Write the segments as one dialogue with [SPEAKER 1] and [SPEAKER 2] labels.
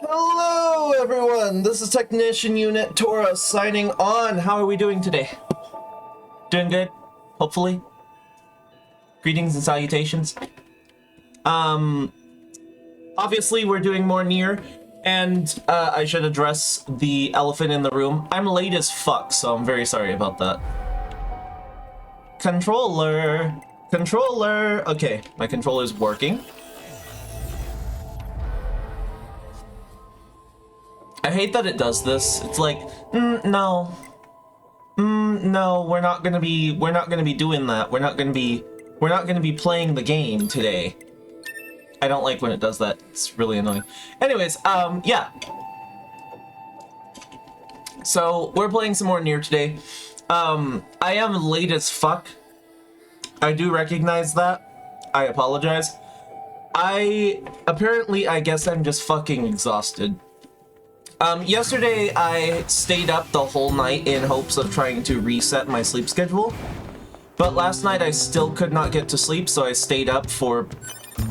[SPEAKER 1] Hello everyone, this is Technician Unit Tora signing on. How are we doing today? Doing good, hopefully. Greetings and salutations. Obviously we're doing more NIER, and I should address the elephant in the room. I'm late as fuck, so I'm very sorry about that. Controller! Okay, my controller's working. I hate that it does this. It's like, no, we're not gonna be doing that. We're not gonna be playing the game today. I don't like when it does that. It's really annoying. Anyways, yeah. So we're playing some more NIER today. I am late as fuck. I do recognize that. I apologize. I guess I'm just fucking exhausted. Yesterday I stayed up the whole night in hopes of trying to reset my sleep schedule, but last night I still could not get to sleep, so I stayed up for,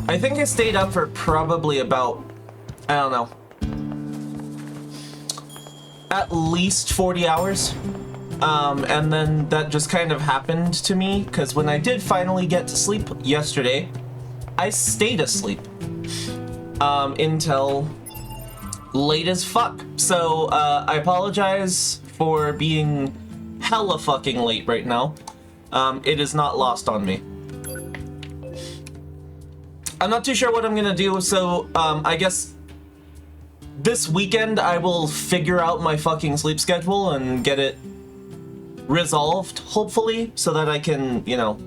[SPEAKER 1] I think I stayed up for probably about, I don't know, at least 40 hours, and then that just kind of happened to me, because when I did finally get to sleep yesterday, I stayed asleep, until late as fuck. So, I apologize for being hella fucking late right now. It is not lost on me. I'm not too sure what I'm gonna do, so, I guess this weekend I will figure out my fucking sleep schedule and get it resolved, hopefully, so that I can, you know,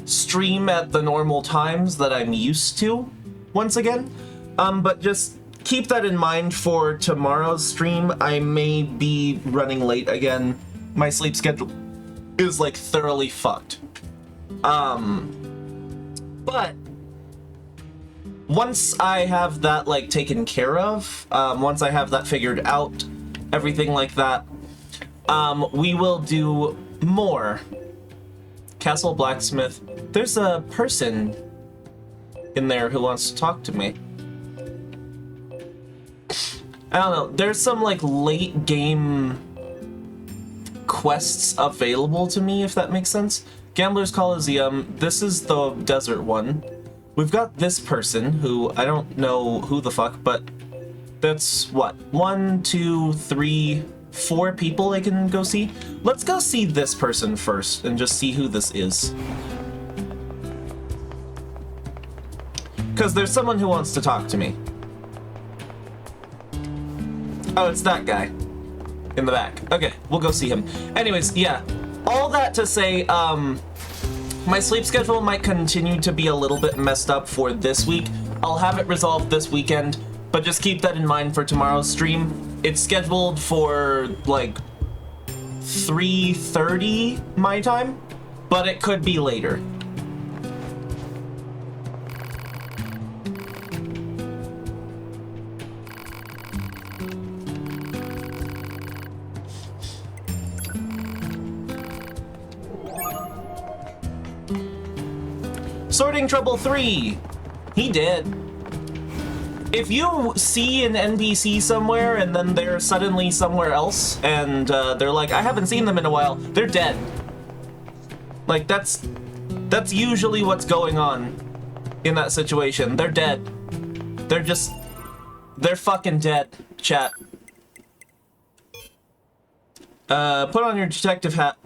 [SPEAKER 1] stream at the normal times that I'm used to once again. But just keep that in mind for tomorrow's stream. I may be running late again. My sleep schedule is like thoroughly fucked. But once I have that like taken care of, once I have that figured out, everything like that, we will do more. Castle Blacksmith. There's a person in there who wants to talk to me. I don't know, there's some like late game quests available to me, if that makes sense. Gambler's Coliseum, this is the desert one. We've got this person who, I don't know who the fuck, but that's what? 1, 2, 3, 4 people I can go see? Let's go see this person first and just see who this is. Because there's someone who wants to talk to me. Oh, it's that guy in the back. Okay, we'll go see him. Anyways, yeah, all that to say, my sleep schedule might continue to be a little bit messed up for this week. I'll have it resolved this weekend, but just keep that in mind for tomorrow's stream. It's scheduled for like 3:30 my time, but it could be later. Sorting Trouble 3! He did. If you see an NPC somewhere and then they're suddenly somewhere else and they're like, I haven't seen them in a while, they're dead. Like, that's usually what's going on in that situation. They're dead. They're fucking dead, chat. Put on your detective hat.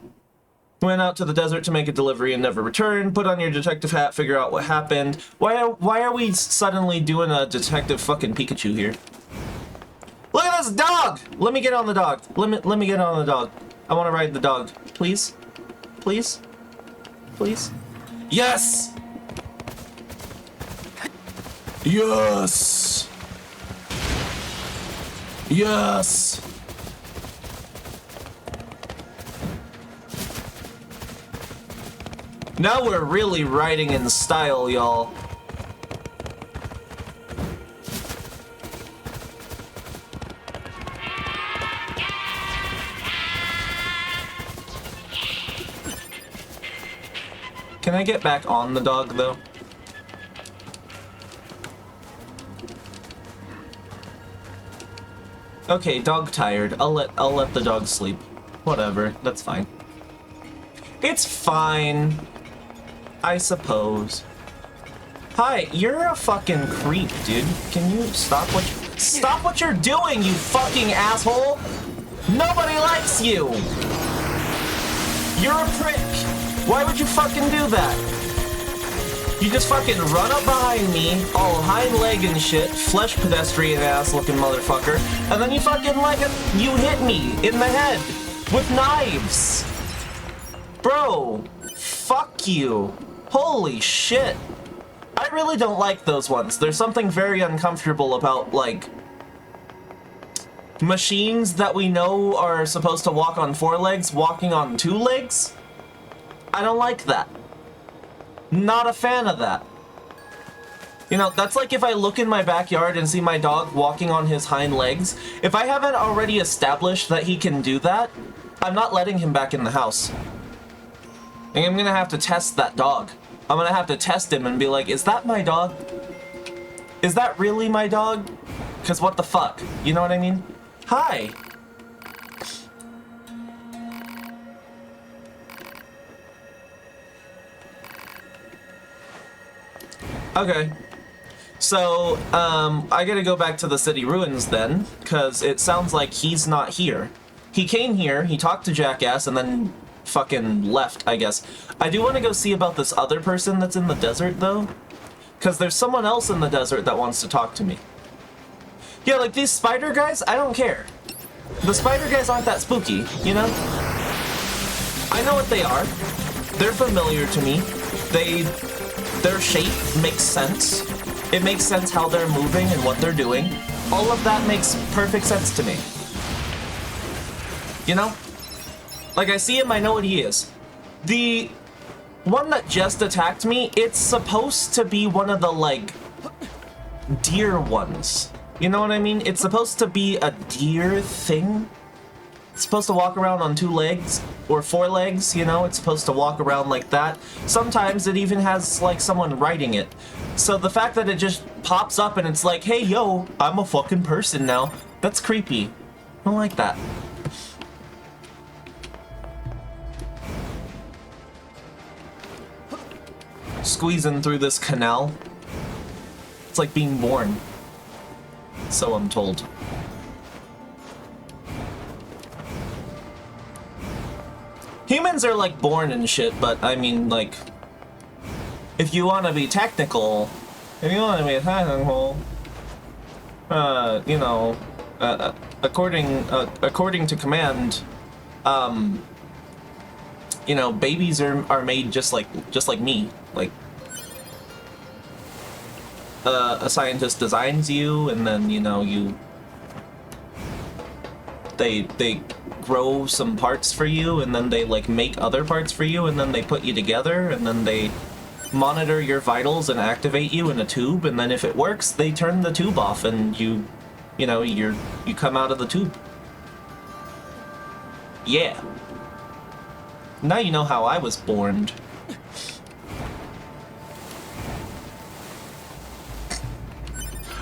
[SPEAKER 1] Went out to the desert to make a delivery and never returned. Put on your detective hat, figure out what happened. Why are we suddenly doing a detective fucking Pikachu here? this dog! Let me get on the dog. Let me get on the dog. I want to ride the dog. Please? Please? Please? Yes! Yes! Yes! Now we're really riding in style, y'all. Can I get back on the dog, though? Okay, dog tired. I'll let the dog sleep. Whatever, that's fine. It's fine, I suppose. Hi, you're a fucking creep, dude. Can you stop what you're doing, you fucking asshole? Nobody likes you. You're a prick. Why would you fucking do that? You just fucking run up behind me, all hind leg and shit, flesh pedestrian ass looking motherfucker, and then you fucking you hit me in the head with knives. Bro, fuck you. Holy shit. I really don't like those ones. There's something very uncomfortable about, like, machines that we know are supposed to walk on 4 legs walking on 2 legs. I don't like that. Not a fan of that. You know, that's like if I look in my backyard and see my dog walking on his hind legs. If I haven't already established that he can do that, I'm not letting him back in the house. And I'm gonna have to test that dog. I'm gonna have to test him and be like, is that my dog? Is that really my dog? 'Cause what the fuck? You know what I mean? Hi. Okay, so, I gotta go back to the city ruins then, because it sounds like he's not here. He came here, he talked to Jackass, and then fucking left, I guess. I do want to go see about this other person that's in the desert, though, because there's someone else in the desert that wants to talk to me. Yeah, like these spider guys, I don't care. The spider guys aren't that spooky, you know? I know what they are. They're familiar to me. Their shape makes sense. It makes sense how they're moving and what they're doing. All of that makes perfect sense to me. You know? Like, I see him, I know what he is. The one that just attacked me, it's supposed to be one of the, like, deer ones. You know what I mean? It's supposed to be a deer thing. It's supposed to walk around on 2 legs, or 4 legs, you know? It's supposed to walk around like that. Sometimes it even has, like, someone riding it. So the fact that it just pops up and it's like, hey, yo, I'm a fucking person now, that's creepy. I don't like that. Squeezing through this canal. It's like being born. So I'm told. Humans are like born and shit, but I mean, like, if you want to be technical, you know, according to command, you know, babies are made just like me. Like, a scientist designs you, and then, you know, they grow some parts for you, and then they, like, make other parts for you, and then they put you together, and then they monitor your vitals and activate you in a tube, and then if it works, they turn the tube off, and you know, you come out of the tube. Yeah. Now you know how I was born.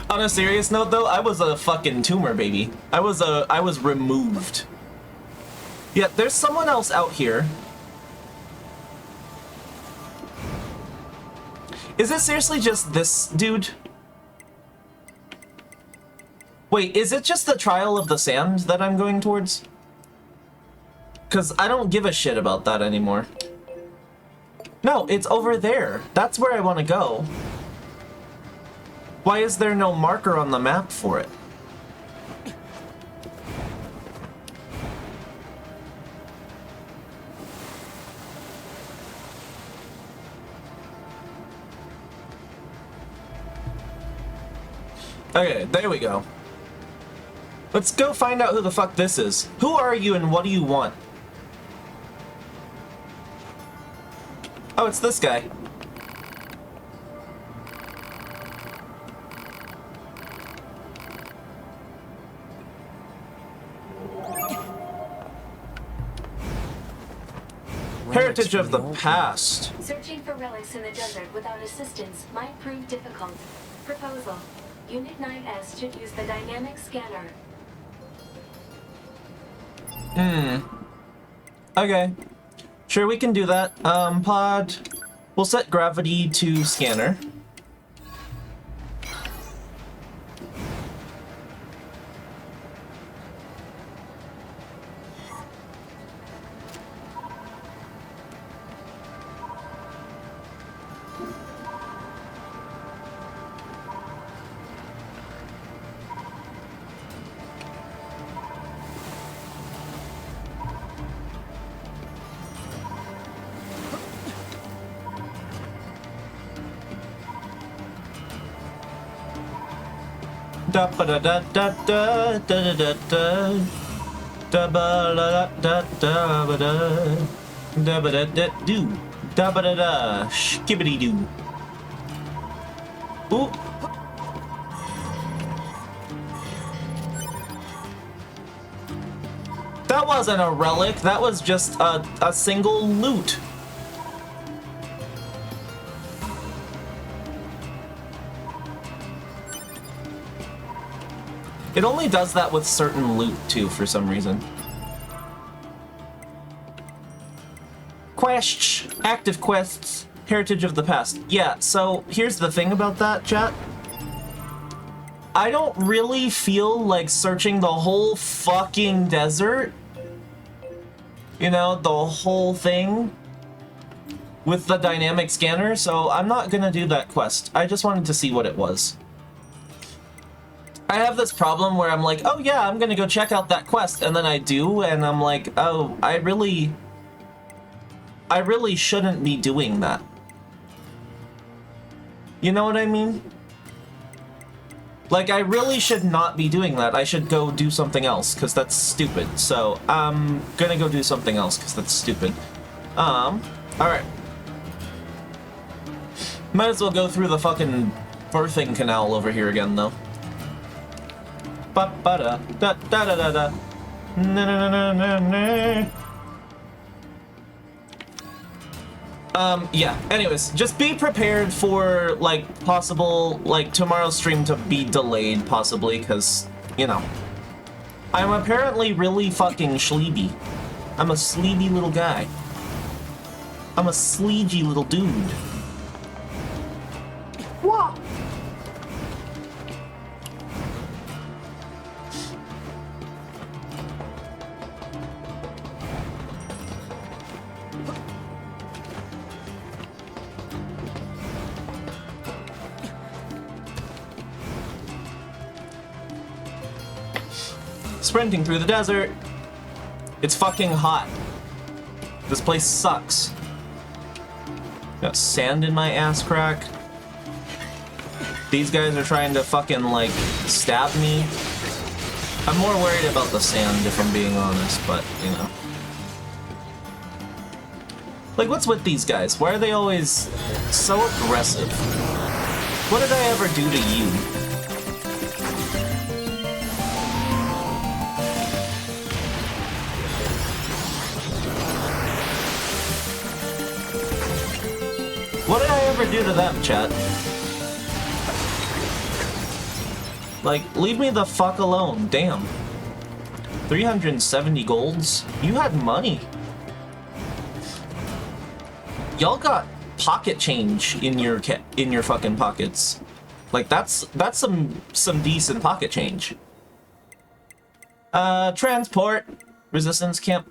[SPEAKER 1] On a serious note, though, I was a fucking tumor baby. I was removed. Yeah, there's someone else out here. Is it seriously just this dude? Wait, is it just the Trial of the Sand that I'm going towards? Because I don't give a shit about that anymore. No, it's over there. That's where I want to go. Why is there no marker on the map for it? Okay, there we go. Let's go find out who the fuck this is. Who are you and what do you want? Oh, it's this guy. Heritage of the past.
[SPEAKER 2] Searching for relics in the desert without assistance might prove difficult. Proposal. Unit 9S should use the dynamic scanner.
[SPEAKER 1] Okay. Sure, we can do that. Pod. We'll set gravity to scanner. Da ba da da da da da da da da ba da da da ba da da ba da da do da ba da da skibbity doo. Ooh. That wasn't a relic, that was just a single loot. It only does that with certain loot, too, for some reason. Quests. Active quests. Heritage of the past. Yeah, so here's the thing about that, chat. I don't really feel like searching the whole fucking desert. You know, the whole thing. With the dynamic scanner, so I'm not gonna do that quest. I just wanted to see what it was. I have this problem where I'm like, oh yeah, I'm gonna go check out that quest, and then I do, and I'm like, oh, I really shouldn't be doing that. You know what I mean? Like, I really should not be doing that. I should go do something else, because that's stupid. So, I'm gonna go do something else, because that's stupid. Alright. Might as well go through the fucking birthing canal over here again, though. Ba ba da da da da da da. Na na na na na. Yeah, anyways, just be prepared for, like, possible, like, tomorrow's stream to be delayed, possibly, because, you know, I'm apparently really fucking sleepy. I'm a sleepy little guy. I'm a sleepy little dude. Whoa! Sprinting through the desert. It's fucking hot. This place sucks. Got sand in my ass crack. These guys are trying to fucking, like, stab me. I'm more worried about the sand, if I'm being honest, but, you know. Like, what's with these guys? Why are they always so aggressive? What did I ever do to you? What did I ever do to them, chat? Like, leave me the fuck alone, damn. 370 golds? You had money. Y'all got pocket change in your fucking pockets. Like, that's some decent pocket change. Transport. Resistance camp.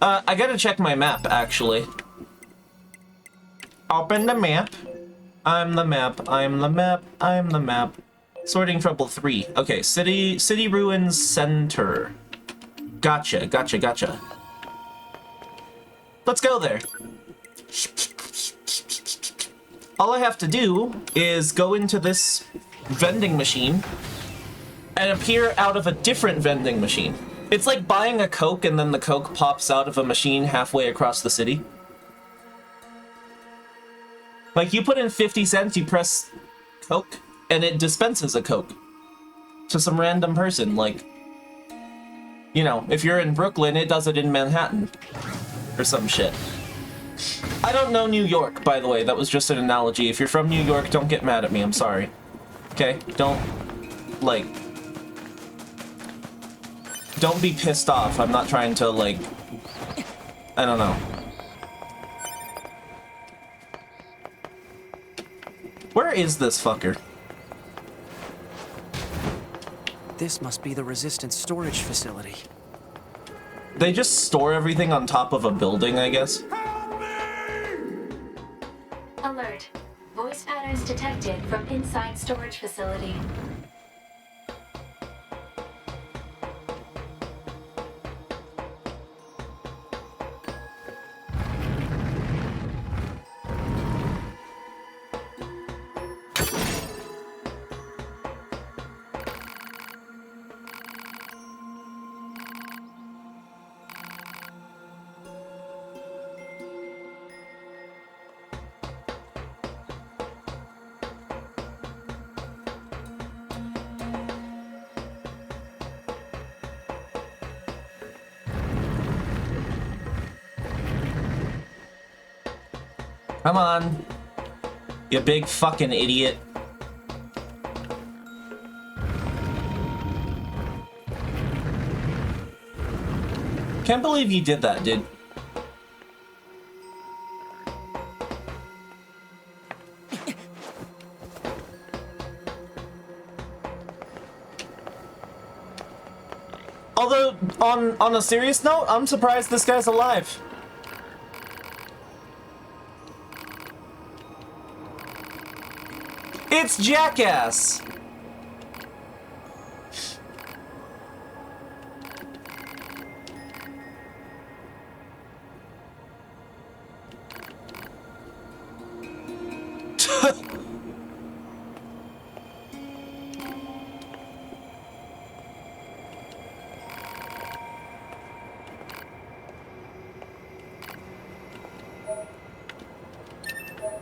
[SPEAKER 1] I gotta check my map, actually. Open the map. I'm the map, I'm the map, I'm the map. Sorting trouble 3. Okay, city ruins center. Gotcha, gotcha, gotcha. Let's go there. all I have to do is go into this vending machine and appear out of a different vending machine. It's like buying a Coke and then the Coke pops out of a machine halfway across the city. Like, you put in 50 cents, you press Coke, and it dispenses a Coke to some random person. Like, you know, if you're in Brooklyn, it does it in Manhattan. Or some shit. I don't know New York, by the way. That was just an analogy. If you're from New York, don't get mad at me. I'm sorry. Okay? Don't be pissed off. I'm not trying to, like... I don't know. Where is this fucker?
[SPEAKER 3] This must be the Resistance storage facility.
[SPEAKER 1] They just store everything on top of a building, I guess.
[SPEAKER 2] Alert. Voice patterns detected from inside storage facility.
[SPEAKER 1] Come on. You big fucking idiot. Can't believe you did that, dude. Although, on a serious note, I'm surprised this guy's alive. It's Jackass!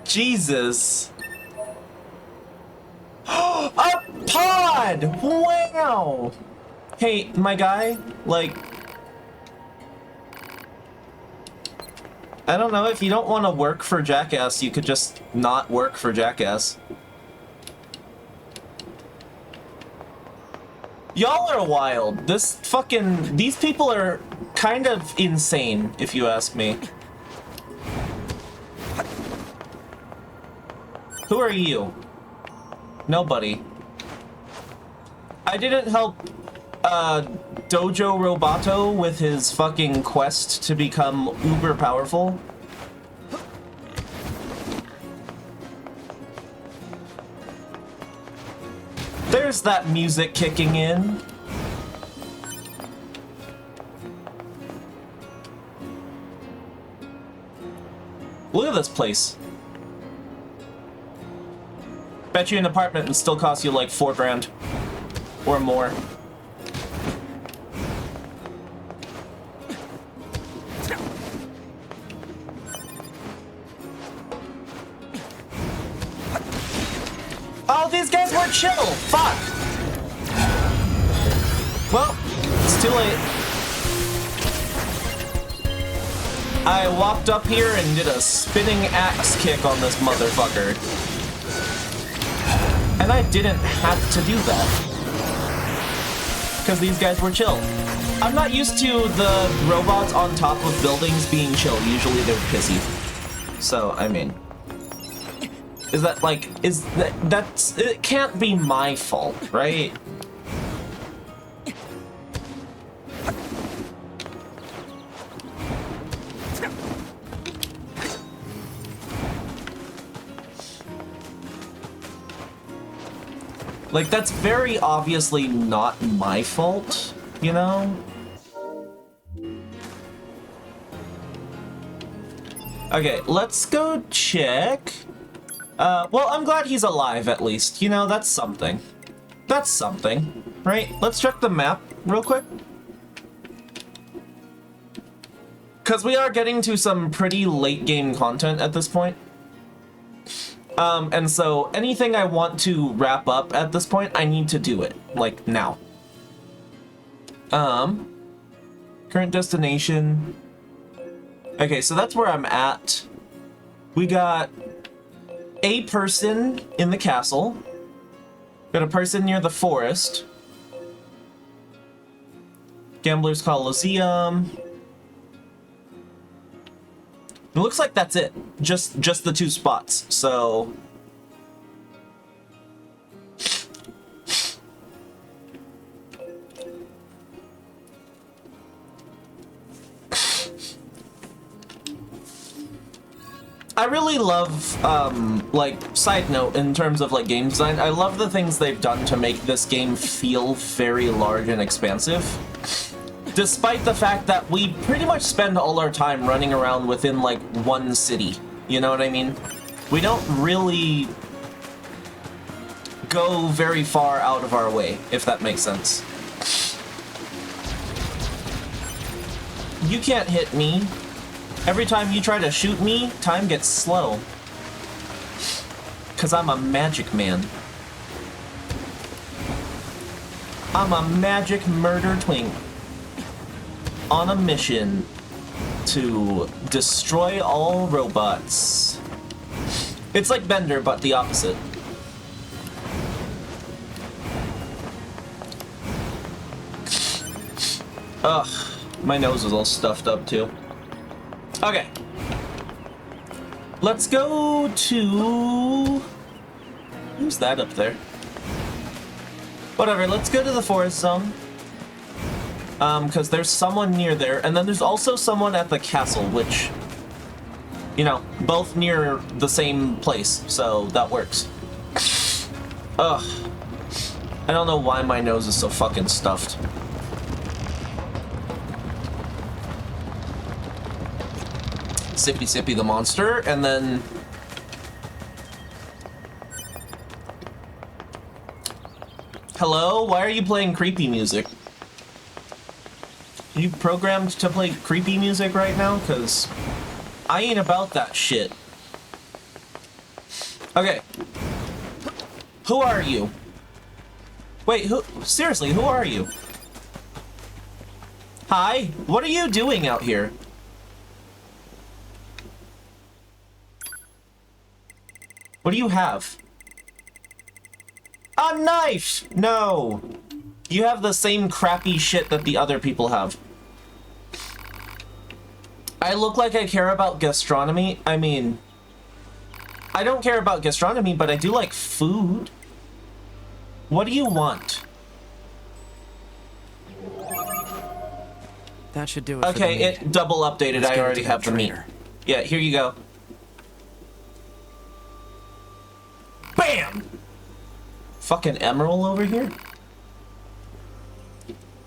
[SPEAKER 1] Jesus. A pod! Wow! Hey, my guy, like... I don't know, if you don't want to work for Jackass, you could just not work for Jackass. Y'all are wild. These people are kind of insane, if you ask me. Who are you? Nobody. I didn't help, Dojo Roboto with his fucking quest to become uber powerful. There's that music kicking in. Look at this place. Bet you an apartment would still cost you like $4 grand. Or more. Oh, these guys were chill! Fuck! Well, it's too late. I walked up here and did a spinning axe kick on this motherfucker. And I didn't have to do that. Because these guys were chill. I'm not used to the robots on top of buildings being chill. Usually they're pissy. So, I mean... Is that, like... That's... It can't be my fault, right? Like, that's very obviously not my fault, you know? Okay, let's go check. Well, I'm glad he's alive, at least. You know, that's something. That's something, right? Let's check the map real quick. Because we are getting to some pretty late game content at this point. And so anything I want to wrap up at this point, I need to do it, like, now. Current destination. Okay, so that's where I'm at. We got a person in the castle. Got a person near the forest. Gambler's Coliseum. It looks like that's it. Just the 2 spots. So I really love, like, side note, in terms of, like, game design, I love the things they've done to make this game feel very large and expansive. Despite the fact that we pretty much spend all our time running around within, like, one city. You know what I mean? We don't really go very far out of our way, if that makes sense. You can't hit me. Every time you try to shoot me, time gets slow. 'Cause I'm a magic man. I'm a magic murder twink. On a mission to destroy all robots. It's like Bender, but the opposite. Ugh, my nose is all stuffed up too. Okay. Let's go to... Who's that up there? Whatever, let's go to the forest zone. Because there's someone near there, and then there's also someone at the castle, which, you know, both near the same place, so that works. Ugh. I don't know why my nose is so fucking stuffed. Sippy Sippy the monster, and then... Hello? Why are you playing creepy music? Are you programmed to play creepy music right now? Because I ain't about that shit. Okay. Who are you? Wait, who? Seriously, who are you? Hi? What are you doing out here? What do you have? A knife! No! You have the same crappy shit that the other people have. I look like I care about gastronomy. I mean, I don't care about gastronomy, but I do like food. What do you want?
[SPEAKER 3] That should do it.
[SPEAKER 1] Okay, it double updated. I already have the meat. Yeah, here you go. Bam! Fucking emerald over here.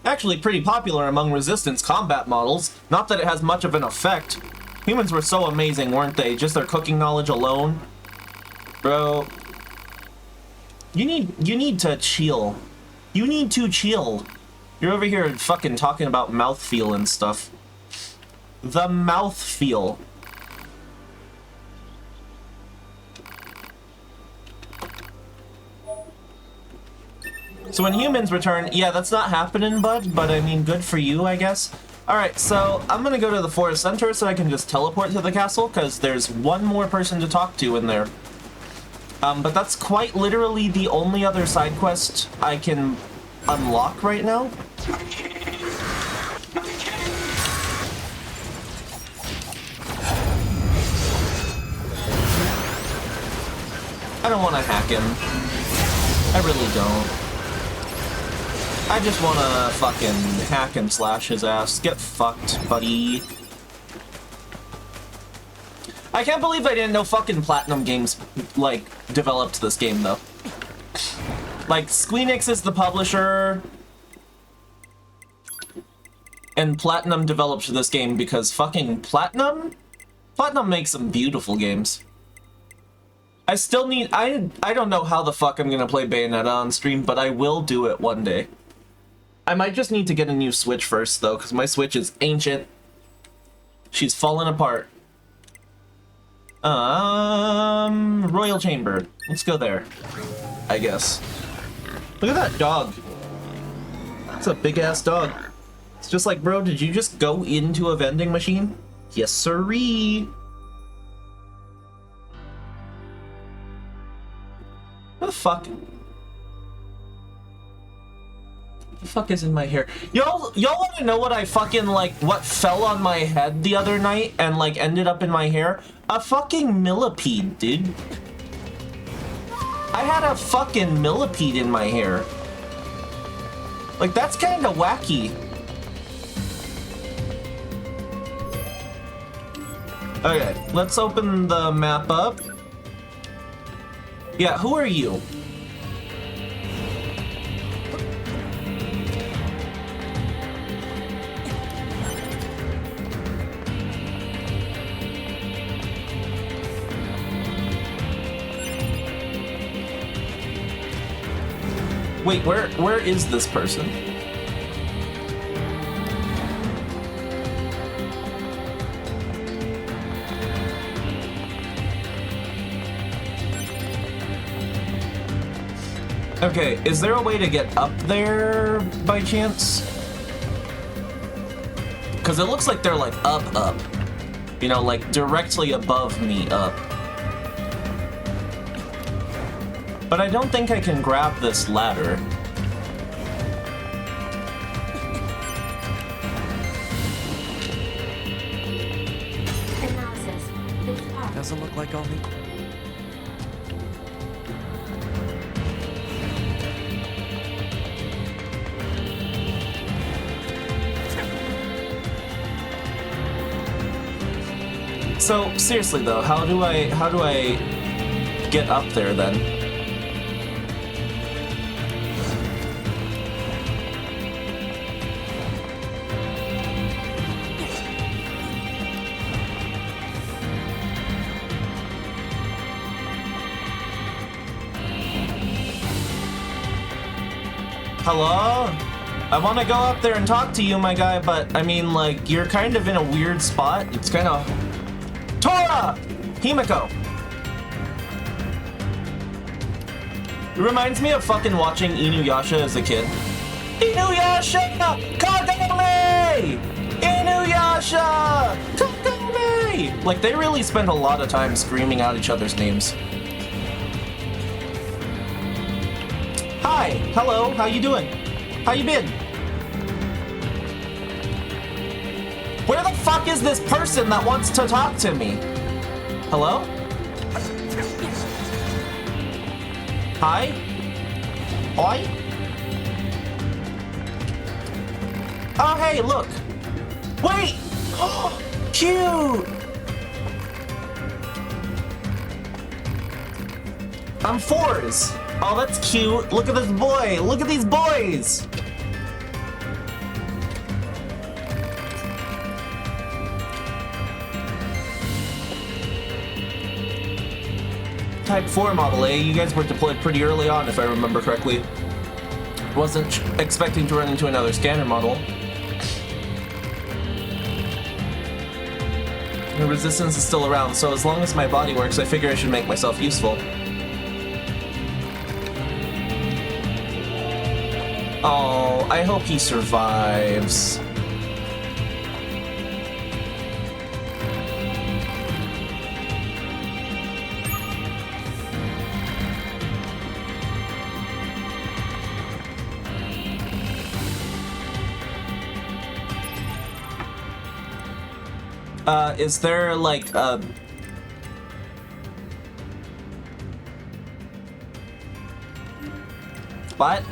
[SPEAKER 1] Actually pretty popular among Resistance combat models. Not that it has much of an effect. Humans were so amazing, weren't they? Just their cooking knowledge alone. Bro. You need to chill. You need to chill. You're over here fucking talking about mouthfeel and stuff. The mouthfeel. So when humans return, yeah, that's not happening, bud, but I mean, good for you, I guess. Alright, so I'm gonna go to the forest center so I can just teleport to the castle, because there's one more person to talk to in there. But that's quite literally the only other side quest I can unlock right now. I don't want to hack him. I really don't. I just want to fucking hack and slash his ass. Get fucked, buddy. I can't believe I didn't know fucking Platinum Games, like, developed this game, though. Like, Squeenix is the publisher, and Platinum developed this game because fucking Platinum makes some beautiful games. I still need... I don't know how the fuck I'm gonna play Bayonetta on stream, but I will do it one day. I might just need to get a new Switch first, though, because my Switch is ancient. She's fallen apart. Royal Chamber. Let's go there, I guess. Look at that dog. That's a big-ass dog. It's just like, bro, did you just go into a vending machine? Yes, sirree. What the fuck? What the fuck is in my hair? Y'all want to know what I fucking, like, what fell on my head the other night and, like, ended up in my hair? A fucking millipede, dude. I had a fucking millipede in my hair. Like, that's kind of wacky. Okay, let's open the map up. Yeah, who are you? Wait, where is this person? Okay, is there a way to get up there by chance? Because it looks like they're like up. You know, like directly above me up. But I don't think I can grab this ladder.
[SPEAKER 2] Analysis. This part.
[SPEAKER 3] Doesn't look like I'll need...
[SPEAKER 1] So seriously though, how do I get up there then? Hello? I want to go up there and talk to you, my guy, but I mean, like, you're kind of in a weird spot. It's kind of... Tora! Himiko! It reminds me of fucking watching Inuyasha as a kid. Inuyasha! Kagame! Inuyasha! Kagame! Like, they really spent a lot of time screaming out each other's names. Hi! Hello, how you doing? How you been? Where the fuck is this person that wants to talk to me? Hello? Hi? Oi? Oh, hey, look. Wait! Oh, cute! I'm fours. Oh, that's cute. Look at this boy. Look at these boys. Type 4 Model A, you guys were deployed pretty early on, if I remember correctly. Wasn't expecting to run into another scanner model. The resistance is still around, so as long as my body works, I figure I should make myself useful. Oh, I hope he survives. Is there like a... What?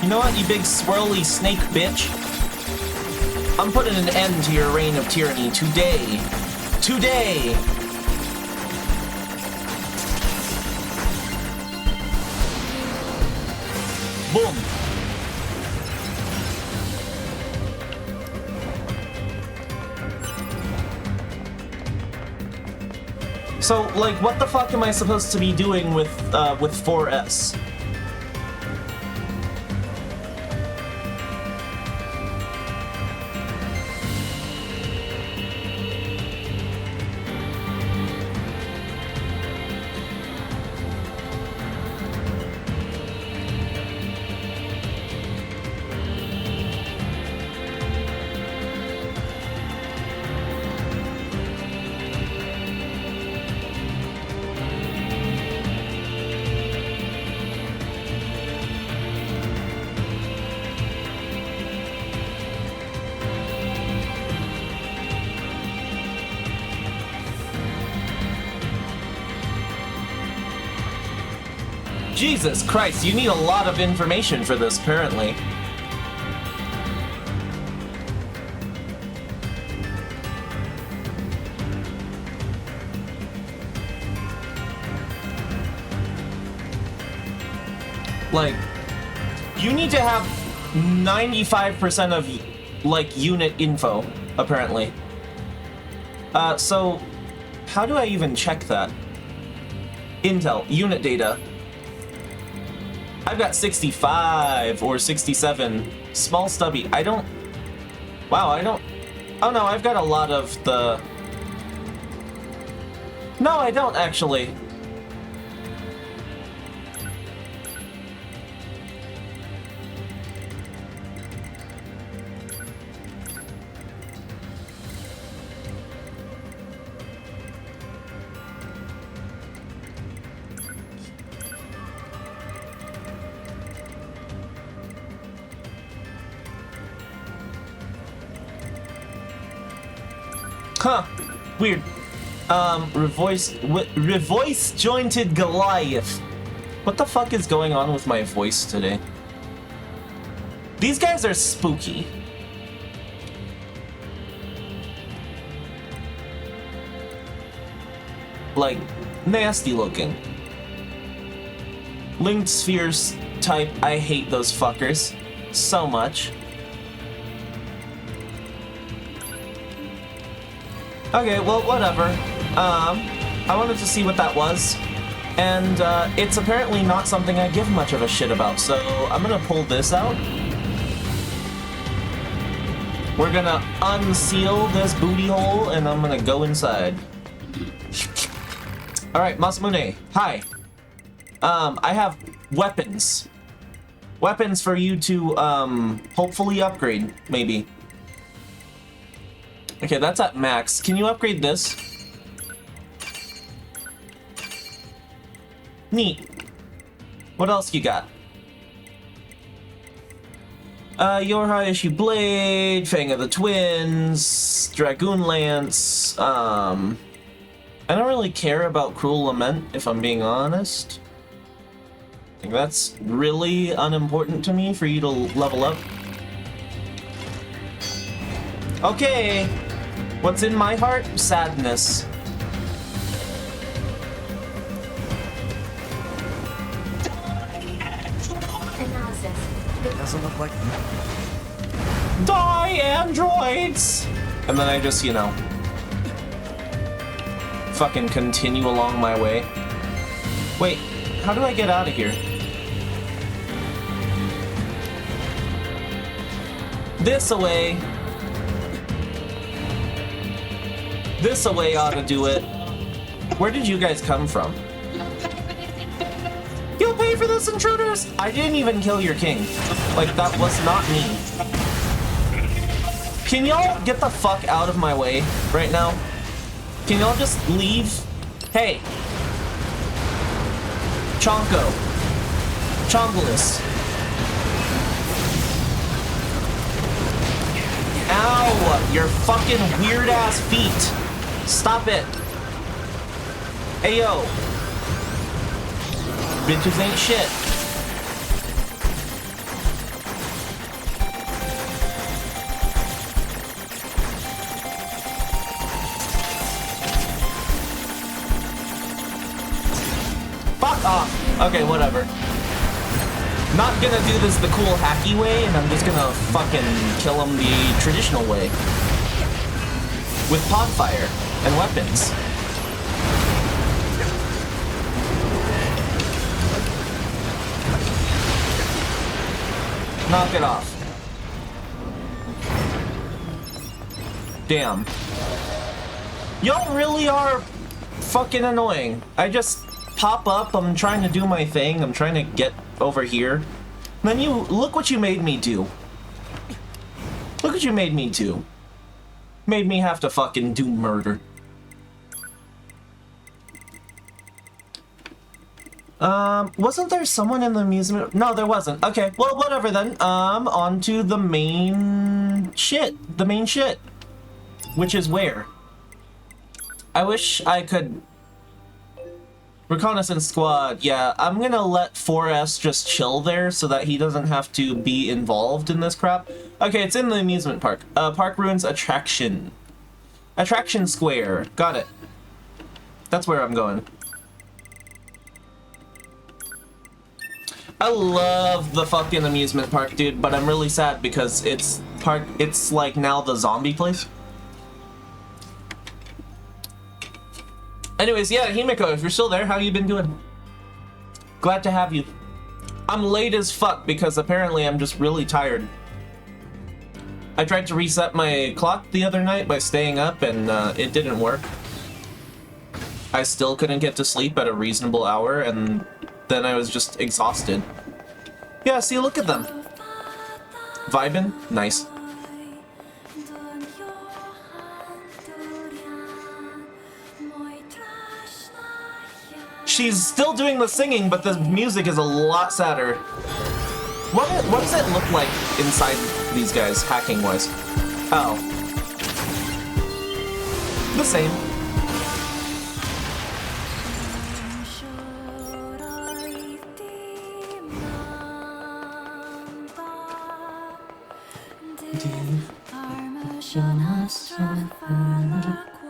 [SPEAKER 1] You know what, you big swirly snake bitch? I'm putting an end to your reign of tyranny today. Today! Boom! So, like, what the fuck am I supposed to be doing with 4S? Jesus Christ, you need a lot of information for this, apparently. Like, you need to have 95% of, like, unit info, apparently. So, how do I even check that? Intel, unit data. I've got 65 or 67. Small stubby. I don't... Wow, I don't... Oh no, I've got a lot of the... No, I don't actually. Huh. Weird. Revoice jointed Goliath. What the fuck is going on with my voice today? These guys are spooky. Like, nasty looking. Linked spheres type, I hate those fuckers so much. Okay, well, whatever. I wanted to see what that was, and it's apparently not something I give much of a shit about, so I'm gonna pull this out. We're gonna unseal this booty hole, and I'm gonna go inside. Alright, Masamune, hi. I have weapons. Weapons for you to, hopefully upgrade, maybe. Okay, that's at max. Can you upgrade this? Neat. What else you got? Your High Issue Blade, Fang of the Twins, Dragoon Lance. I don't really care about Cruel Lament, if I'm being honest. I think that's really unimportant to me for you to level up. Okay. What's in my heart? Sadness.
[SPEAKER 2] Analysis.
[SPEAKER 3] Doesn't look like...
[SPEAKER 1] Die, androids! And then I just, you know, fucking continue along my way. Wait, how do I get out of here? This away. This away ought to do it. Where did you guys come from? You'll pay for this, intruders! I didn't even kill your king. Like, that was not me. Can y'all get the fuck out of my way right now? Can y'all just leave? Hey. Chonko. Chongolis. Ow! Your fucking weird-ass feet. Stop it. Hey, yo. Bitches ain't shit. Fuck off. Okay, whatever. Not gonna do this the cool hacky way, and I'm just gonna fucking kill him the traditional way. With pod fire and weapons. Knock it off. Damn. Y'all really are fucking annoying. I just pop up, I'm trying to do my thing, I'm trying to get over here. Then you, look what you made me do. Look what you made me do. Made me have to fucking do murder. Wasn't there someone in the amusement? No, there wasn't. Okay, well, whatever then. On to the main shit. The main shit. Which is where? I wish I could... Reconnaissance squad, yeah, I'm gonna let 4S just chill there so that he doesn't have to be involved in this crap. Okay, it's in the amusement park. Park Ruins Attraction. Attraction Square. Got it. That's where I'm going. I love the fucking amusement park, dude, but I'm really sad because it's like now the zombie place. Anyways, yeah, Himiko, if you're still there, how you been doing? Glad to have you. I'm late as fuck because apparently I'm just really tired. I tried to reset my clock the other night by staying up and it didn't work. I still couldn't get to sleep at a reasonable hour and then I was just exhausted. Yeah, see, look at them. Vibin'? Nice. She's still doing the singing, but the music is a lot sadder. What does it look like inside these guys, hacking-wise? Oh. The same.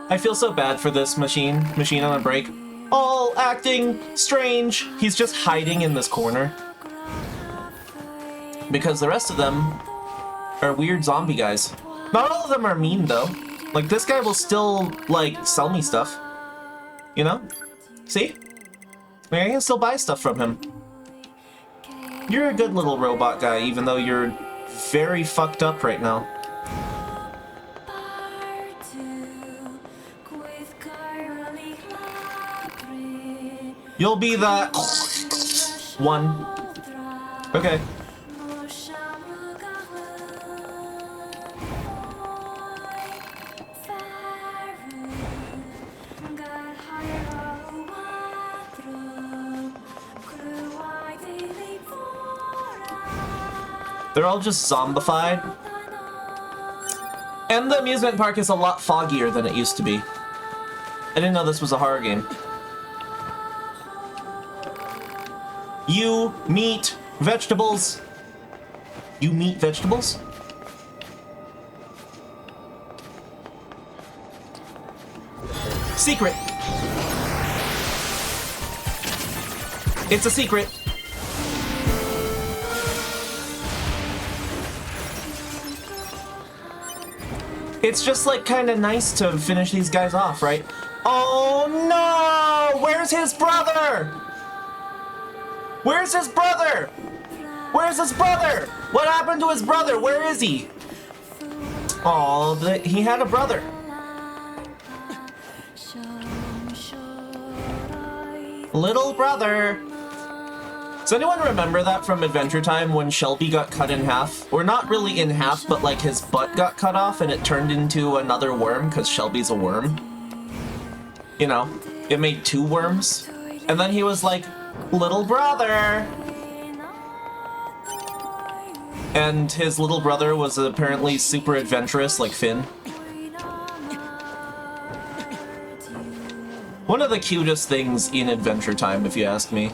[SPEAKER 1] I feel so bad for this machine on a break. All acting strange. He's just hiding in this corner. Because the rest of them are weird zombie guys. Not all of them are mean though. Like this guy will still like sell me stuff. You know? See? Like, I can still buy stuff from him. You're a good little robot guy even though you're very fucked up right now. You'll be the one. Okay. They're all just zombified. And the amusement park is a lot foggier than it used to be. I didn't know this was a horror game. You meat vegetables. You meat vegetables? Secret. It's a secret. It's just like kind of nice to finish these guys off, right? Oh no! Where's his brother? Where's his brother? Where's his brother? What happened to his brother? Where is he? Oh, he had a brother. Little brother. Does anyone remember that from Adventure Time when Shelby got cut in half? Or not really in half, but like his butt got cut off and it turned into another worm because Shelby's a worm? You know, it made two worms. And then he was like, little brother. And his little brother was apparently super adventurous like Finn. One of the cutest things in Adventure Time, if you ask me.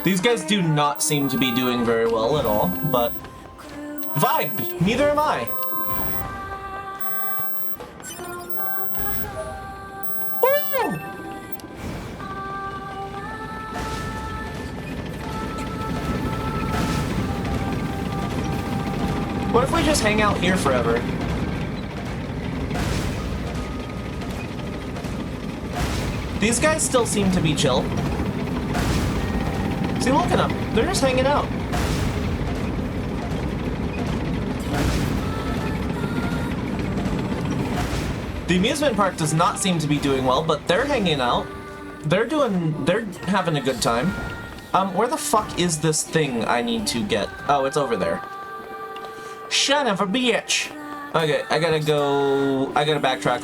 [SPEAKER 1] These guys do not seem to be doing very well at all, but vibe, neither am I. Woo! What if we just hang out here forever? These guys still seem to be chill. See, look at them. They're just hanging out. The amusement park does not seem to be doing well, but they're hanging out. They're having a good time. Where the fuck is this thing I need to get? Oh, it's over there. Son of a bitch. Okay, I gotta backtrack.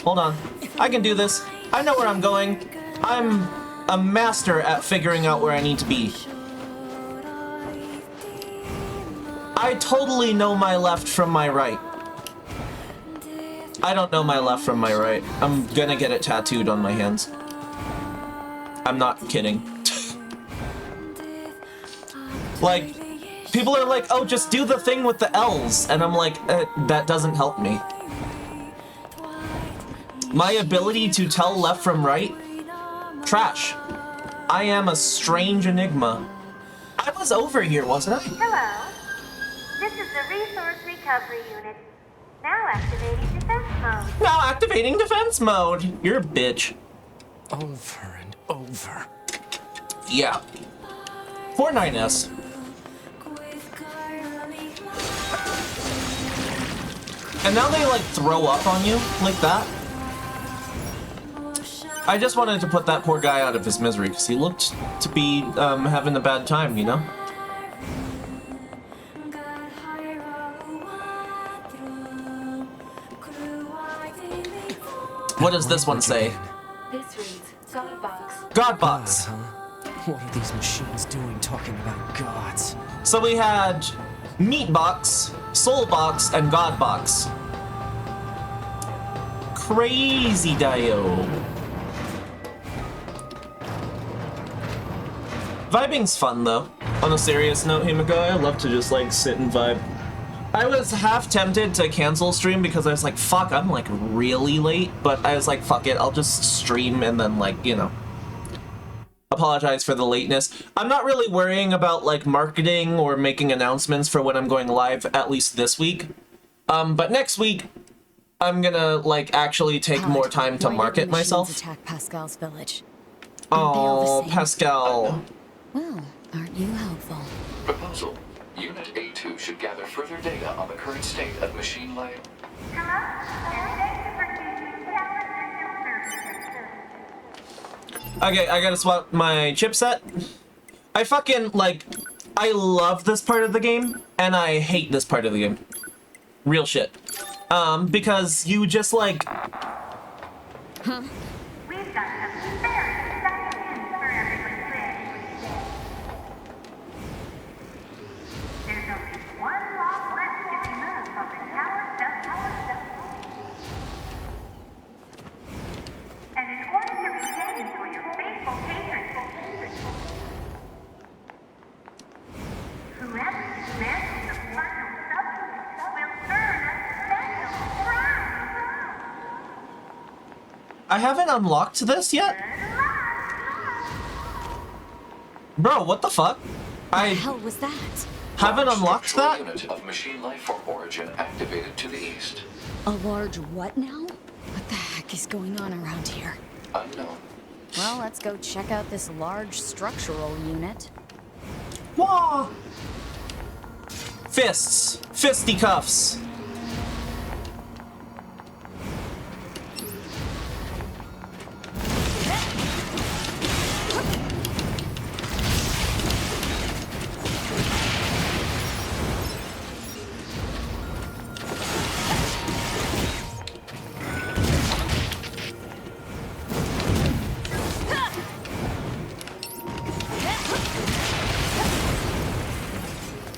[SPEAKER 1] Hold on. I can do this. I know where I'm going. I'm a master at figuring out where I need to be. I totally know my left from my right. I don't know my left from my right. I'm gonna get it tattooed on my hands. I'm not kidding. Like, people are like, oh, just do the thing with the L's. And I'm like, that doesn't help me. My ability to tell left from right? Trash. I am a strange enigma. I was over here, wasn't I?
[SPEAKER 4] Hello. This is the Resource Recovery Unit. Now activating defense mode.
[SPEAKER 1] Now activating defense mode. You're a bitch.
[SPEAKER 3] Over and over.
[SPEAKER 1] Yeah. 49S. And now they, like, throw up on you like that. I just wanted to put that poor guy out of his misery, because he looked to be having a bad time, you know? What does this one say?
[SPEAKER 2] This reads Godbox.
[SPEAKER 1] Godbox.
[SPEAKER 3] Huh? What are these machines doing talking about gods?
[SPEAKER 1] So we had Meatbox, Soulbox, and Godbox. Crazy Dio. Vibing's fun though. On a serious note, Himiko, I love to just like sit and vibe. I was half tempted to cancel stream because I was like, fuck, I'm like really late, but I was like, fuck it, I'll just stream and then like, you know, apologize for the lateness. I'm not really worrying about like marketing or making announcements for when I'm going live, at least this week. But next week, I'm gonna like actually take more time to market myself.
[SPEAKER 5] Attack Pascal's village.
[SPEAKER 1] Oh, Pascal.
[SPEAKER 5] Well, aren't you helpful?
[SPEAKER 6] Proposal. Unit A2 should gather further data on the current state of machine life.
[SPEAKER 1] Okay, I gotta swap my chipset. I fucking, like, I love this part of the game, and I hate this part of the game. Real shit. Because you just, like...
[SPEAKER 5] Huh?
[SPEAKER 4] We've got some very exciting news for everyone today. There's only one lock left to be moved on the tower stuff. And in order to regain for your faithful patrons, whoever dismantles the final substance will earn a special prize.
[SPEAKER 1] I haven't unlocked this yet? Bro, what the fuck?
[SPEAKER 5] The
[SPEAKER 1] I
[SPEAKER 5] hell was that?
[SPEAKER 1] haven't unlocked
[SPEAKER 6] Structural
[SPEAKER 1] that?
[SPEAKER 6] Unit of machine life form origin activated to the east.
[SPEAKER 5] A large what now? What the heck is going on around here?
[SPEAKER 6] Unknown.
[SPEAKER 5] Well, let's go check out this large structural unit.
[SPEAKER 1] Wah! Fists. Fisticuffs.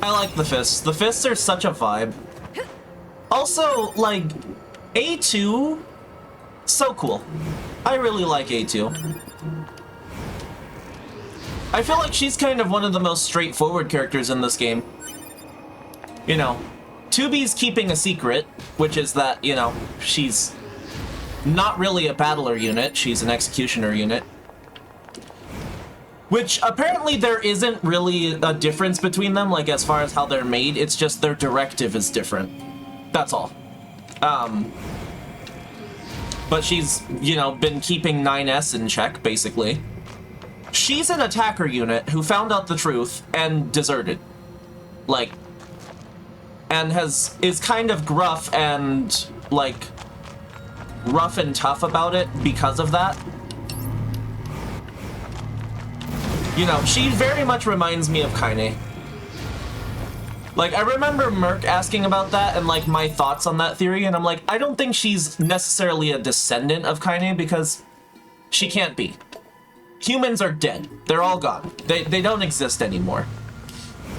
[SPEAKER 1] I like the fists. The fists are such a vibe. Also, like, A2, so cool. I really like A2. I feel like she's kind of one of the most straightforward characters in this game. You know, 2B's keeping a secret, which is that, you know, she's not really a battler unit, she's an executioner unit. Which, apparently there isn't really a difference between them, like, as far as how they're made, it's just their directive is different. That's all. But she's, you know, been keeping 9S in check, basically. She's an attacker unit who found out the truth and deserted. Like, and is kind of gruff and, like, rough and tough about it because of that. You know, she very much reminds me of Kaine. Like, I remember Merc asking about that and, like, my thoughts on that theory, and I'm like, I don't think she's necessarily a descendant of Kaine because she can't be. Humans are dead. They're all gone. They don't exist anymore.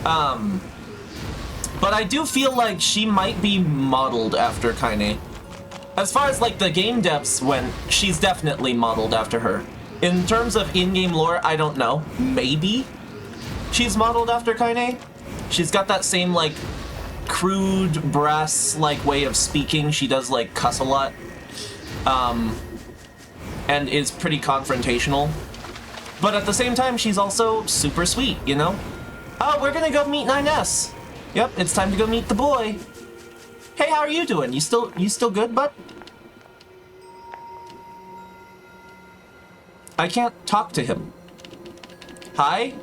[SPEAKER 1] But I do feel like she might be modeled after Kaine. As far as, like, the game devs went, she's definitely modeled after her. In terms of in-game lore, I don't know. Maybe she's modeled after Kaine. She's got that same, like, crude, brass, like, way of speaking. She does, like, cuss a lot. And is pretty confrontational. But at the same time, she's also super sweet, you know? Oh, we're gonna go meet 9S. Yep, it's time to go meet the boy. Hey, how are you doing? You still good, bud? I can't talk to him. Hi?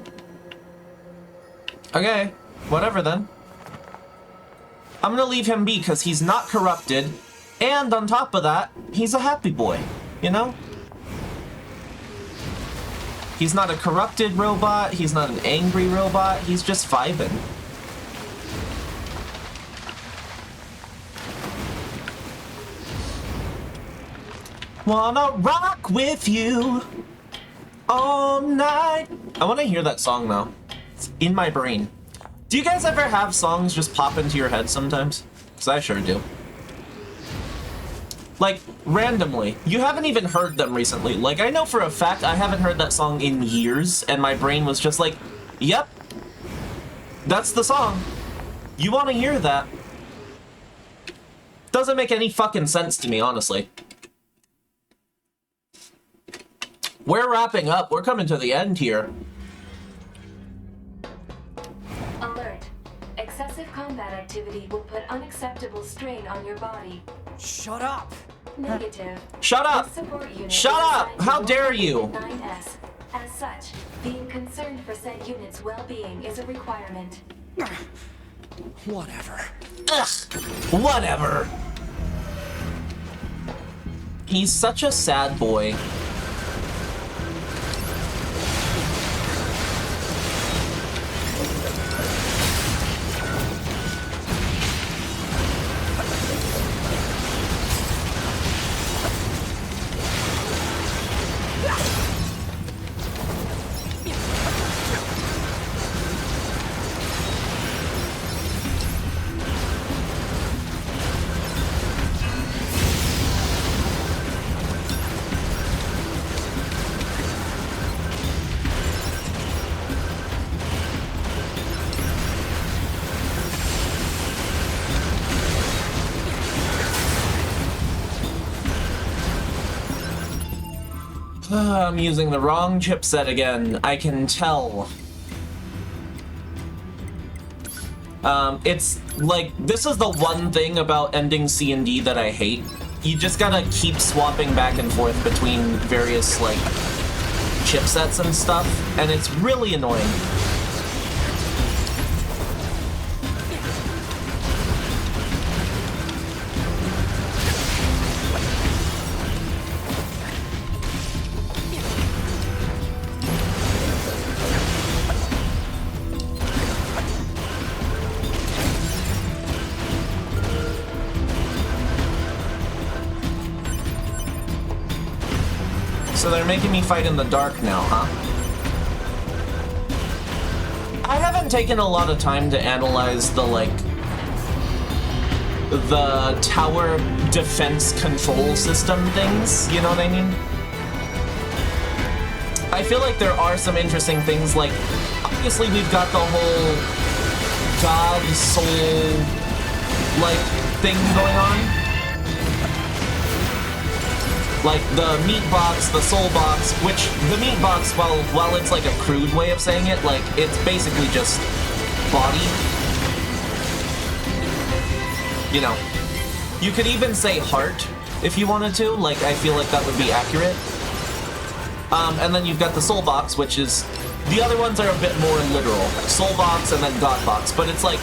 [SPEAKER 1] Okay, whatever then. I'm gonna leave him be because he's not corrupted, and on top of that, he's a happy boy, you know? He's not a corrupted robot, he's not an angry robot, he's just vibing. Wanna rock with you all night. I wanna hear that song now. It's in my brain. Do you guys ever have songs just pop into your head sometimes? Because I sure do. Like, randomly. You haven't even heard them recently. Like, I know for a fact I haven't heard that song in years, and my brain was just like, yep, that's the song. You want to hear that. Doesn't make any fucking sense to me, honestly. We're wrapping up. We're coming to the end here.
[SPEAKER 2] Alert. Excessive combat activity will put unacceptable strain on your body.
[SPEAKER 3] Shut up!
[SPEAKER 2] Negative.
[SPEAKER 1] Shut up!
[SPEAKER 2] This support unit
[SPEAKER 1] Shut
[SPEAKER 2] is
[SPEAKER 1] up!
[SPEAKER 2] assigned to
[SPEAKER 1] How dare you!
[SPEAKER 2] 9S. As such, being concerned for said unit's well-being is a requirement.
[SPEAKER 3] Whatever.
[SPEAKER 1] Ugh! Whatever! He's such a sad boy. I'm using the wrong chipset again. I can tell. It's like, this is the one thing about ending C&D that I hate. You just gotta keep swapping back and forth between various, like, chipsets and stuff, and it's really annoying. So they're making me fight in the dark now, huh? I haven't taken a lot of time to analyze the, like, the tower defense control system things, you know what I mean? I feel like there are some interesting things, like, obviously we've got the whole God, soul, like, thing going on. Like, the meat box, the soul box, which, the meat box, while it's like a crude way of saying it, like, it's basically just body. You know. You could even say heart, if you wanted to, like, I feel like that would be accurate. And then you've got the soul box, which is... The other ones are a bit more literal. Soul box and then God box, but it's like...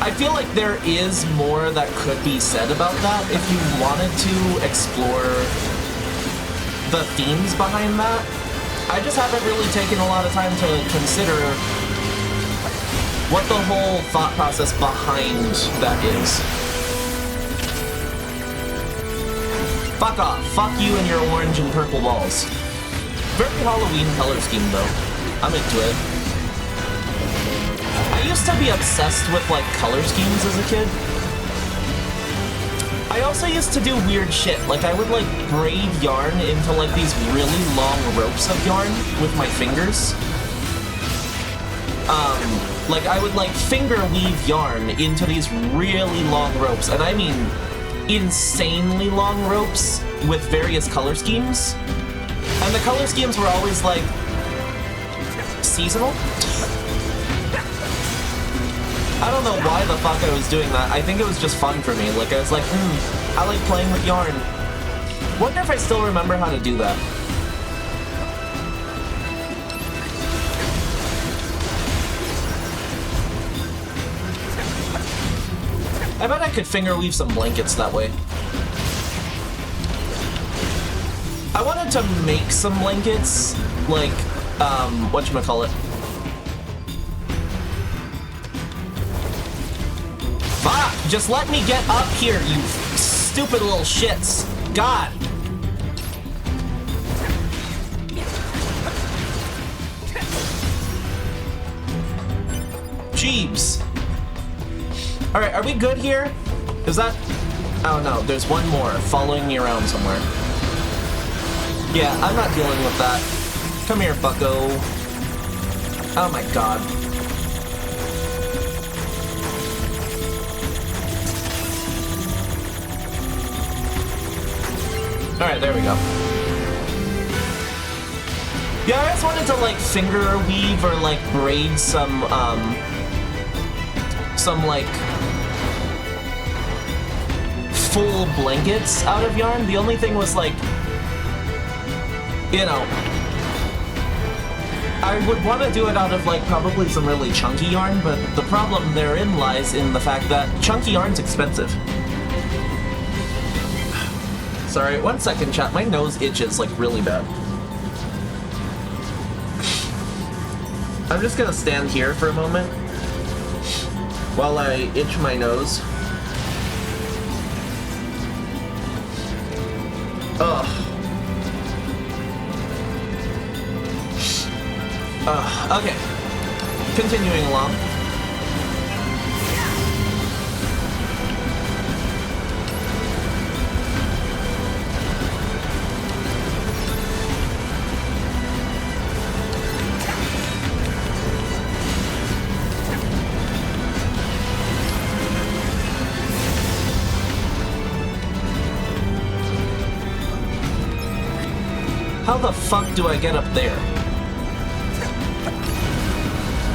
[SPEAKER 1] I feel like there is more that could be said about that if you wanted to explore the themes behind that. I just haven't really taken a lot of time to consider what the whole thought process behind that is. Fuck off. Fuck you and your orange and purple balls. Very Halloween color scheme, though. I'm into it. I used to be obsessed with, like, color schemes as a kid. I also used to do weird shit. Like, I would, like, braid yarn into, like, these really long ropes of yarn with my fingers. Like, I would, like, finger weave yarn into these really long ropes, and I mean insanely long ropes with various color schemes. And the color schemes were always, like, seasonal? I don't know why the fuck I was doing that. I think it was just fun for me. Like, I was like, I like playing with yarn. Wonder if I still remember how to do that. I bet I could finger weave some blankets that way. I wanted to make some blankets, like, whatchamacallit. Fuck! Just let me get up here, you stupid little shits. God! Jeebs. Alright, are we good here? Is that... Oh no, there's one more following me around somewhere. Yeah, I'm not dealing with that. Come here, bucko. Oh my god. Alright, there we go. Yeah, I just wanted to, like, finger weave or, like, braid some, like, full blankets out of yarn. The only thing was, like, you know, I would want to do it out of, like, probably some really chunky yarn, but the problem therein lies in the fact that chunky yarn's expensive. Sorry, 1 second, chat. My nose itches, like, really bad. I'm just gonna stand here for a moment while I itch my nose. Ugh. Okay. Continuing along. How the fuck do I get up there?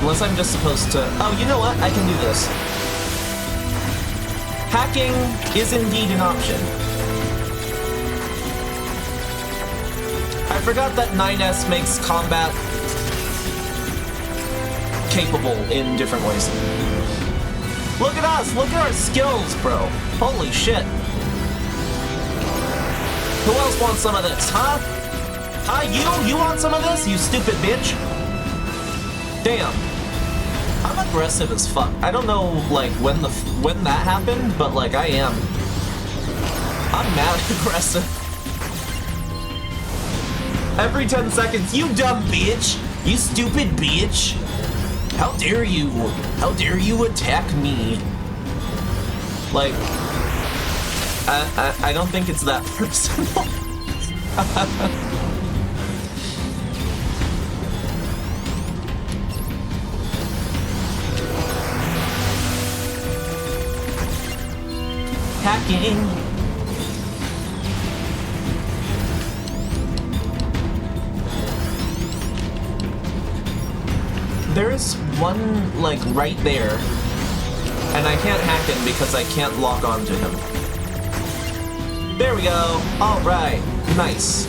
[SPEAKER 1] Unless I'm just supposed to... Oh, you know what? I can do this. Hacking is indeed an option. I forgot that 9S makes combat capable in different ways. Look at us! Look at our skills, bro! Holy shit. Who else wants some of this, huh? Huh, you? You want some of this, you stupid bitch? Damn. I'm aggressive as fuck. I don't know, like, when that happened, but, like, I am. I'm mad aggressive. Every 10 seconds, you dumb bitch! You stupid bitch! How dare you? How dare you attack me? Like, I don't think it's that personal. hacking. There's one, like, right there. And I can't hack him because I can't log on to him. There we go. Alright. Nice.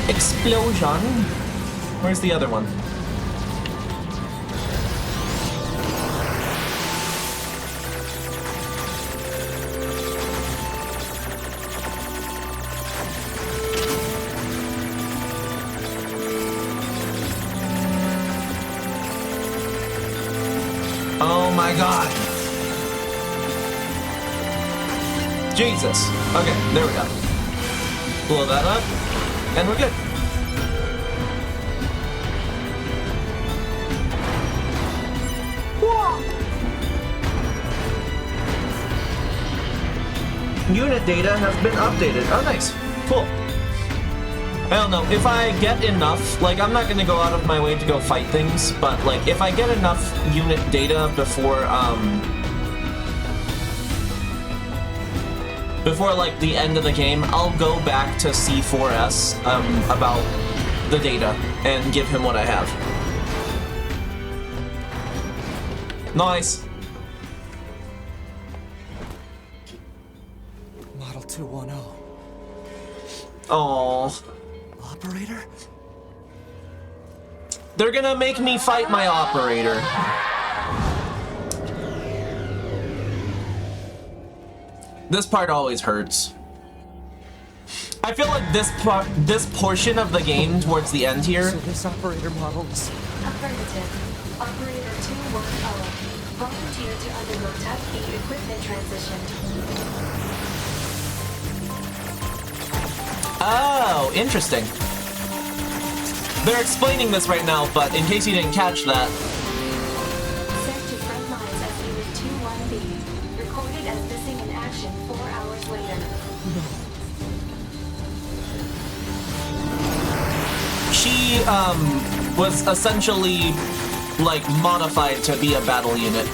[SPEAKER 1] Explosion. Where's the other one? Oh my god. Jesus. Okay, there we go. Blow that up, and we're good. Unit data has been updated. Oh, nice. Cool. I don't know. If I get enough, like, I'm not gonna go out of my way to go fight things, but, like, if I get enough unit data before, like, the end of the game, I'll go back to C4S, about the data and give him what I have. Nice.
[SPEAKER 3] Model 210.
[SPEAKER 1] Oh.
[SPEAKER 3] Operator?
[SPEAKER 1] They're gonna make me fight my operator. This part always hurts. I feel like this portion of the game towards the end here.
[SPEAKER 3] So this operator model is...
[SPEAKER 2] Affirmative. Operator 210. Volunteer to undergo Type B equipment transition.
[SPEAKER 1] Oh, interesting. They're explaining this right now, but in case you didn't catch that.
[SPEAKER 2] Sent to front lines as Unit 21B. Recorded as missing in action 4 hours later.
[SPEAKER 1] She, was essentially, like, modified to be a battle unit.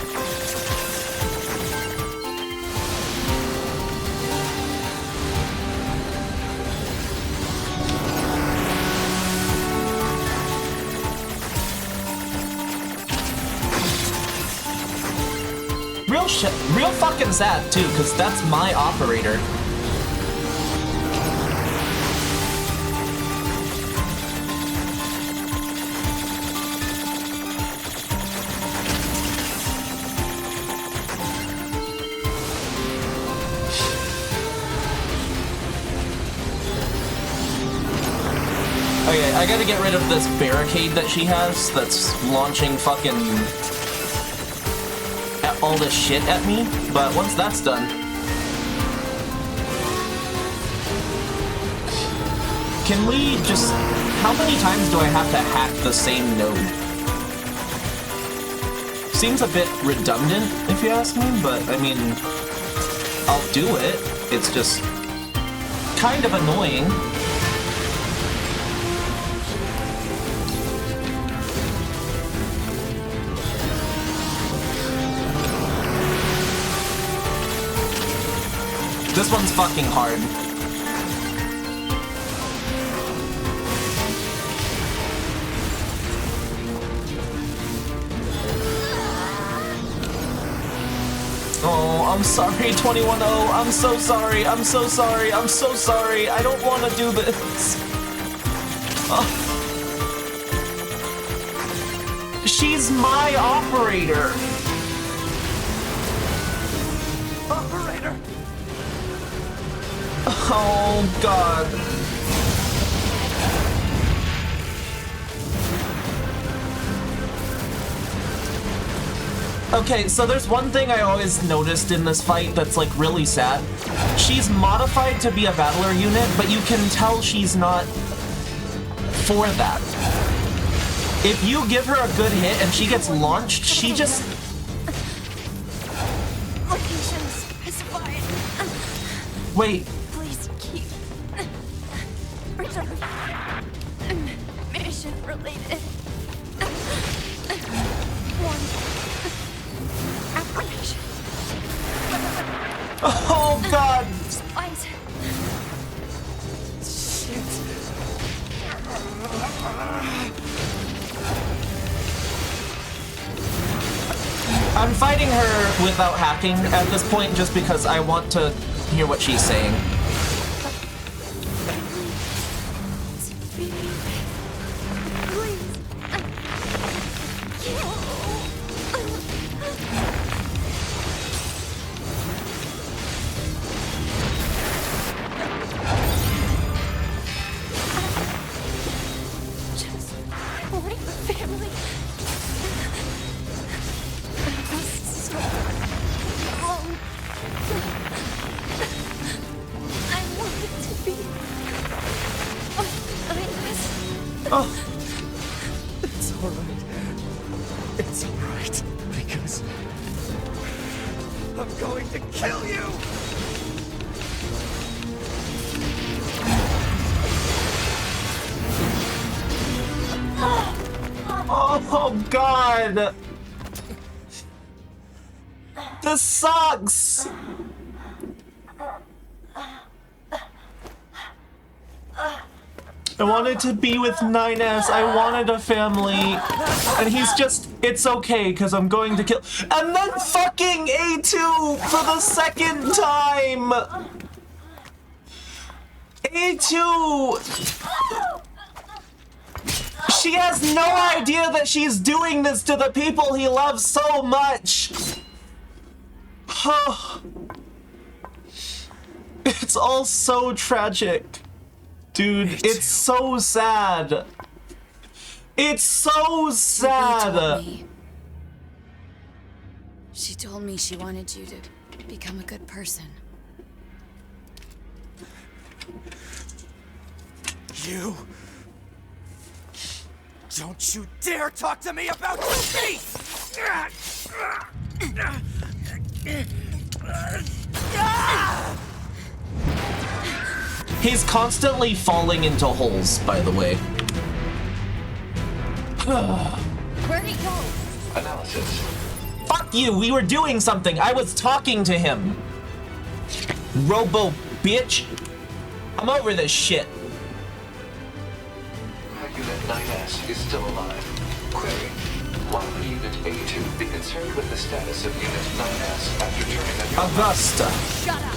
[SPEAKER 1] Real fucking sad, too, because that's my operator. Okay, I gotta get rid of this barricade that she has that's launching fucking all this shit at me, but once that's done... Can we just... How many times do I have to hack the same node? Seems a bit redundant, if you ask me, but I mean... I'll do it. It's just... kind of annoying. This one's fucking hard. Oh, I'm sorry, 210. I'm so sorry. I'm so sorry. I'm so sorry. I don't want to do this. Oh. She's my operator.
[SPEAKER 3] Operator!
[SPEAKER 1] Oh, God. Okay, so there's one thing I always noticed in this fight that's like really sad. She's modified to be a battler unit, but you can tell she's not for that. If you give her a good hit and she gets launched, she just...
[SPEAKER 5] Location specified.
[SPEAKER 1] Wait.
[SPEAKER 5] Please keep. Return. Mission related. One. Affirmation.
[SPEAKER 1] Oh god!
[SPEAKER 5] Spies.
[SPEAKER 1] I'm fighting her without hacking at this point just because I want to hear what she's saying.
[SPEAKER 5] Just wanting a family. I was so alone. I wanted to be
[SPEAKER 1] Oh,
[SPEAKER 3] It's alright. It's alright. Because I'm going to kill you!
[SPEAKER 1] oh god! This sucks! I wanted to be with 9S, I wanted a family, and he's just, it's okay, because I'm going to kill- And then fucking A2 for the second time! A2! She has no idea that she's doing this to the people he loves so much! It's all so tragic. Dude, it's so sad. It's so sad.
[SPEAKER 5] She told me she wanted you to become a good person.
[SPEAKER 3] You... Don't you dare talk to me about me!
[SPEAKER 1] He's constantly falling into holes, by the way.
[SPEAKER 5] Where'd he go?
[SPEAKER 6] Analysis.
[SPEAKER 1] Fuck you, we were doing something. I was talking to him. Robo bitch. I'm over this shit.
[SPEAKER 6] Unit 9S is still alive. Query. Why would Unit A2 be concerned with the status of Unit 9S after turning on your
[SPEAKER 1] Augusta.
[SPEAKER 5] Shut up.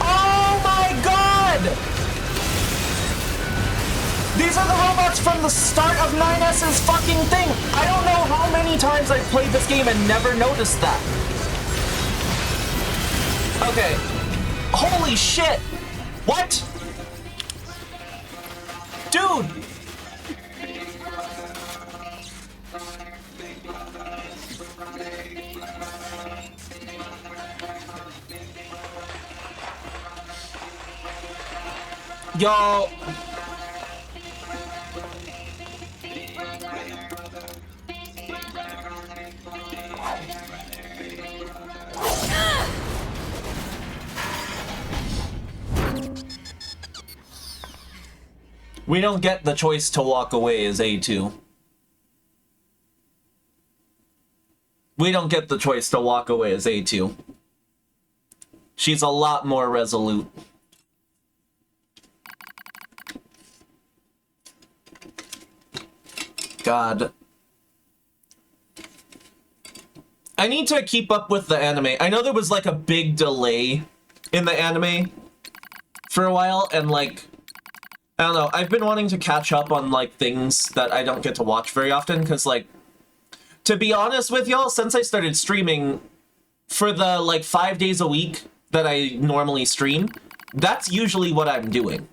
[SPEAKER 1] Oh my god! These are the robots from the start of 9S's fucking thing! I don't know how many times I've played this game and never noticed that. Okay. Holy shit! What? Dude! Yo. We don't get the choice to walk away as A2. We don't get the choice to walk away as A2. She's a lot more resolute. God. I need to keep up with the anime. I know there was like a big delay in the anime for a while, and like, I don't know, I've been wanting to catch up on like things that I don't get to watch very often, because like, to be honest with y'all, since I started streaming, for the like 5 days a week that I normally stream, that's usually what I'm doing.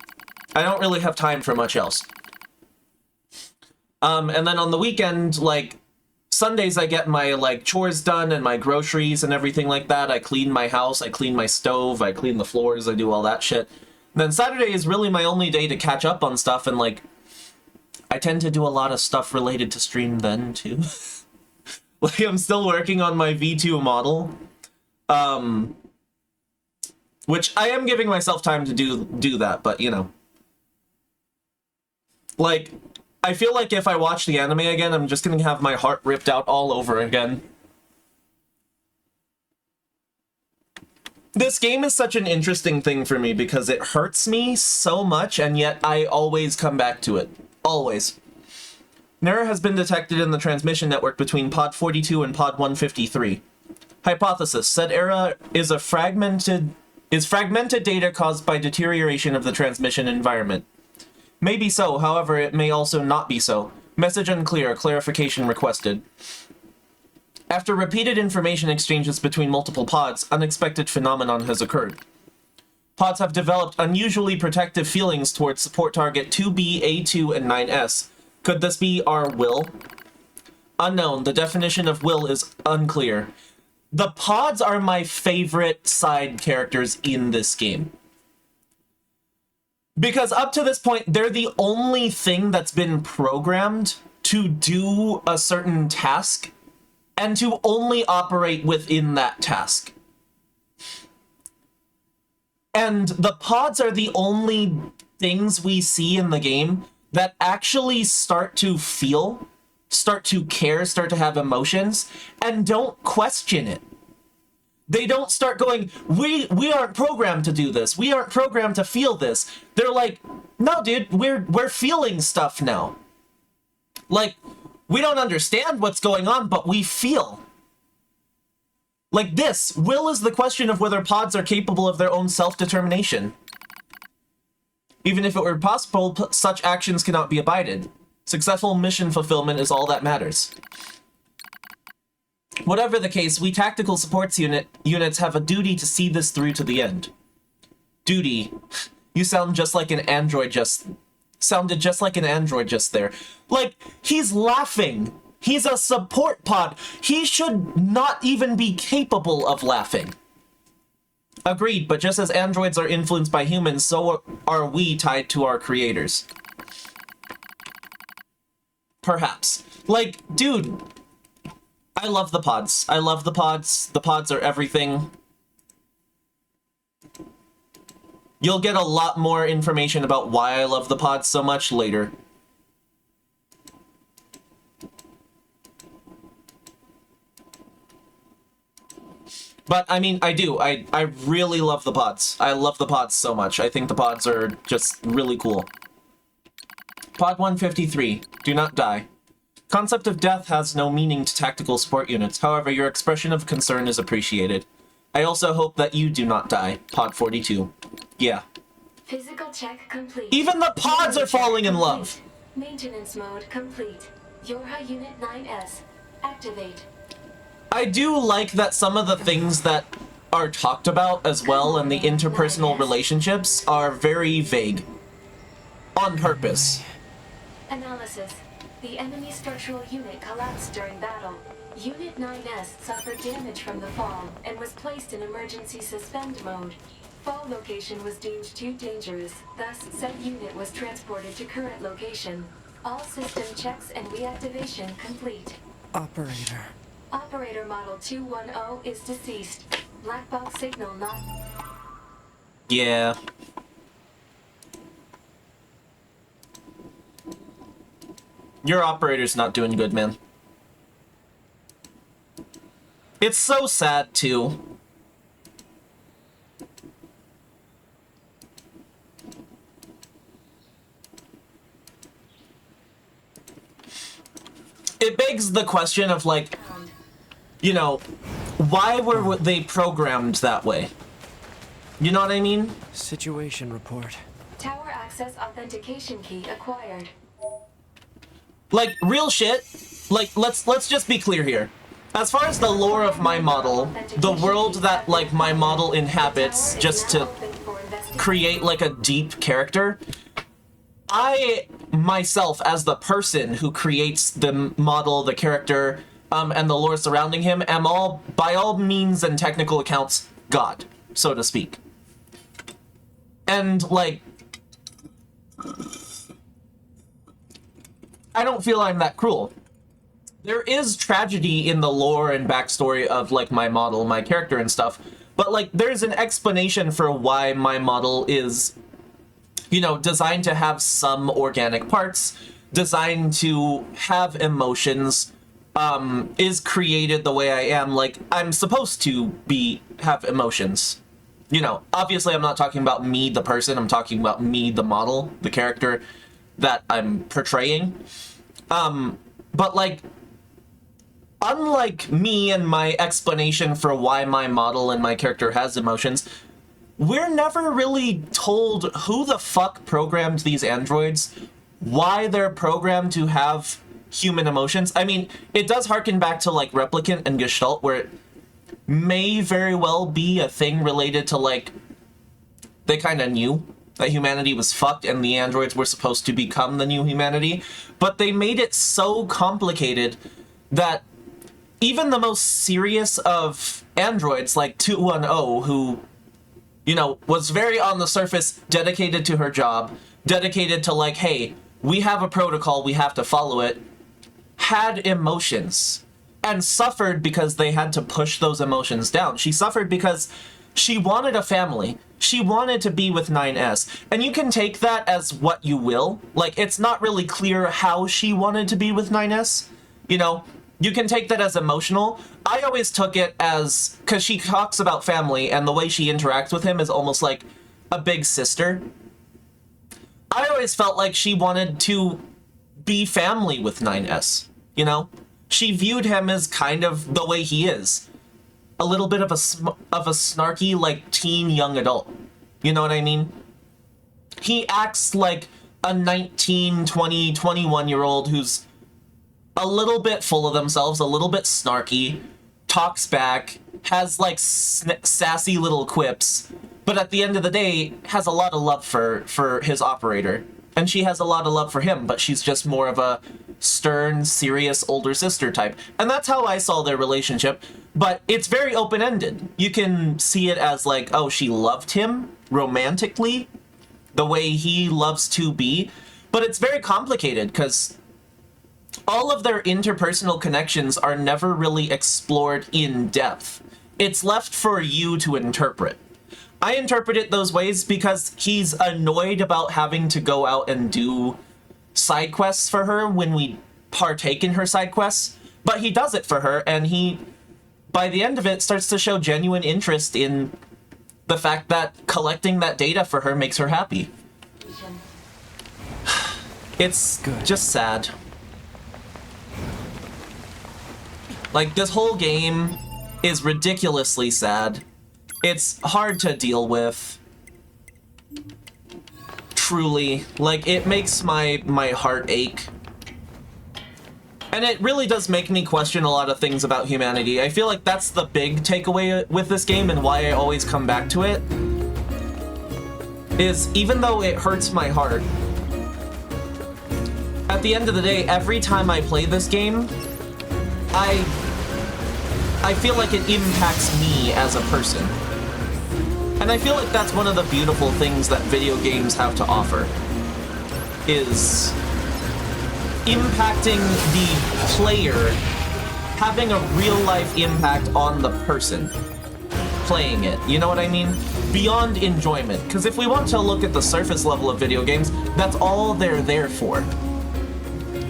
[SPEAKER 1] I don't really have time for much else. And then on the weekend, like, Sundays I get my, like, chores done and my groceries and everything like that. I clean my house, I clean my stove, I clean the floors, I do all that shit. And then Saturday is really my only day to catch up on stuff, and, like, I tend to do a lot of stuff related to stream then, too. Like, I'm still working on my V2 model. Which I am giving myself time to do that, but, you know. Like, I feel like if I watch the anime again, I'm just gonna have my heart ripped out all over again. This game is such an interesting thing for me because it hurts me so much, and yet I always come back to it. Always. An error has been detected in the transmission network between pod 42 and pod 153. Hypothesis: said error is fragmented data caused by deterioration of the transmission environment. May be so, however, it may also not be so. Message unclear, clarification requested. After repeated information exchanges between multiple pods, unexpected phenomenon has occurred. Pods have developed unusually protective feelings towards support target 2B, A2, and 9S. Could this be our will? Unknown. The definition of will is unclear. The pods are my favorite side characters in this game. Because up to this point, they're the only thing that's been programmed to do a certain task and to only operate within that task. And the pods are the only things we see in the game that actually start to feel, start to care, start to have emotions, and don't question it. They don't start going, we aren't programmed to do this. We aren't programmed to feel this. They're like, no, dude, we're feeling stuff now. Like, we don't understand what's going on, but we feel. Like this, will is the question of whether pods are capable of their own self-determination. Even if it were possible, such actions cannot be abided. Successful mission fulfillment is all that matters. Whatever the case, we tactical supports units have a duty to see this through to the end. Duty. You sound just like an android sounded just like an android just there. Like, he's laughing. He's a support pod. He should not even be capable of laughing. Agreed, but just as androids are influenced by humans, so are we tied to our creators. Perhaps. Like, dude, I love the pods. I love the pods. The pods are everything. You'll get a lot more information about why I love the pods so much later. But, I mean, I do. I really love the pods. I love the pods so much. I think the pods are just really cool. Pod 153. Do not die. Concept of death has no meaning to tactical support units. However, your expression of concern is appreciated. I also hope that you do not die. Pod 42. Yeah.
[SPEAKER 2] Physical check complete.
[SPEAKER 1] Even the pods are falling in love.
[SPEAKER 2] Maintenance mode complete. Yorha Unit 9S. Activate.
[SPEAKER 1] I do like that some of the things that are talked about as well and the interpersonal relationships are very vague. On purpose.
[SPEAKER 2] Analysis. The enemy structural unit collapsed during battle. Unit 9S suffered damage from the fall and was placed in emergency suspend mode. Fall location was deemed too dangerous, thus said unit was transported to current location. All system checks and reactivation complete.
[SPEAKER 3] Operator.
[SPEAKER 2] Operator model 210 is deceased. Black box signal not...
[SPEAKER 1] Yeah. Your operator's not doing good, man. It's so sad, too. It begs the question of, like, you know, why were they programmed that way? You know what I mean?
[SPEAKER 3] Situation report.
[SPEAKER 2] Tower access authentication key acquired.
[SPEAKER 1] Like, real shit. Like, let's just be clear here. As far as the lore of my model, the world that, like, my model inhabits just to create, like, a deep character, I, myself, as the person who creates the model, the character, and the lore surrounding him, am all, by all means and technical accounts, God, so to speak. And, like, I don't feel I'm that cruel. There is tragedy in the lore and backstory of, like, my model, my character and stuff, but, like, there's an explanation for why my model is, you know, designed to have some organic parts, designed to have emotions, is created the way I am. Like, I'm supposed to have emotions. You know, obviously I'm not talking about me, the person, I'm talking about me, the model, the character that I'm portraying. But, like, unlike me and my explanation for why my model and my character has emotions, we're never really told who the fuck programmed these androids, why they're programmed to have human emotions. I mean, it does harken back to, like, Replicant and Gestalt, where it may very well be a thing related to, like, they kind of knew that humanity was fucked and the androids were supposed to become the new humanity, but they made it so complicated that even the most serious of androids, like 210, who, you know, was very on the surface dedicated to her job, dedicated to, like, hey, we have a protocol, we have to follow it, had emotions and suffered because they had to push those emotions down. She suffered because she wanted a family. She wanted to be with 9S. And you can take that as what you will. Like, it's not really clear how she wanted to be with 9S. You know, you can take that as emotional. I always took it as, because she talks about family and the way she interacts with him is almost like a big sister. I always felt like she wanted to be family with 9S, you know? She viewed him as kind of the way he is. A little bit of a snarky, like, teen young adult. You know what I mean? He acts like a 19, 20, 21-year-old who's a little bit full of themselves, a little bit snarky, talks back, has, like, sassy little quips, but at the end of the day, has a lot of love for his operator. And she has a lot of love for him, but she's just more of a stern, serious older sister type. And that's how I saw their relationship, but it's very open-ended. You can see it as, like, oh, she loved him romantically, the way he loves to be, but it's very complicated, because all of their interpersonal connections are never really explored in depth. It's left for you to interpret. I interpret it those ways because he's annoyed about having to go out and do side quests for her when we partake in her side quests, but he does it for her, and he, by the end of it, starts to show genuine interest in the fact that collecting that data for her makes her happy. It's just sad. Like, this whole game is ridiculously sad. It's hard to deal with. Truly. Like, it makes my heart ache. And it really does make me question a lot of things about humanity. I feel like that's the big takeaway with this game and why I always come back to it. Is, even though it hurts my heart, at the end of the day, every time I play this game, I feel like it impacts me as a person. And I feel like that's one of the beautiful things that video games have to offer, is impacting the player, having a real-life impact on the person playing it. You know what I mean? Beyond enjoyment. Because if we want to look at the surface level of video games, that's all they're there for.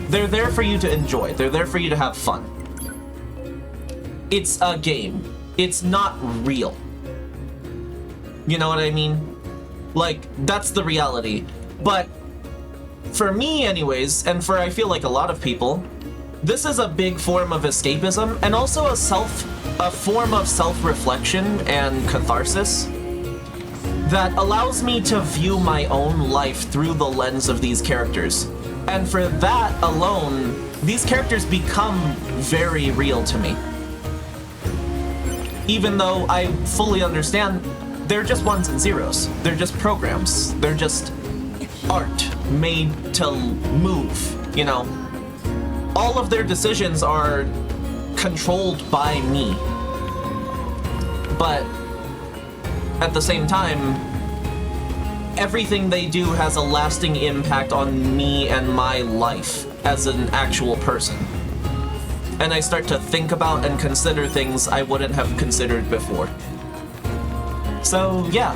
[SPEAKER 1] They're there for you to enjoy. They're there for you to have fun. It's a game. It's not real. You know what I mean? Like, that's the reality. But for me anyways, and for I feel like a lot of people, this is a big form of escapism and also a form of self-reflection and catharsis that allows me to view my own life through the lens of these characters. And for that alone, these characters become very real to me. even though I fully understand they're just ones and zeros. They're just programs. They're just art made to move, you know. All of their decisions are controlled by me. But at the same time, everything they do has a lasting impact on me and my life as an actual person. And I start to think about and consider things I wouldn't have considered before. So, yeah.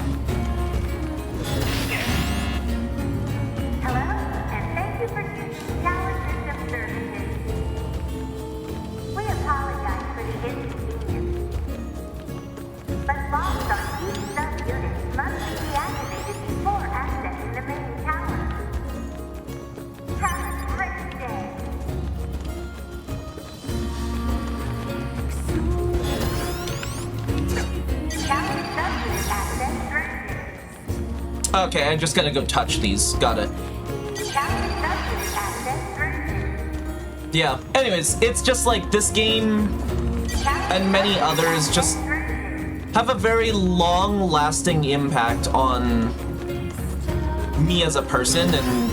[SPEAKER 4] Hello, and thank you for choosing Tower System Services. We apologize for the inconvenience, but locks on each sub-unit must be deactivated before accessing the main tower. Have a great day. Tower sub-unit access granted.
[SPEAKER 1] Okay, I'm just gonna go touch these. Got it.
[SPEAKER 4] Tower sub-unit access granted.
[SPEAKER 1] Yeah. Anyways, it's just like this game and many others just have a very long-lasting impact on me as a person and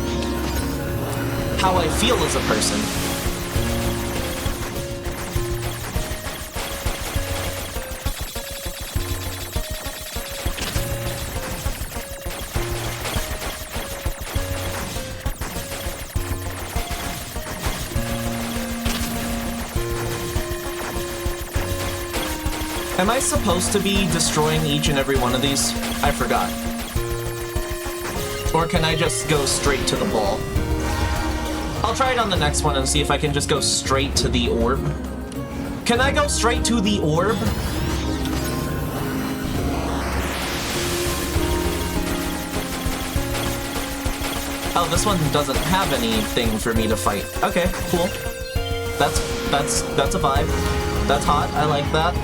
[SPEAKER 1] how I feel as a person. Am I supposed to be destroying each and every one of these? I forgot. Or can I just go straight to the ball? I'll try it on the next one and see if I can just go straight to the orb. Can I go straight to the orb? Oh, this one doesn't have anything for me to fight. Okay, cool. That's a vibe. That's hot. I like that.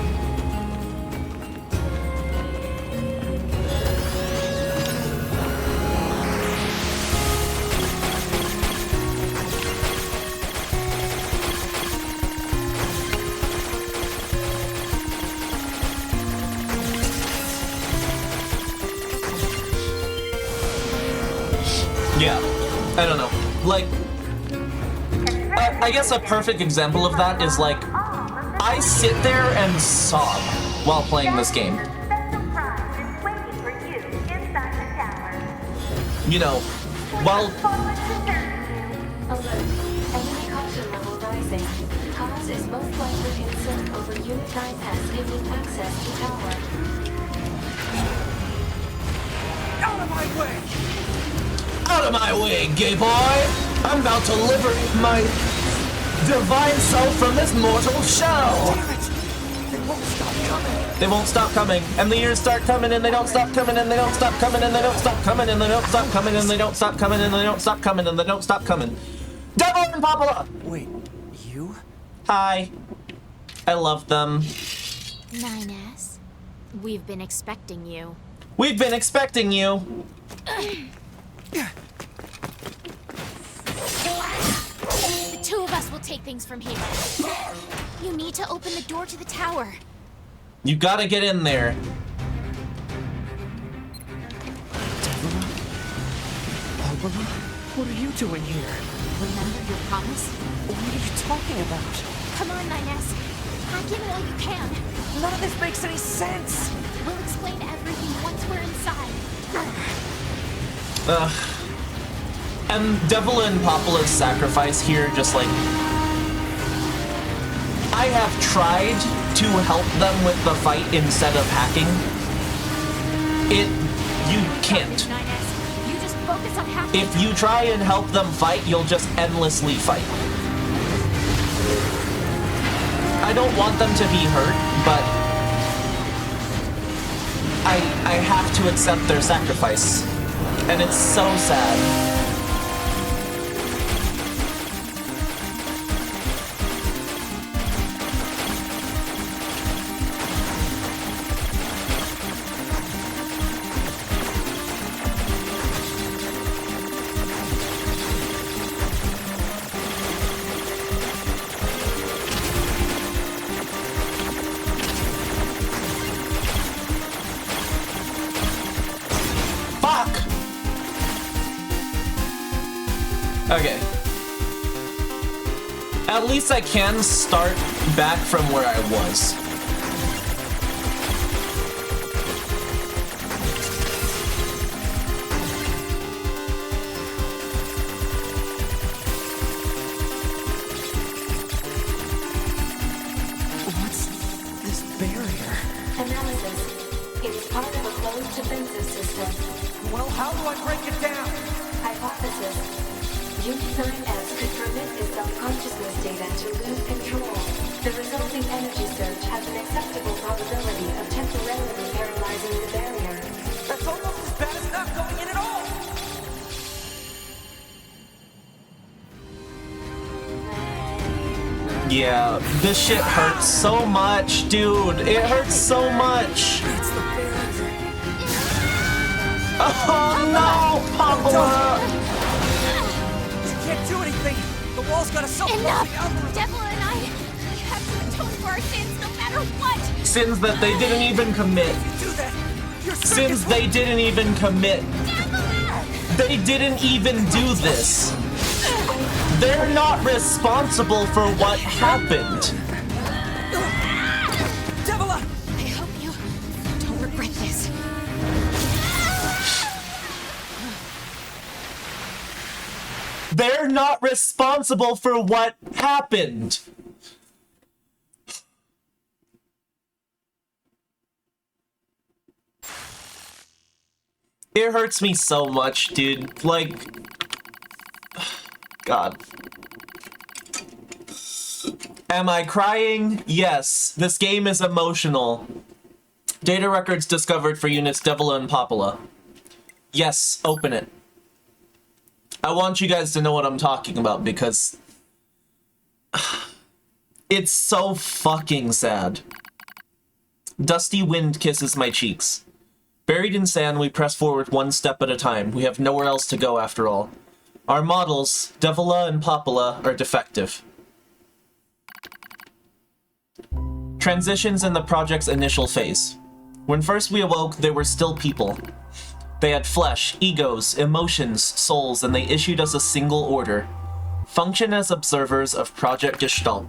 [SPEAKER 1] Yeah, I don't know. Like, I guess a perfect example of that is like, I sit there and sob while playing this game. You know, while...
[SPEAKER 2] Alert. Enemy caution level rising. Cause is most likely concerned over Unit 9S gaining access to tower.
[SPEAKER 3] Out of my way!
[SPEAKER 1] Out of my way, gay boy! I'm about to liberate my divine self from this mortal shell!
[SPEAKER 3] Damn it! They won't stop coming.
[SPEAKER 1] They won't stop coming, and the years start coming, and they don't stop coming, and they don't stop coming, and they don't stop coming, and they don't stop coming, and they don't stop coming, and they don't stop coming, and they don't stop coming. Devil and Popala!
[SPEAKER 3] Wait, you?
[SPEAKER 1] Hi. I love them.
[SPEAKER 7] 9S, we've been expecting you.
[SPEAKER 1] We've been expecting you.
[SPEAKER 7] The two of us will take things from here. You need to open the door to the tower.
[SPEAKER 1] You gotta get in there.
[SPEAKER 3] What are you doing here?
[SPEAKER 7] Remember your promise?
[SPEAKER 3] What are you talking about?
[SPEAKER 7] Come on, 9S. Hack in while you can.
[SPEAKER 3] None of this makes any sense.
[SPEAKER 7] We'll explain everything once we're inside.
[SPEAKER 1] And Devil and Popola's sacrifice here, just like... I have tried to help them with the fight instead of hacking. You can't.
[SPEAKER 7] 9S, you just focus on hacking.
[SPEAKER 1] If you try and help them fight, you'll just endlessly fight. I don't want them to be hurt, but I have to accept their sacrifice. And it's so sad. Fuck! Okay. At least I can start back from where I was.
[SPEAKER 3] What's this barrier?
[SPEAKER 2] Analysis. It is part of a closed defensive system.
[SPEAKER 3] Well, how do I break it down?
[SPEAKER 2] Hypothesis. Unit 9S could permit this self-consciousness data to lose control. The resulting energy surge has an acceptable probability of temporarily paralyzing the barrier.
[SPEAKER 3] That's almost as bad as not going in at all!
[SPEAKER 1] Yeah, this shit hurts so much, dude. It hurts so much.
[SPEAKER 3] It's the barrier.
[SPEAKER 1] Oh no, Papa!
[SPEAKER 3] Can't do anything! The wall's got a self-closing algorithm!
[SPEAKER 7] Devil and I have to atone for our sins no matter what!
[SPEAKER 1] Sins that they didn't even commit.
[SPEAKER 3] If you do that, your
[SPEAKER 1] Sins they didn't even commit. They didn't even do this. They're not responsible for what happened.
[SPEAKER 3] Devil!
[SPEAKER 7] I hope you don't regret this.
[SPEAKER 1] They're not responsible for what happened. It hurts me so much, dude. Like, God. Am I crying? Yes. This game is emotional. Data records discovered for units Devila and Popula. Yes, open it. I want you guys to know what I'm talking about because it's so fucking sad. Dusty wind kisses my cheeks. Buried in sand, we press forward one step at a time. We have nowhere else to go after all. Our models, Devila and Popula, are defective. Transitions in the project's initial phase. When first we awoke, they were still people. They had flesh, egos, emotions, souls, and they issued us a single order. Function as observers of Project Gestalt.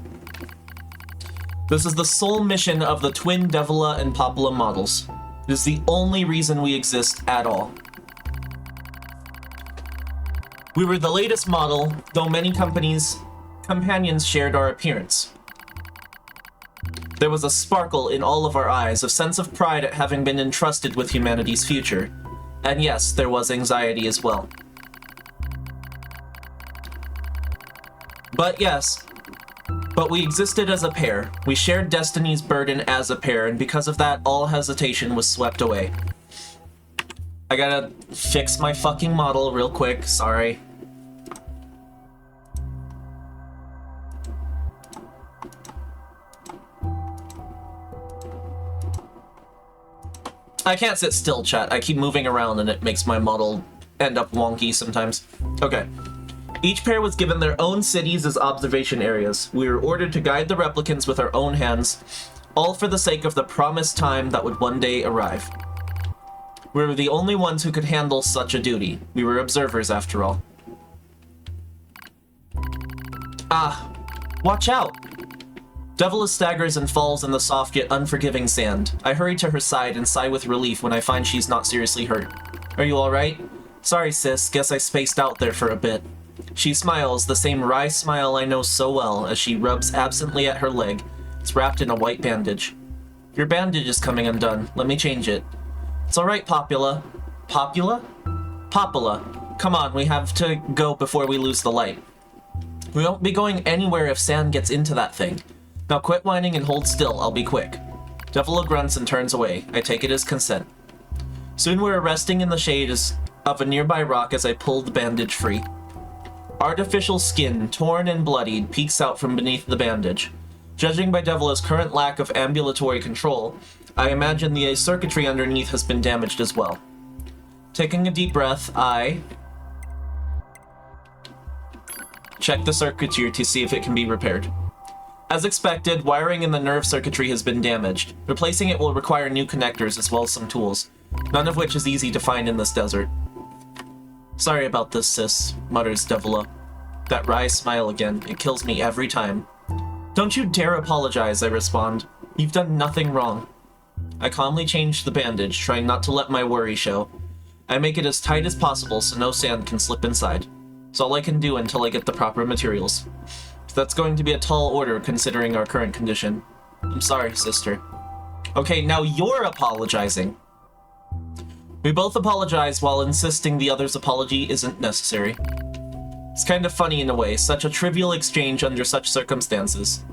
[SPEAKER 1] This is the sole mission of the twin Devila and Popula models. It is the only reason we exist at all. We were the latest model, though many companions shared our appearance. There was a sparkle in all of our eyes, a sense of pride at having been entrusted with humanity's future. And yes, there was anxiety as well. But we existed as a pair. We shared destiny's burden as a pair, and because of that, all hesitation was swept away. I gotta fix my fucking model real quick, sorry. I can't sit still, chat. I keep moving around and it makes my model end up wonky sometimes. Okay. Each pair was given their own cities as observation areas. We were ordered to guide the replicants with our own hands, all for the sake of the promised time that would one day arrive. We were the only ones who could handle such a duty. We were observers, after all. Ah, watch out! Devila staggers and falls in the soft yet unforgiving sand. I hurry to her side and sigh with relief when I find she's not seriously hurt. Are you alright? Sorry, sis. Guess I spaced out there for a bit. She smiles, the same wry smile I know so well, as she rubs absently at her leg. It's wrapped in a white bandage. Your bandage is coming undone. Let me change it. It's alright, Popula. Popula? Popula. Come on, we have to go before we lose the light. We won't be going anywhere if sand gets into that thing. Now quit whining and hold still, I'll be quick. Devila grunts and turns away. I take it as consent. Soon we're resting in the shade of a nearby rock as I pull the bandage free. Artificial skin, torn and bloodied, peeks out from beneath the bandage. Judging by Devila's current lack of ambulatory control, I imagine the circuitry underneath has been damaged as well. Taking a deep breath, I check the circuitry to see if it can be repaired. As expected, wiring in the nerve circuitry has been damaged. Replacing it will require new connectors as well as some tools. none of which is easy to find in this desert. Sorry about this, sis, mutters Devila. That wry smile again, it kills me every time. Don't you dare apologize, I respond. You've done nothing wrong. I calmly change the bandage, trying not to let my worry show. I make it as tight as possible so no sand can slip inside. It's all I can do until I get the proper materials. That's going to be a tall order considering our current condition. I'm sorry, sister. Okay, now you're apologizing. We both apologize while insisting the other's apology isn't necessary. It's kind of funny in a way, such a trivial exchange under such circumstances.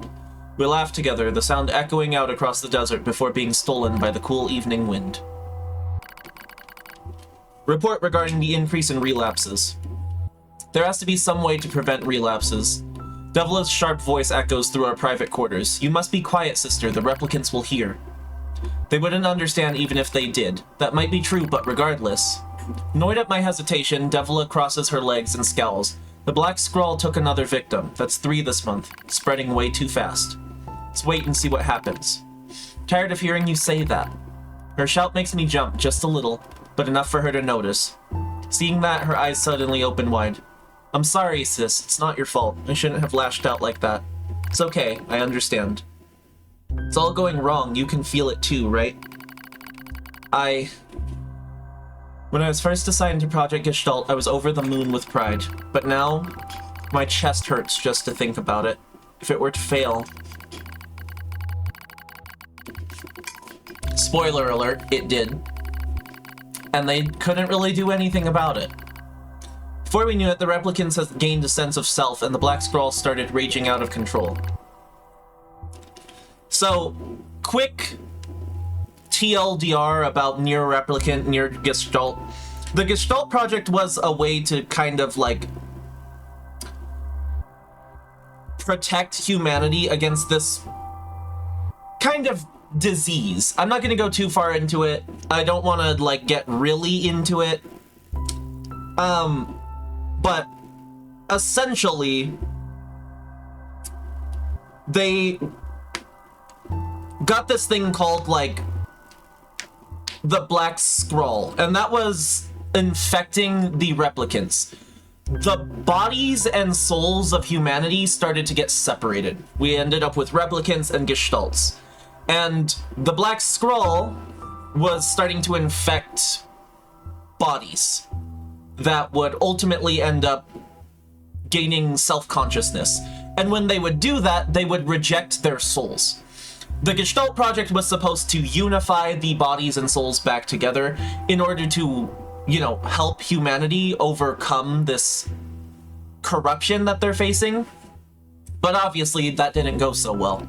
[SPEAKER 1] We laugh together, the sound echoing out across the desert before being stolen by the cool evening wind. Report regarding the increase in relapses. There has to be some way to prevent relapses. Devila's sharp voice echoes through our private quarters. You must be quiet, sister, the replicants will hear. They wouldn't understand even if they did. That might be true, but regardless. Annoyed at my hesitation, Devila crosses her legs and scowls. The Black Scrawl took another victim. That's 3 this month. Spreading way too fast. Let's wait and see what happens. Tired of hearing you say that. Her shout makes me jump just a little, but enough for her to notice. Seeing that, her eyes suddenly open wide. I'm sorry, sis. It's not your fault. I shouldn't have lashed out like that. It's okay. I understand. It's all going wrong. You can feel it too, right? When I was first assigned to Project Gestalt, I was over the moon with pride. But now, my chest hurts just to think about it. If it were to fail... Spoiler alert, it did. And they couldn't really do anything about it. Before we knew it, the replicants had gained a sense of self, and the Black Scrawl started raging out of control. So, quick TLDR about NIER Replicant, NIER Gestalt. The Gestalt project was a way to kind of, like, protect humanity against this kind of disease. I'm not going to go too far into it. I don't want to, like, get really into it. But essentially, they got this thing called, like, the Black Scrawl, and that was infecting the replicants. The bodies and souls of humanity started to get separated. We ended up with replicants and gestalts. And the Black Scrawl was starting to infect bodies that would ultimately end up gaining self-consciousness. And when they would do that, they would reject their souls. The Gestalt project was supposed to unify the bodies and souls back together in order to, you know, help humanity overcome this corruption that they're facing. But obviously, that didn't go so well.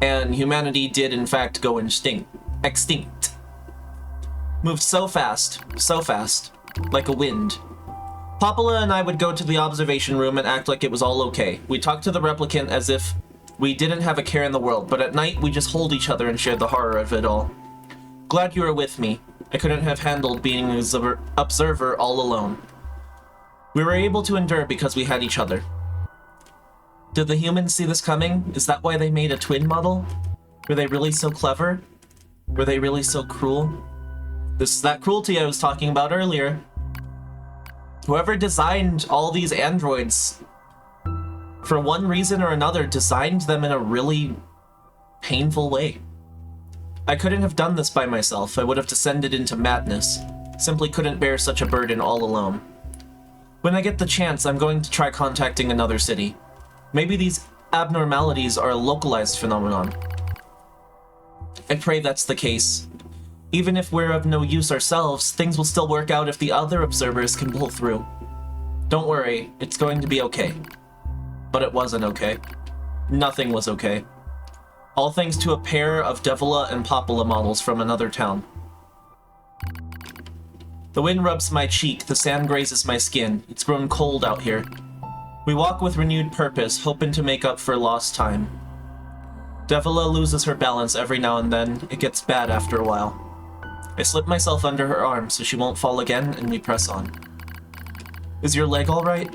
[SPEAKER 1] And humanity did, in fact, go extinct. Moved so fast, like a wind. Popula and I would go to the observation room and act like it was all okay. We talked to the replicant as if we didn't have a care in the world, but at night we just hold each other and share the horror of it all. Glad you were with me. I couldn't have handled being an observer all alone. We were able to endure because we had each other. Did the humans see this coming? Is that why they made a twin model? Were they really so clever? Were they really so cruel? This is that cruelty I was talking about earlier. Whoever designed all these androids, for one reason or another, designed them in a really painful way. I couldn't have done this by myself. I would have descended into madness. Simply couldn't bear such a burden all alone. When I get the chance, I'm going to try contacting another city. Maybe these abnormalities are a localized phenomenon. I pray that's the case. Even if we're of no use ourselves, things will still work out if the other observers can pull through. Don't worry, it's going to be okay. But it wasn't okay. Nothing was okay. All thanks to a pair of Devila and Popula models from another town. The wind rubs my cheek, the sand grazes my skin. It's grown cold out here. We walk with renewed purpose, hoping to make up for lost time. Devila loses her balance every now and then. It gets bad after a while. I slip myself under her arm so she won't fall again, and we press on. Is your leg alright?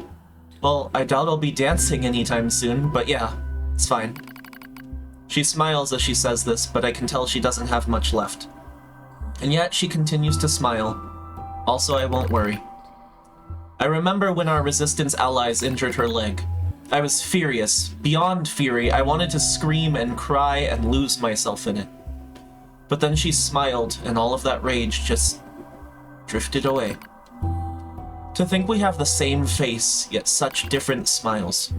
[SPEAKER 1] Well, I doubt I'll be dancing anytime soon, but yeah, it's fine. She smiles as she says this, but I can tell she doesn't have much left. And yet she continues to smile. Also, I won't worry. I remember when our resistance allies injured her leg. I was furious, beyond fury. I wanted to scream and cry and lose myself in it. But then she smiled, and all of that rage just drifted away. To think we have the same face, yet such different smiles.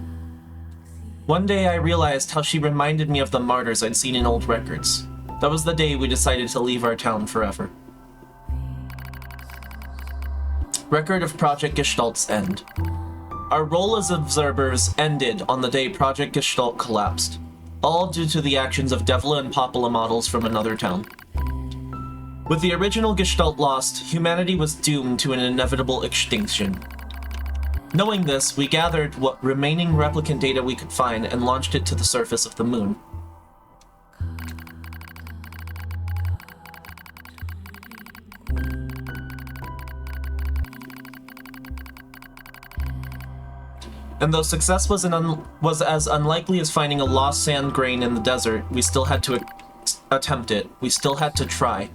[SPEAKER 1] One day I realized how she reminded me of the martyrs I'd seen in old records. That was the day we decided to leave our town forever. Record of Project Gestalt's end. Our role as observers ended on the day Project Gestalt collapsed, all due to the actions of Devla and Popula models from another town. With the original Gestalt lost, humanity was doomed to an inevitable extinction. Knowing this, we gathered what remaining replicant data we could find and launched it to the surface of the moon. And though success was as unlikely as finding a lost sand grain in the desert, we still had to attempt it. We still had to try.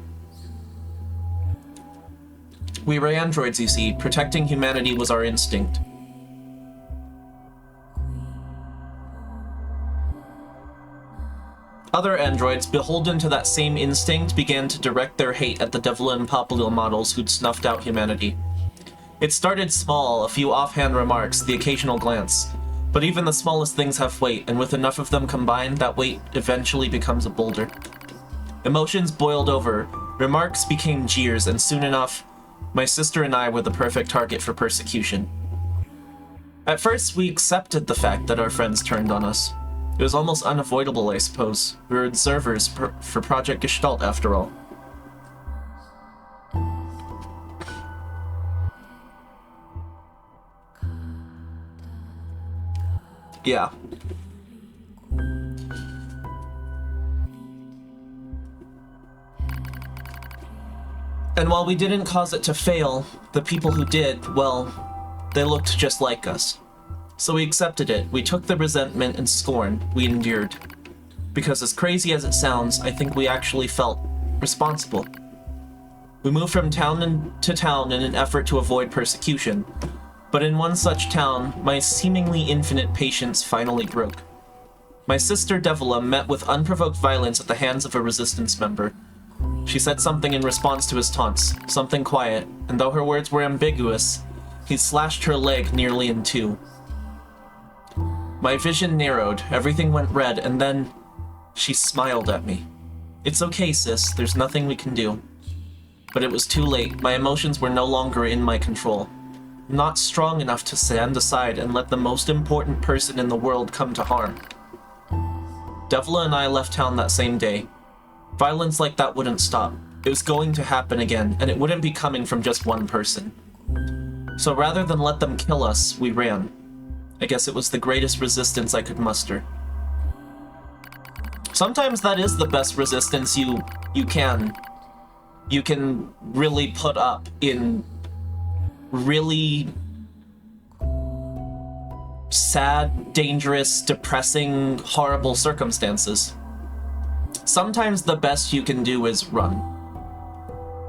[SPEAKER 1] We were androids, you see. Protecting humanity was our instinct. Other androids, beholden to that same instinct, began to direct their hate at the Devla and Popula models who'd snuffed out humanity. It started small, a few offhand remarks, the occasional glance. But even the smallest things have weight, and with enough of them combined, that weight eventually becomes a boulder. Emotions boiled over, remarks became jeers, and soon enough, my sister and I were the perfect target for persecution. At first, we accepted the fact that our friends turned on us. It was almost unavoidable, I suppose. We were observers for Project Gestalt, after all. Yeah. And while we didn't cause it to fail, the people who did, well, they looked just like us. So we accepted it. We took the resentment and scorn we endured. Because as crazy as it sounds, I think we actually felt responsible. We moved from town to town in an effort to avoid persecution. But in one such town, my seemingly infinite patience finally broke. My sister Devla met with unprovoked violence at the hands of a resistance member. She said something in response to his taunts, something quiet, and though her words were ambiguous, he slashed her leg nearly in two. My vision narrowed, everything went red, and then she smiled at me. It's okay, sis, there's nothing we can do. But it was too late, my emotions were no longer in my control. Not strong enough to stand aside and let the most important person in the world come to harm. Devla and I left town that same day. Violence like that wouldn't stop. It was going to happen again, and it wouldn't be coming from just one person. So rather than let them kill us, we ran. I guess it was the greatest resistance I could muster. Sometimes that is the best resistance you can really put up in really sad, dangerous, depressing, horrible circumstances. Sometimes the best you can do is run.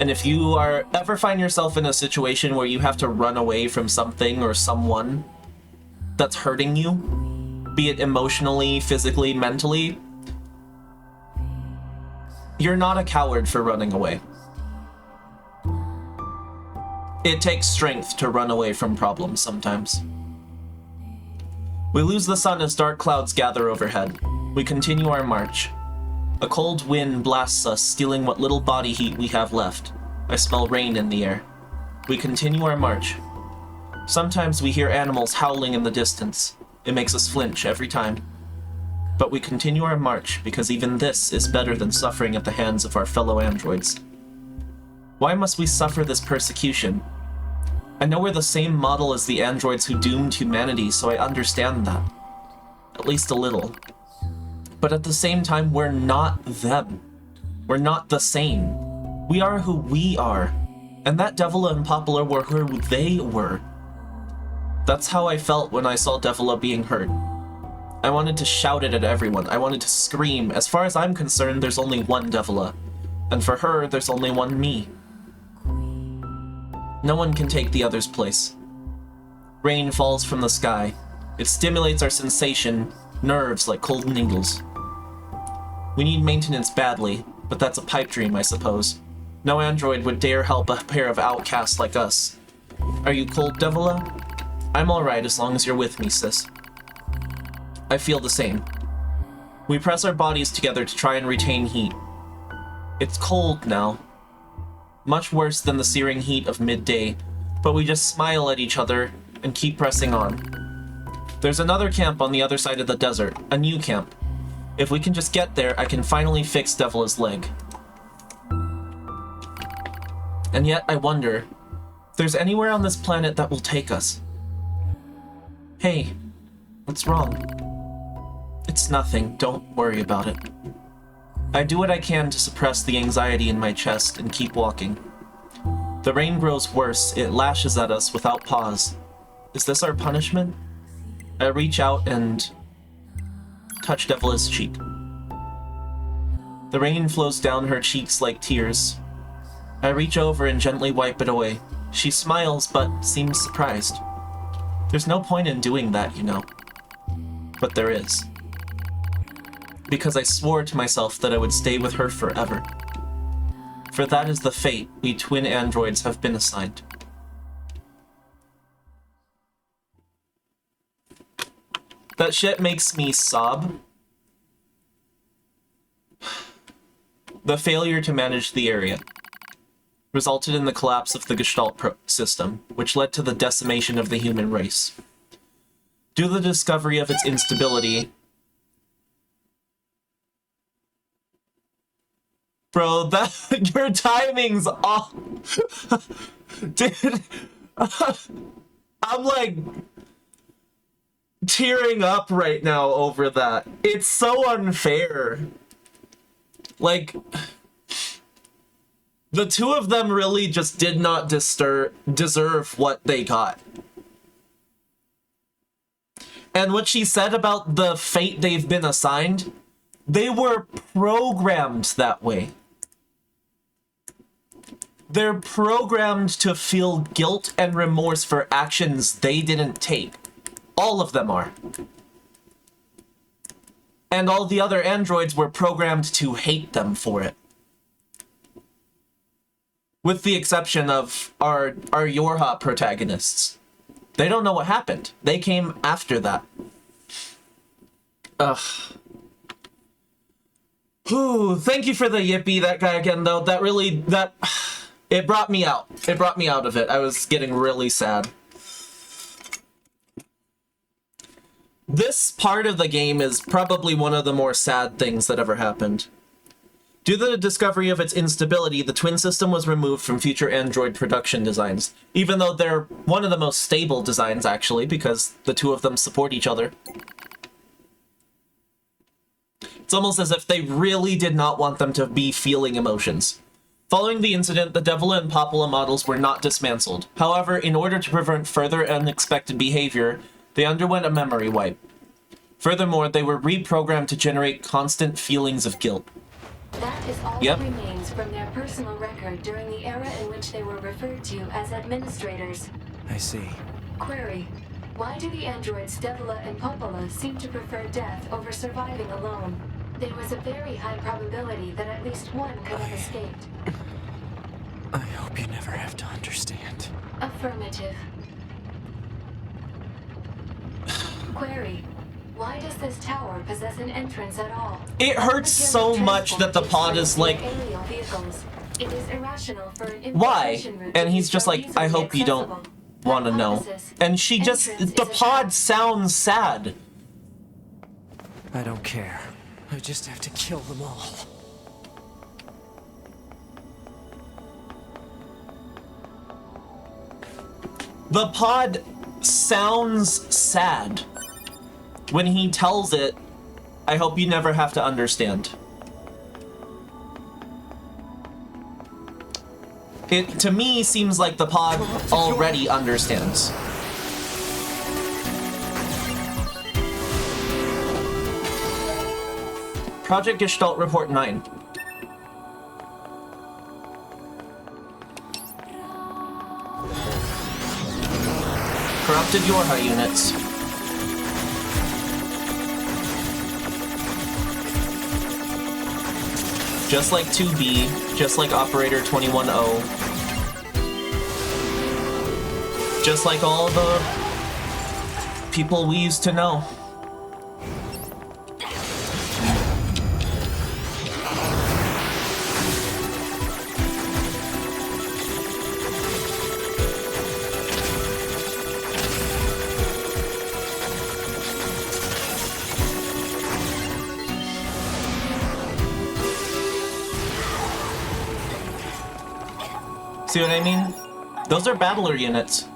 [SPEAKER 1] And if you ever find yourself in a situation where you have to run away from something or someone that's hurting you, be it emotionally, physically, mentally, you're not a coward for running away. It takes strength to run away from problems sometimes. We lose the sun as dark clouds gather overhead. We continue our march. A cold wind blasts us, stealing what little body heat we have left. I smell rain in the air. We continue our march. Sometimes we hear animals howling in the distance. It makes us flinch every time. But we continue our march because even this is better than suffering at the hands of our fellow androids. Why must we suffer this persecution? I know we're the same model as the androids who doomed humanity, so I understand that. At least a little. But at the same time, we're not them. We're not the same. We are who we are. And that Devla and Popula were who they were. That's how I felt when I saw Devla being hurt. I wanted to shout it at everyone. I wanted to scream. As far as I'm concerned, there's only one Devla. And for her, there's only one me. No one can take the other's place. Rain falls from the sky. It stimulates our sensation, nerves like cold needles. We need maintenance badly, but that's a pipe dream, I suppose. No android would dare help a pair of outcasts like us. Are you cold, Devila? I'm alright as long as you're with me, sis. I feel the same. We press our bodies together to try and retain heat. It's cold now. Much worse than the searing heat of midday, but we just smile at each other and keep pressing on. There's another camp on the other side of the desert, a new camp. If we can just get there, I can finally fix Devila's leg. And yet, I wonder, if there's anywhere on this planet that will take us. Hey, what's wrong? It's nothing, don't worry about it. I do what I can to suppress the anxiety in my chest and keep walking. The rain grows worse, it lashes at us without pause. Is this our punishment? I reach out and touch Devila's cheek. The rain flows down her cheeks like tears. I reach over and gently wipe it away. She smiles, but seems surprised. There's no point in doing that, you know. But there is. Because I swore to myself that I would stay with her forever. For that is the fate we twin androids have been assigned. That shit makes me sob. The failure to manage the area resulted in the collapse of the Gestalt system, which led to the decimation of the human race. Due to the discovery of its instability... Bro, that your timing's off. Dude, I'm like tearing up right now over that. It's so unfair. Like, the two of them really just did not deserve what they got. And what she said about the fate they've been assigned, they were programmed that way. They're programmed to feel guilt and remorse for actions they didn't take. All of them are. And all the other androids were programmed to hate them for it. With the exception of our Yorha protagonists. They don't know what happened. They came after that. Ugh. Whew, thank you for the yippee, that guy again, though. That really, it brought me out. It brought me out of it. I was getting really sad. This part of the game is probably one of the more sad things that ever happened. Due to the discovery of its instability, the twin system was removed from future android production designs, even though they're one of the most stable designs, actually, because the two of them support each other. It's almost as if they really did not want them to be feeling emotions. Following the incident, the Devila and Popula models were not dismantled. However, in order to prevent further unexpected behavior, they underwent a memory wipe. Furthermore, they were reprogrammed to generate constant feelings of guilt.
[SPEAKER 2] That is all that remains from their personal record during the era in which they were referred to as administrators.
[SPEAKER 3] I see.
[SPEAKER 2] Query: why do the androids Devila and Popula seem to prefer death over surviving alone? There was a very high probability that at least one could have escaped.
[SPEAKER 3] I hope you never have to understand.
[SPEAKER 2] Affirmative. Query: why does this tower possess an entrance at all?
[SPEAKER 1] It hurts so much that the pod is like,
[SPEAKER 2] it is irrational for an
[SPEAKER 1] why?
[SPEAKER 2] route
[SPEAKER 1] And
[SPEAKER 2] to
[SPEAKER 1] he's
[SPEAKER 2] be
[SPEAKER 1] just
[SPEAKER 2] so
[SPEAKER 1] like,
[SPEAKER 2] easily
[SPEAKER 1] I hope you don't
[SPEAKER 2] accessible.
[SPEAKER 1] want to know.
[SPEAKER 2] Hypothesis.
[SPEAKER 1] And she just,
[SPEAKER 2] Entrance
[SPEAKER 1] the
[SPEAKER 2] is a
[SPEAKER 1] pod
[SPEAKER 2] trap.
[SPEAKER 1] sounds sad.
[SPEAKER 3] I don't care. I just have to kill them all.
[SPEAKER 1] The pod sounds sad when he tells it, I hope you never have to understand. It, to me, seems like the pod already understands. Project Gestalt Report 9. interrupted your high units. Just like 2B, just like Operator 21-0. Just like all the people we used to know. See what I mean? Those are battler units.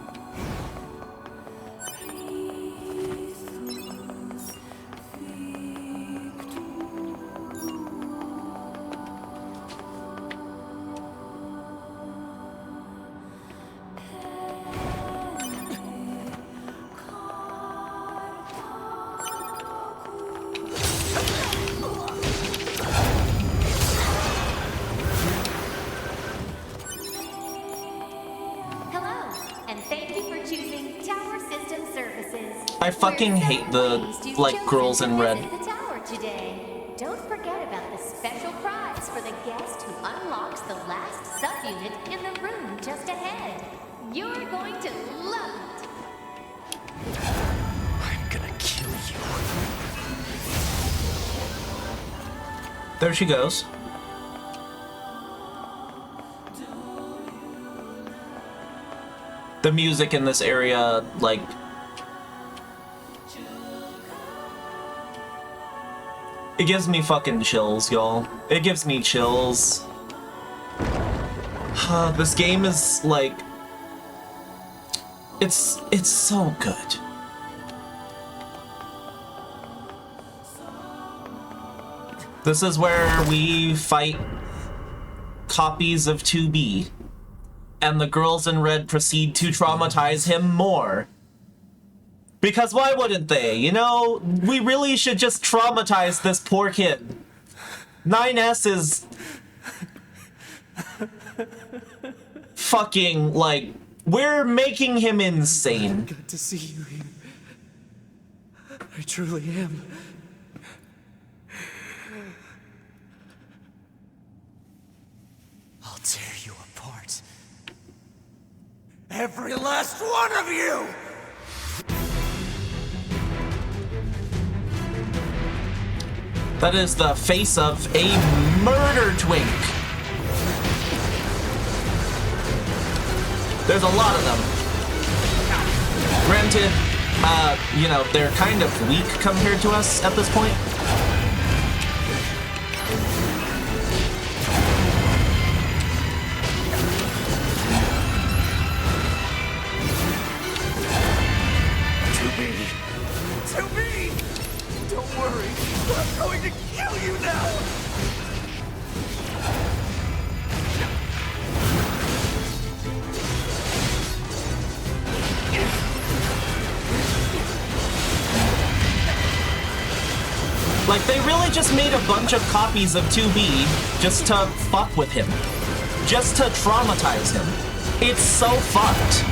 [SPEAKER 1] I fucking hate the, like, girls in red.
[SPEAKER 8] The tower today. Don't forget about the special prize for the guest who unlocks the last subunit in the room just ahead. You're going to love it.
[SPEAKER 3] I'm gonna kill you.
[SPEAKER 1] There she goes. The music in this area, like... it gives me fucking chills, y'all. It gives me chills. This game is, like... It's so good. This is where we fight copies of 2B. And the girls in red proceed to traumatize him more. Because why wouldn't they? You know, we really should just traumatize this poor kid. 9S is... fucking, like... we're making him insane.
[SPEAKER 3] Good to see you here. I truly am. I'll tear you apart. Every last one of you!
[SPEAKER 1] That is the face of a murder twink. There's a lot of them. Granted, you know, they're kind of weak compared to us at this point.
[SPEAKER 3] To me! Don't worry, I'm going to kill you now!
[SPEAKER 1] Like, they really just made a bunch of copies of 2B just to fuck with him. Just to traumatize him. It's so fucked.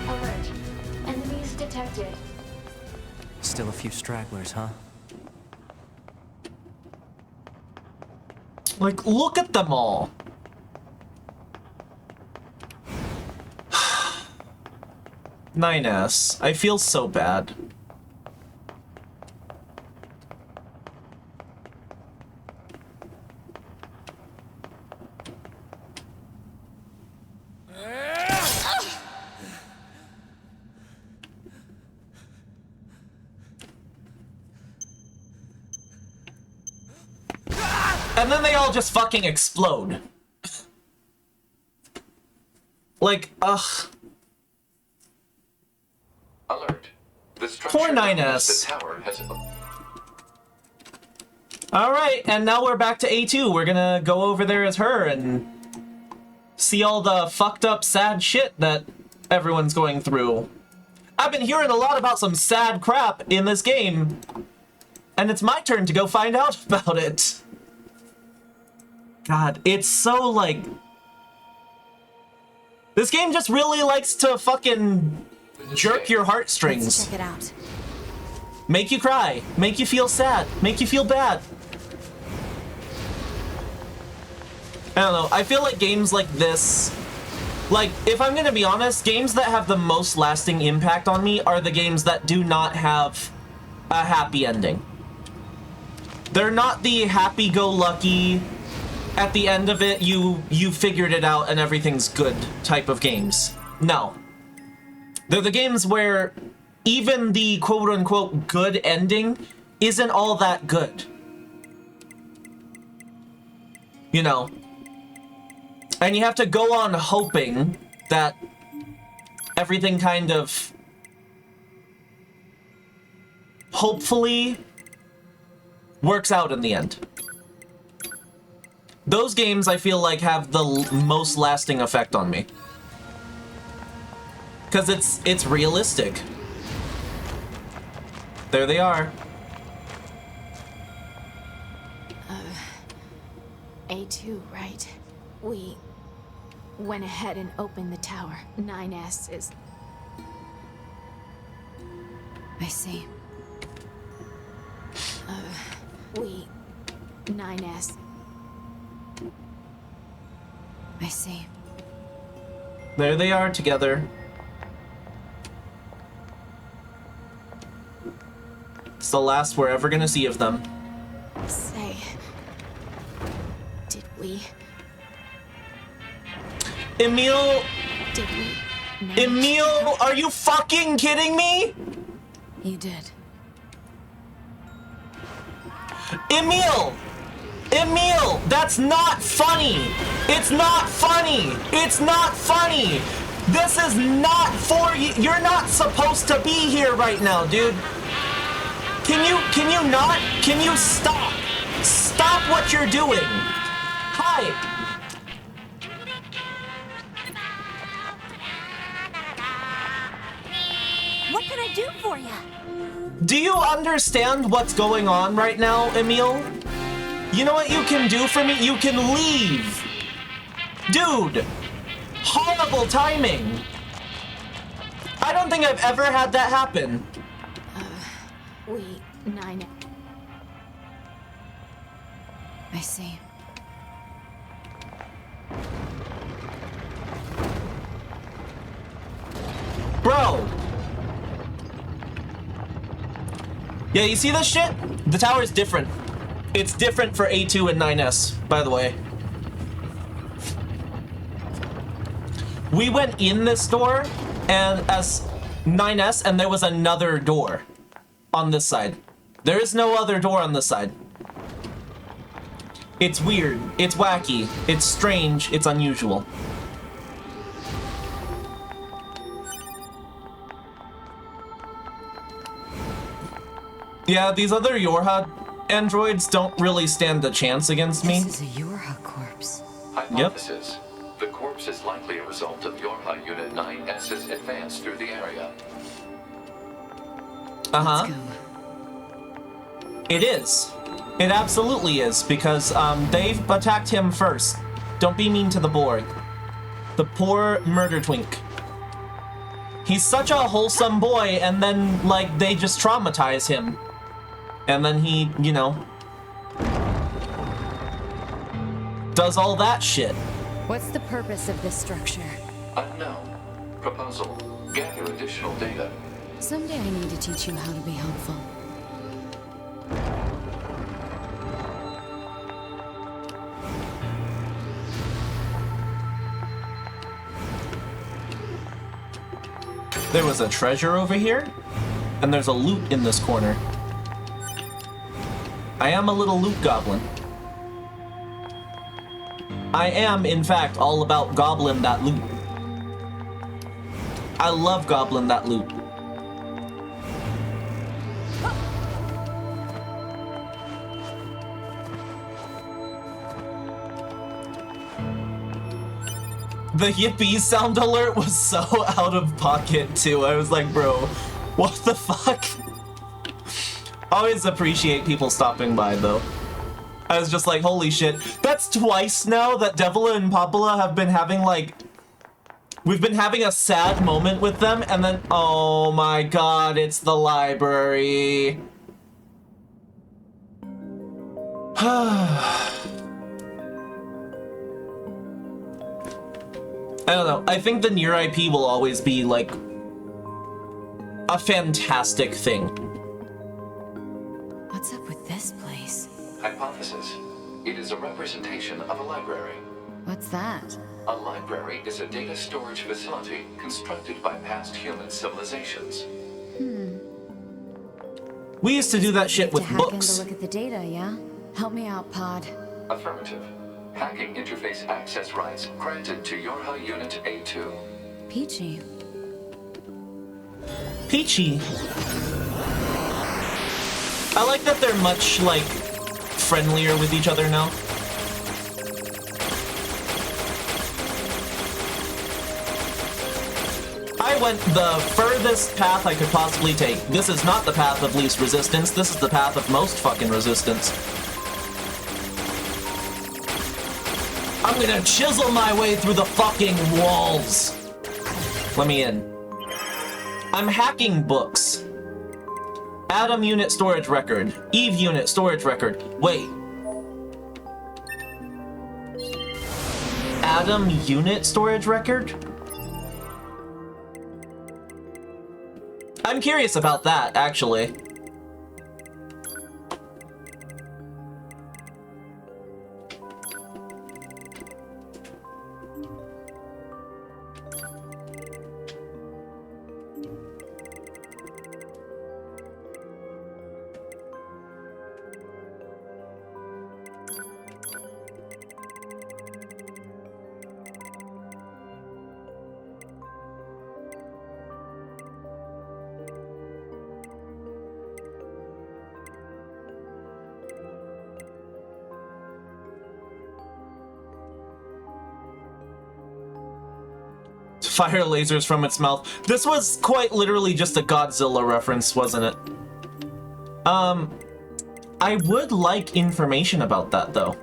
[SPEAKER 2] Alert. Enemies detected.
[SPEAKER 3] Still a few stragglers, huh?
[SPEAKER 1] Like, look at them all. 9S. I feel so bad. And then they all just fucking explode. Like, ugh.
[SPEAKER 6] Alert. The structure
[SPEAKER 1] Poor
[SPEAKER 6] known
[SPEAKER 1] 9S.
[SPEAKER 6] as the tower has...
[SPEAKER 1] Alright, and now we're back to A2. We're gonna go over there as her and see all the fucked up, sad shit that everyone's going through. I've been hearing a lot about some sad crap in this game, and it's my turn to go find out about it. God, it's so, like... This game just really likes to fucking jerk your heartstrings.
[SPEAKER 5] Let's check it out.
[SPEAKER 1] Make you cry, make you feel sad, make you feel bad. I don't know, I feel like games like this... Like, if I'm gonna be honest, games that have the most lasting impact on me are the games that do not have a happy ending. They're not the happy-go-lucky, at the end of it, you figured it out and everything's good type of games. No. They're the games where even the quote-unquote good ending isn't all that good. You know? And you have to go on hoping that everything kind of hopefully works out in the end. Those games, I feel like, have the most lasting effect on me. Because it's realistic. There they are.
[SPEAKER 7] A2, right? We went ahead and opened the tower. 9S is...
[SPEAKER 5] I see.
[SPEAKER 7] 9S.
[SPEAKER 5] I see.
[SPEAKER 1] There they are together. It's the last we're ever gonna see of them.
[SPEAKER 7] Say... Did we...
[SPEAKER 1] Emil!
[SPEAKER 7] Did we... manage-
[SPEAKER 1] Emil, are you fucking kidding me?
[SPEAKER 5] You did.
[SPEAKER 1] Emil! Emil! That's not funny! It's not funny! It's not funny! This is not for you! You're not supposed to be here right now, dude! Can you not? Can you stop? Stop what you're doing! Hi!
[SPEAKER 5] What can I do for you?
[SPEAKER 1] Do you understand what's going on right now, Emil? You know what you can do for me? You can leave! Dude! Horrible timing! I don't think I've ever had that happen.
[SPEAKER 7] We... 9...
[SPEAKER 5] I see.
[SPEAKER 1] Bro! Yeah, you see this shit? The tower is different. It's different for A2 and 9S, by the way. We went in this door and as 9S and there was another door on this side. There is no other door on this side. It's weird, it's wacky, it's strange, it's unusual. Yeah, these other Yorha androids don't really stand a chance against me.
[SPEAKER 5] This is a Yorha corpse.
[SPEAKER 6] Hypothesis. The corpse is likely a result of Yorha Unit 9S's advance through the area.
[SPEAKER 1] Uh-huh.
[SPEAKER 5] Let's go.
[SPEAKER 1] It is. It absolutely is, because they've attacked him first. Don't be mean to the Borg. The poor murder twink. He's such a wholesome boy, and then, like, they just traumatize him. And then he, you know, does all that shit.
[SPEAKER 5] What's the purpose of this structure?
[SPEAKER 6] Unknown. Proposal. Gather additional data.
[SPEAKER 5] Someday I need to teach you how to be helpful.
[SPEAKER 1] There was a treasure over here, and there's a loot in this corner. I am a little loot goblin. I am, in fact, all about goblin that loot. I love goblin that loot. The yippee sound alert was so out of pocket too. I was like, bro, what the fuck? Always appreciate people stopping by though. I was just like, holy shit. That's twice now that Devila and Papala have been having like... We've been having a sad moment with them and then... Oh my god, it's the library. I don't know. I think the NIER IP will always be like... a fantastic thing.
[SPEAKER 5] What's up with this place?
[SPEAKER 6] Hypothesis. It is a representation of a library.
[SPEAKER 5] What's that?
[SPEAKER 6] A library is a data storage facility constructed by past human civilizations.
[SPEAKER 1] We used to do that shit with
[SPEAKER 5] to hack
[SPEAKER 1] books.
[SPEAKER 5] in to look at the data, yeah? Help me out, Pod.
[SPEAKER 6] Affirmative. Hacking interface access rights granted to Yorha Unit A2.
[SPEAKER 5] Peachy.
[SPEAKER 1] Peachy. I like that they're much, like, friendlier with each other now. I went the furthest path I could possibly take. This is not the path of least resistance, this is the path of most fucking resistance. I'm gonna chisel my way through the fucking walls. Let me in. I'm hacking books. Adam unit storage record. Eve unit storage record. Wait. Adam unit storage record? I'm curious about that, actually. Fire lasers from its mouth. This was quite literally just a Godzilla reference, wasn't it? I would like information about that, though.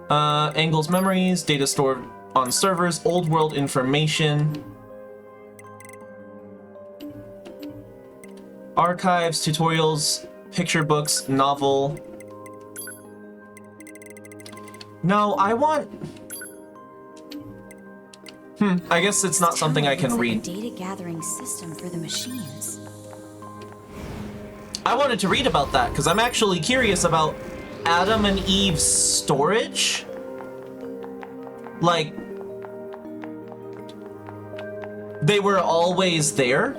[SPEAKER 1] Angles memories, data stored on servers, old world information. Archives, tutorials, picture books, novel. No, I want... I guess it's not something I can read.
[SPEAKER 5] Data gathering system for the machines.
[SPEAKER 1] I wanted to read about that because I'm actually curious about Adam and Eve's storage. Like, they were always there.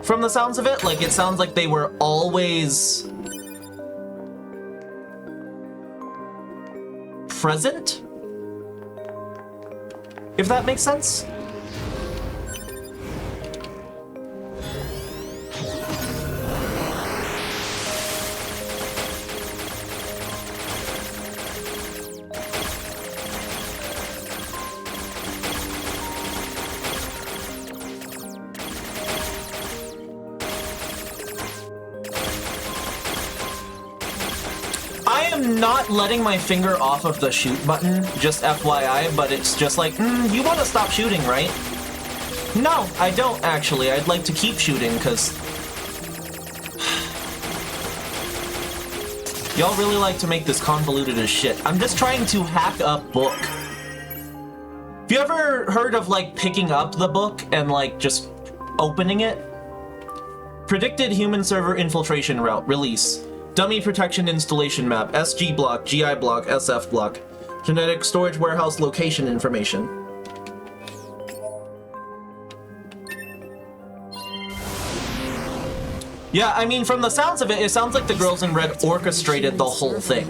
[SPEAKER 1] From the sounds of it, like it sounds like they were always present. If that makes sense? I am not letting my finger off of the shoot button, just FYI, but it's just like, you want to stop shooting, right? No, I don't actually. I'd like to keep shooting, because y'all really like to make this convoluted as shit. I'm just trying to hack a book. Have you ever heard of, like, picking up the book and, like, just opening it? Predicted human server infiltration route, release. Dummy protection installation map, SG block, GI block, SF block. Genetic storage warehouse location information. Yeah, I mean, from the sounds of it, it sounds like the girls in red orchestrated the whole thing.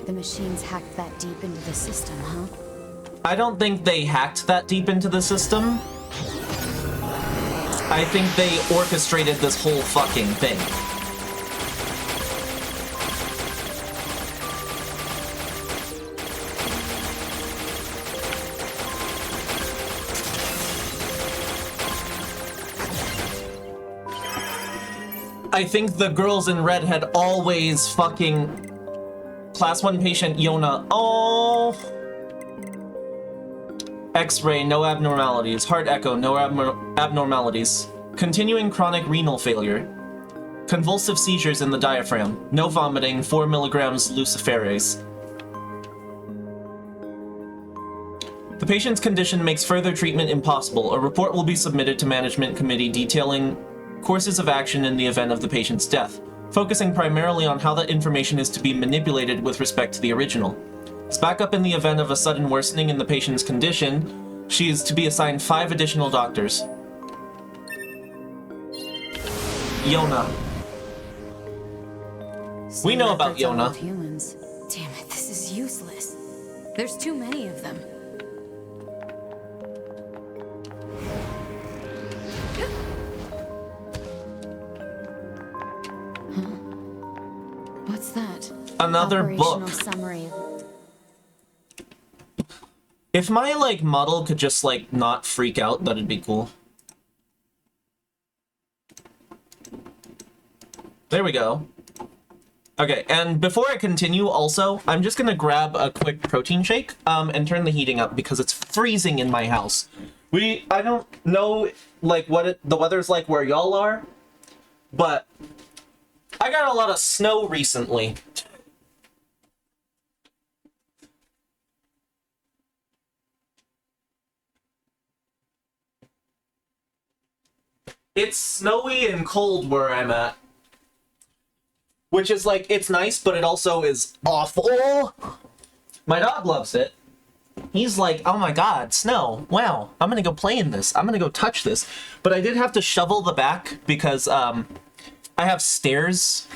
[SPEAKER 5] The machines hacked that deep into the system, huh?
[SPEAKER 1] I don't think they hacked that deep into the system. I think they orchestrated this whole fucking thing. I think the girls in red had always fucking... Class 1 patient Yona. Oh. X-ray, no abnormalities. Heart echo, no abnormalities. Continuing chronic renal failure. Convulsive seizures in the diaphragm. No vomiting, 4 milligrams luciferase. The patient's condition makes further treatment impossible. A report will be submitted to management committee detailing courses of action in the event of the patient's death, focusing primarily on how that information is to be manipulated with respect to the original. As backup in the event of a sudden worsening in the patient's condition, she is to be assigned 5 additional doctors. Yona. We know about Yona.
[SPEAKER 5] Humans. Damn it, this is useless. There's too many of them. What's that?
[SPEAKER 1] Another book.
[SPEAKER 5] Summary.
[SPEAKER 1] If my, like, model could just, like, not freak out, that'd be cool. There we go. Okay, and before I continue, also, I'm just gonna grab a quick protein shake, and turn the heating up because it's freezing in my house. I don't know, like, what the weather's like where y'all are, but I got a lot of snow recently. It's snowy and cold where I'm at. Which is like, it's nice, but it also is awful. My dog loves it. He's like, oh my god, snow. Wow, I'm gonna go play in this. I'm gonna go touch this. But I did have to shovel the back because I have stairs,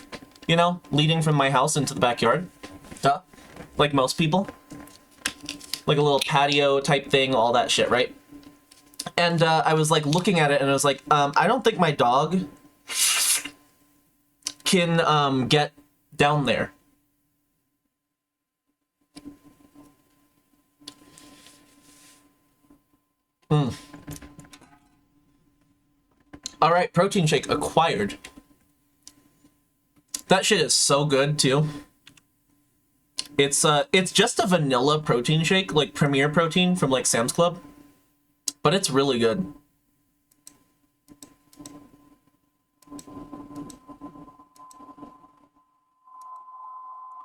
[SPEAKER 1] you know, leading from my house into the backyard. Duh. Like most people. Like a little patio type thing, all that shit, right? And I was like looking at it and I was like, I don't think my dog can get down there. Alright, protein shake acquired. That shit is so good too. It's just a vanilla protein shake, like Premier Protein from like Sam's Club. But it's really good.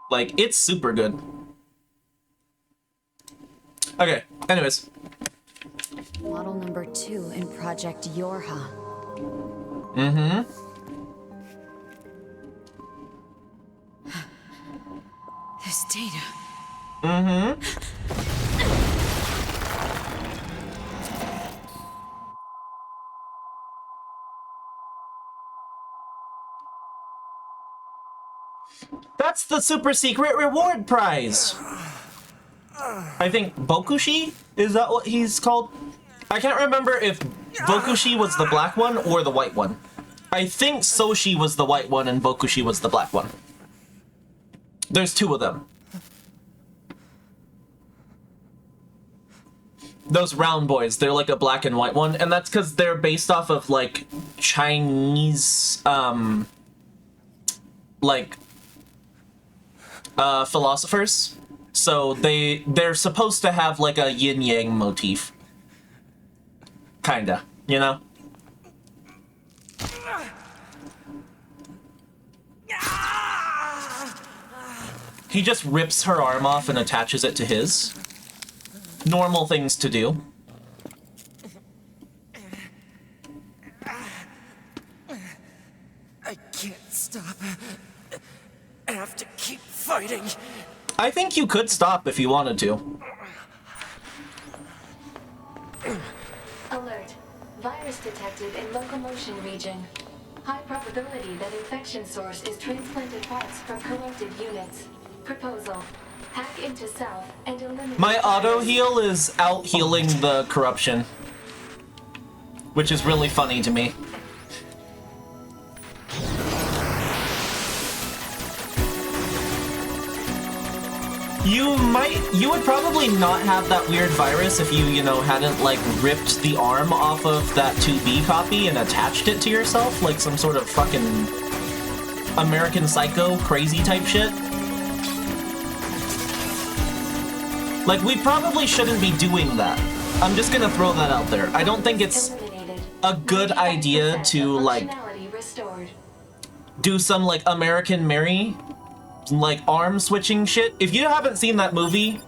[SPEAKER 1] Like, it's super good. Okay, anyways.
[SPEAKER 5] Model number 2 in Project Yorha.
[SPEAKER 1] Mm-hmm.
[SPEAKER 5] This data.
[SPEAKER 1] Mm-hmm. That's the super secret reward prize! I think Bokushi? Is that what he's called? I can't remember if Bokushi was the black one or the white one. I think Soshi was the white one and Bokushi was the black one. There's 2 of them. Those round boys, they're like a black and white one, and that's because they're based off of like Chinese, philosophers. So they're supposed to have like a yin-yang motif. Kinda, you know? He just rips her arm off and attaches it to his. Normal things to do.
[SPEAKER 3] I can't stop. I have to keep fighting.
[SPEAKER 1] I think you could stop if you wanted to.
[SPEAKER 2] Alert. Virus detected in locomotion region. High probability that infection source is transplanted parts from collected units. Proposal. Hack into self and eliminate...
[SPEAKER 1] My auto heal is out healing the corruption. Which is really funny to me. You would probably not have that weird virus if you know, hadn't, like, ripped the arm off of that 2B copy and attached it to yourself, like some sort of fucking American Psycho crazy type shit. Like, we probably shouldn't be doing that. I'm just gonna throw that out there. I don't think it's a good idea to, like, do some, like, American Mary, like, arm switching shit. If you haven't seen that movie,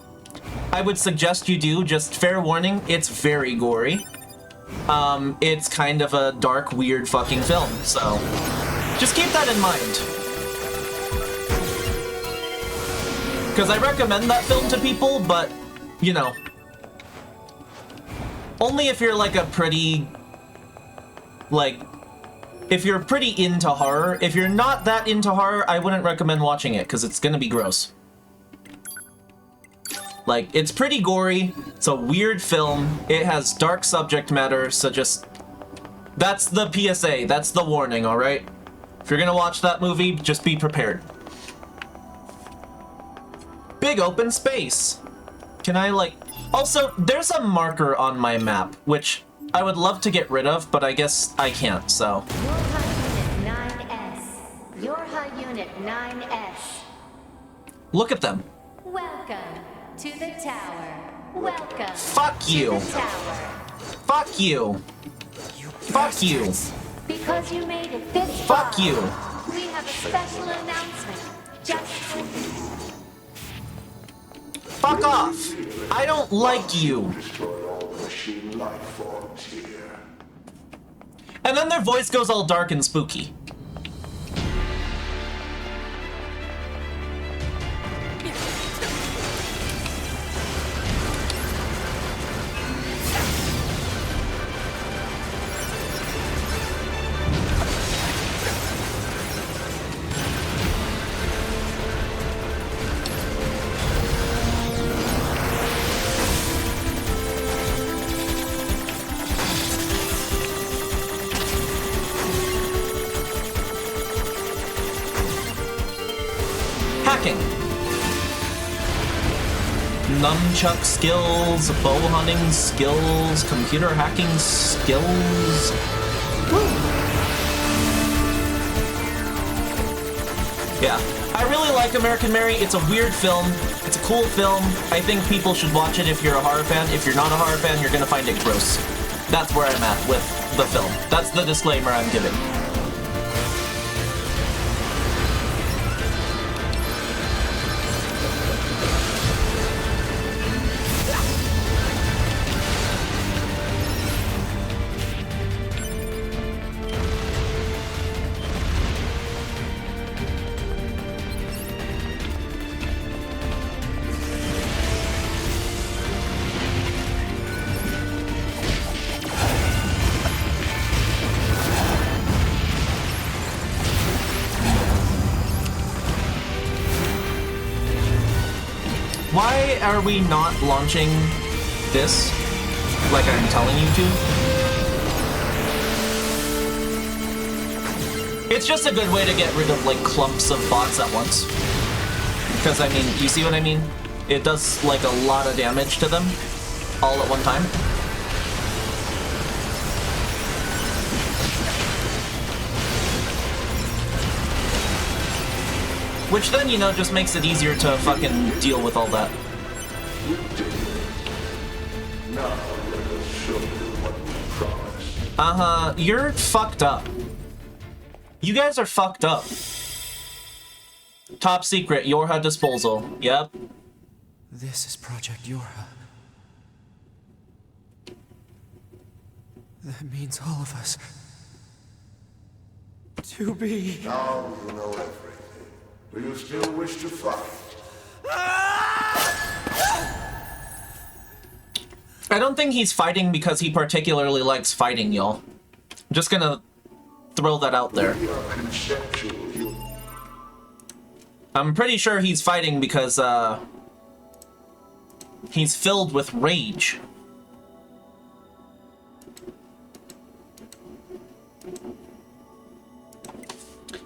[SPEAKER 1] I would suggest you do. Just fair warning, it's very gory. It's kind of a dark, weird fucking film, so just keep that in mind. Because I recommend that film to people, but, you know, only if you're like a pretty, like, if you're pretty into horror. If you're not that into horror, I wouldn't recommend watching it, because it's gonna be gross. Like, it's pretty gory, it's a weird film, it has dark subject matter, so just... That's the PSA, that's the warning, alright? If you're gonna watch that movie, just be prepared. Big open space! Can I, like... Also, there's a marker on my map, which I would love to get rid of, but I guess I can't, so...
[SPEAKER 8] Your high unit 9S.
[SPEAKER 1] Look at them.
[SPEAKER 8] Welcome to the tower. Welcome.
[SPEAKER 1] Fuck you.
[SPEAKER 8] To the tower.
[SPEAKER 1] Fuck you. Fuck you.
[SPEAKER 8] Because you made it this
[SPEAKER 1] Fuck
[SPEAKER 8] far,
[SPEAKER 1] you.
[SPEAKER 8] we have a special announcement just for you.
[SPEAKER 1] Fuck off. I don't like you. And then their voice goes all dark and spooky. Hacking. Nunchuck skills, bow hunting skills, computer hacking skills. Woo. Yeah, I really like American Mary. It's a weird film. It's a cool film. I think people should watch it if you're a horror fan. If you're not a horror fan, you're gonna find it gross. That's where I'm at with the film. That's the disclaimer I'm giving. Why are we not launching this like I'm telling you to? It's just a good way to get rid of like clumps of bots at once. Because I mean, you see what I mean? It does like a lot of damage to them all at one time. Which then, you know, just makes it easier to fucking deal with all that. Uh-huh, you're fucked up. You guys are fucked up. Top secret, Yorha disposal. Yep.
[SPEAKER 3] This is Project Yorha. That means all of us. To be...
[SPEAKER 9] Now you know everything. Do you still wish to fight?
[SPEAKER 1] I don't think he's fighting because he particularly likes fighting, y'all. I'm just gonna throw that out there. I'm pretty sure he's fighting because, he's filled with rage.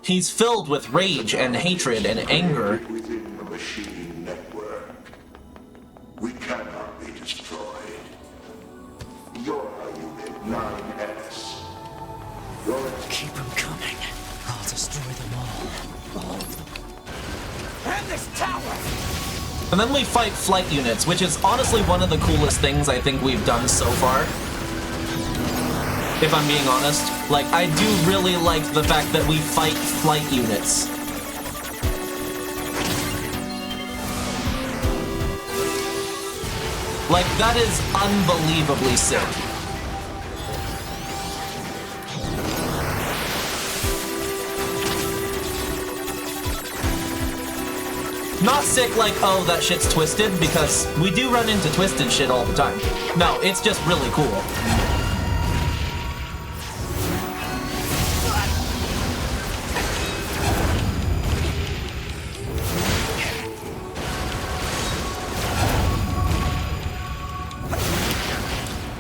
[SPEAKER 1] He's filled with rage and hatred and anger.
[SPEAKER 9] Within the machine network, we cannot be destroyed. Your unit 9S.
[SPEAKER 3] Keep them coming. I'll destroy them all.
[SPEAKER 1] And then we fight flight units, which is honestly one of the coolest things I think we've done so far. If I'm being honest. Like, I do really like the fact that we fight flight units. Like, that is unbelievably sick. Not sick like, oh, that shit's twisted, because we do run into twisted shit all the time. No, it's just really cool.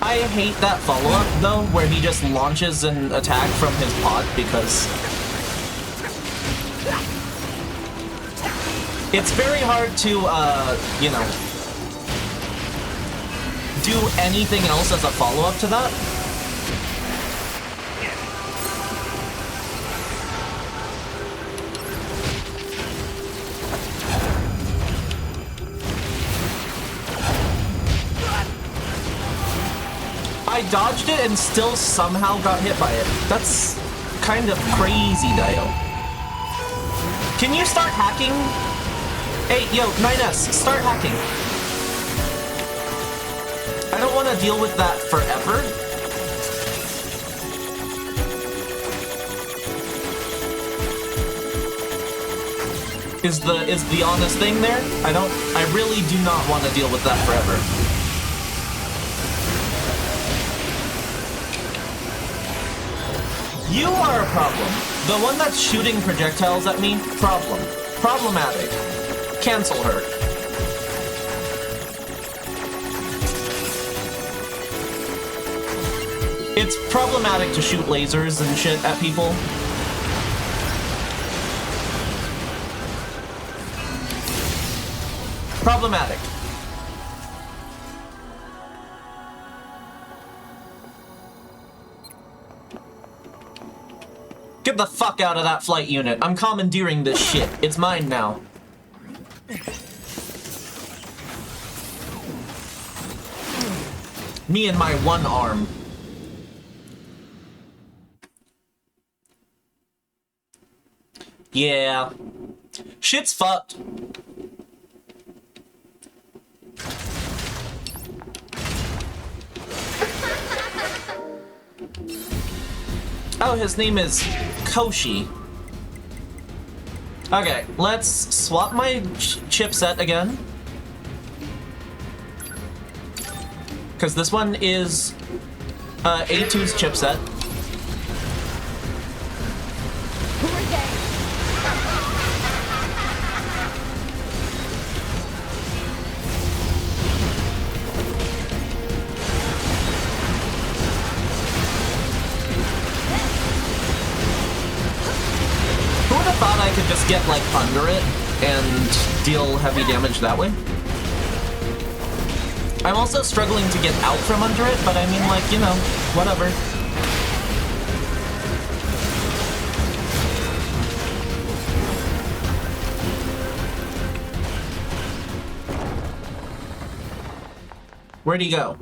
[SPEAKER 1] I hate that follow-up, though, where he just launches an attack from his pod, because it's very hard to, you know, do anything else as a follow-up to that. I dodged it and still somehow got hit by it. That's kind of crazy, Dio. Can you start hacking? Hey, yo, 9S, start hacking. I don't want to deal with that forever. Is the honest thing there? I really do not want to deal with that forever. You are a problem. The one that's shooting projectiles at me, problem. Problematic. Cancel her. It's problematic to shoot lasers and shit at people. Problematic. Get the fuck out of that flight unit. I'm commandeering this shit. It's mine now. Me and my one arm. Yeah. Shit's fucked. Oh, his name is Koshi. Okay, let's swap my chipset again. Because this one is A2's chipset.
[SPEAKER 7] Who are they?
[SPEAKER 1] Who would have thought I could just get, like, under it and deal heavy damage that way? I'm also struggling to get out from under it, but I mean, like, you know, whatever. Where'd he go?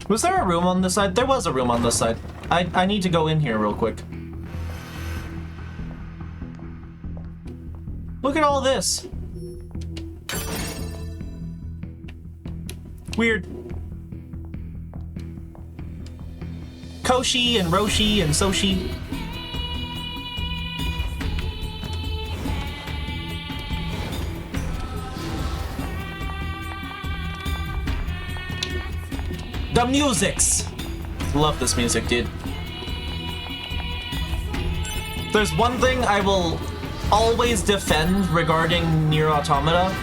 [SPEAKER 1] Was there a room on this side? There was a room on this side. I need to go in here real quick. Look at all this. Weird. Koshi and Roshi and Soshi. The musics! Love this music, dude. There's one thing I will always defend regarding NIER Automata,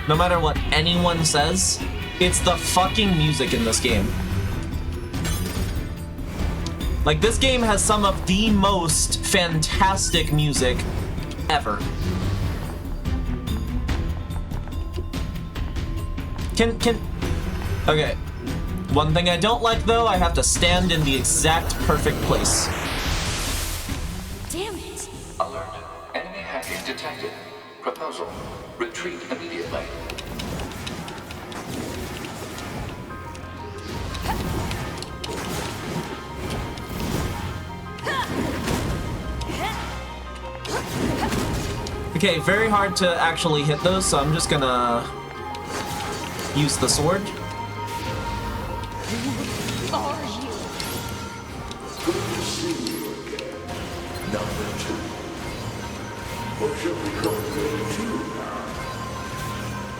[SPEAKER 1] no matter what anyone says, it's the fucking music in this game. Like, this game has some of the most fantastic music ever. Okay. One thing I don't like, though, I have to stand in the exact perfect place.
[SPEAKER 5] Damn it!
[SPEAKER 6] Alert. Enemy hacking detected. Proposal. Retreat immediately.
[SPEAKER 1] Okay, very hard to actually hit those, so I'm just gonna use the sword.
[SPEAKER 5] Who are you?
[SPEAKER 9] Good to see you again. Number 2. What shall we call you now?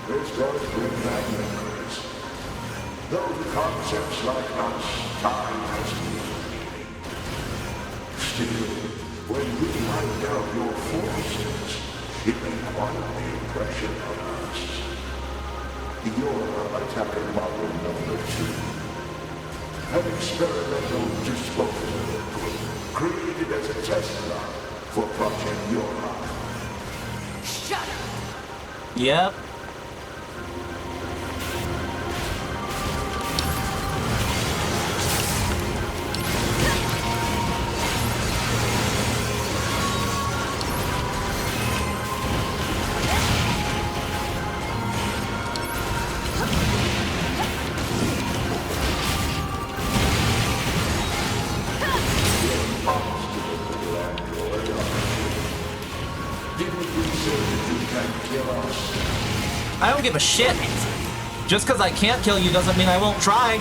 [SPEAKER 9] This does bring back memories. Those concepts like us, time has moved. Still, when we find out your forces, it made quite the impression on us. You're attacker model number 2. An experimental disposable group created as a test lab for Project Yorha.
[SPEAKER 5] Shut up!
[SPEAKER 1] Yep. I don't give a shit. Just because I can't kill you doesn't mean I won't try.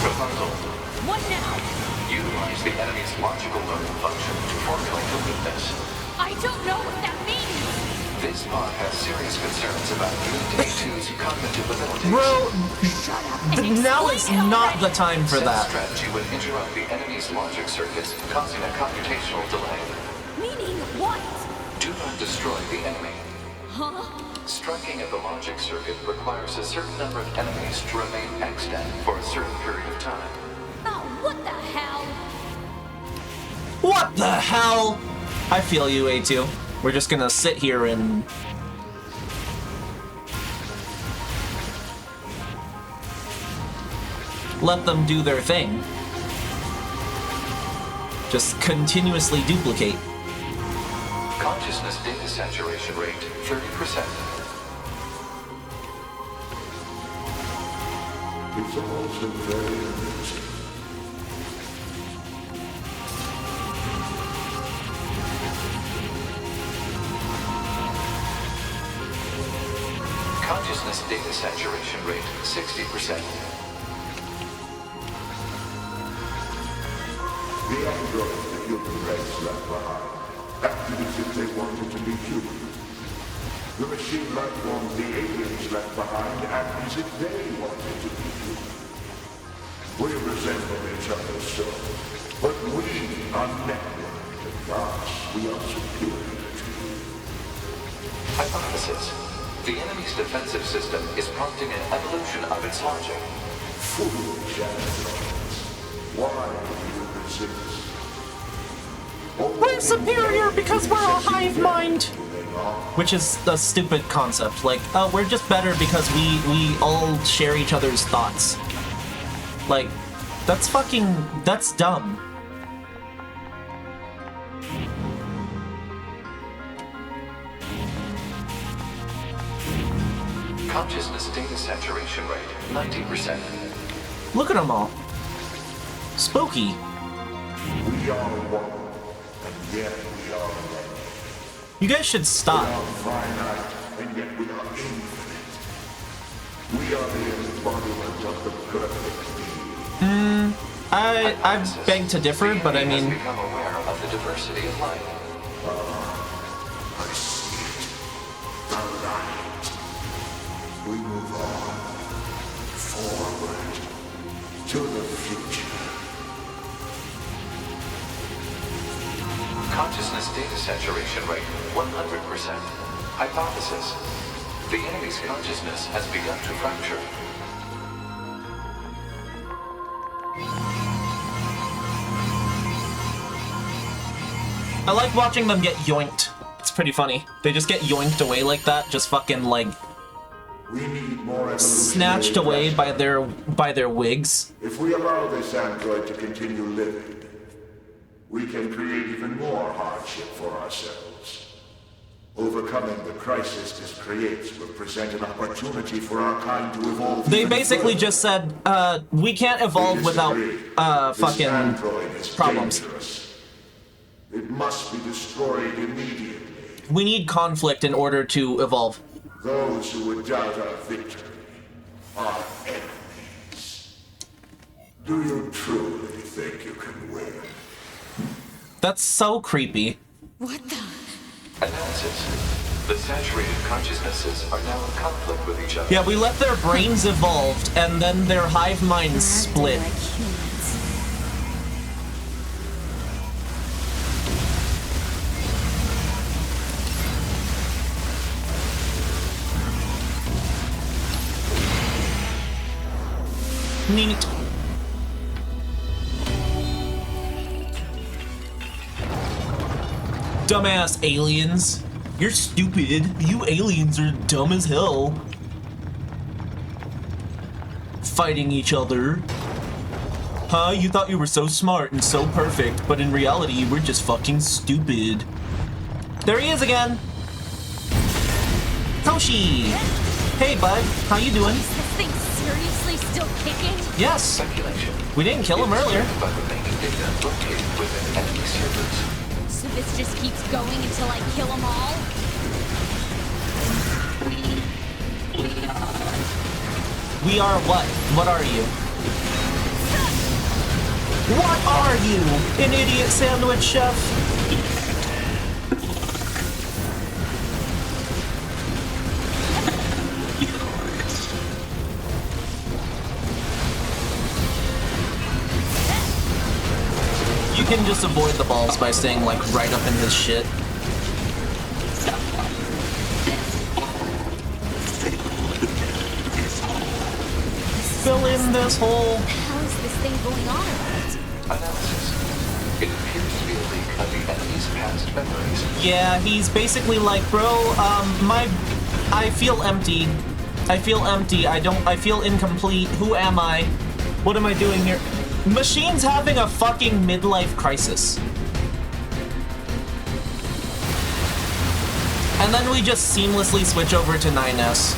[SPEAKER 6] Proposal.
[SPEAKER 5] What now?
[SPEAKER 6] Utilize the enemy's logical learning function to formulate the weakness.
[SPEAKER 5] I don't know what that means!
[SPEAKER 6] This pod has serious concerns about Unit A2's cognitive abilities.
[SPEAKER 1] Bro,
[SPEAKER 5] Shut up and
[SPEAKER 1] now
[SPEAKER 5] explain
[SPEAKER 1] is
[SPEAKER 5] it
[SPEAKER 1] not
[SPEAKER 5] already.
[SPEAKER 1] the time for
[SPEAKER 6] This
[SPEAKER 1] that.
[SPEAKER 6] strategy would interrupt the enemy's logic circuits, causing a computational delay.
[SPEAKER 5] Meaning what?
[SPEAKER 6] Do not destroy the enemy.
[SPEAKER 5] Huh?
[SPEAKER 6] Striking at the logic circuit requires a certain number of enemies to remain extant for a certain period of time.
[SPEAKER 5] Oh, what the hell?
[SPEAKER 1] What the hell? I feel you, A2. We're just gonna sit here and... let them do their thing. Just continuously duplicate.
[SPEAKER 6] Consciousness data saturation rate 30%.
[SPEAKER 9] It's also very amusing.
[SPEAKER 6] Consciousness data saturation rate 60%.
[SPEAKER 9] The androids the human race left behind acted as if they wanted to be human. The machine life forms the aliens left behind acted as if they wanted to be human. We resemble each other so, but we are networked, and thus we are superior to you.
[SPEAKER 6] Hypothesis. The enemy's defensive system is prompting an evolution of its logic.
[SPEAKER 9] Foolish androids. Why do you resist?
[SPEAKER 1] We're superior because we're a hive mind! Which is a stupid concept. Like, oh, we're just better because we all share each other's thoughts. Like, that's dumb.
[SPEAKER 6] Consciousness data saturation rate 90%.
[SPEAKER 1] Look at them all. Spooky.
[SPEAKER 9] We are one, and yet we are many.
[SPEAKER 1] You guys should
[SPEAKER 9] We
[SPEAKER 1] stop.
[SPEAKER 9] are finite, and yet we are infinite. We are the embodiment of the perfect being.
[SPEAKER 1] I beg to differ, but I
[SPEAKER 6] The enemy
[SPEAKER 1] mean,
[SPEAKER 6] has become aware of the diversity of life.
[SPEAKER 9] I see it. The light. We move on. Forward. To the future.
[SPEAKER 6] Consciousness data saturation rate 100%. Hypothesis. The enemy's consciousness has begun to fracture.
[SPEAKER 1] I like watching them get yoinked. It's pretty funny. They just get yoinked away like that, just fucking like
[SPEAKER 9] We need more
[SPEAKER 1] snatched away by their wigs.
[SPEAKER 9] If we allow this android to continue living, we can create even more hardship for ourselves. Overcoming the crisis this creates will present an opportunity for our kind to evolve.
[SPEAKER 1] They
[SPEAKER 9] even
[SPEAKER 1] basically
[SPEAKER 9] further.
[SPEAKER 1] just said, we can't evolve without
[SPEAKER 9] This
[SPEAKER 1] fucking
[SPEAKER 9] android is
[SPEAKER 1] problems.
[SPEAKER 9] dangerous. It must be destroyed immediately.
[SPEAKER 1] We need conflict in order to evolve.
[SPEAKER 9] Those who would doubt our victory are enemies. Do you truly think you can win?
[SPEAKER 1] That's so creepy.
[SPEAKER 5] What the?
[SPEAKER 6] Analysis. The saturated consciousnesses are now in conflict with each other.
[SPEAKER 1] Yeah, we let their brains evolved, and then their hive minds split.
[SPEAKER 5] Like humans.
[SPEAKER 1] Neat. Dumbass aliens. You're stupid. You aliens are dumb as hell. Fighting each other. Huh? You thought you were so smart and so perfect, but in reality, you were just fucking stupid. There he is again. Toshi! Hey, bud. How you doing?
[SPEAKER 5] Is this thing seriously still kicking?
[SPEAKER 1] Yes.
[SPEAKER 6] Speculation.
[SPEAKER 1] We didn't kill him earlier.
[SPEAKER 6] By remaining data located within enemy servers.
[SPEAKER 5] So this just keeps going until I kill them all?
[SPEAKER 1] We are what? What are you? What are you? An idiot sandwich chef? You can just avoid the balls by staying like right up in his shit. Fill in this hole.
[SPEAKER 5] How is this thing going on?
[SPEAKER 6] Analysis. It appears to be a leak of the enemy's past memories.
[SPEAKER 1] Yeah, he's basically like, bro, I feel empty. I feel empty. I feel incomplete. Who am I? What am I doing here? Machine's having a fucking midlife crisis. And then we just seamlessly switch over to 9S.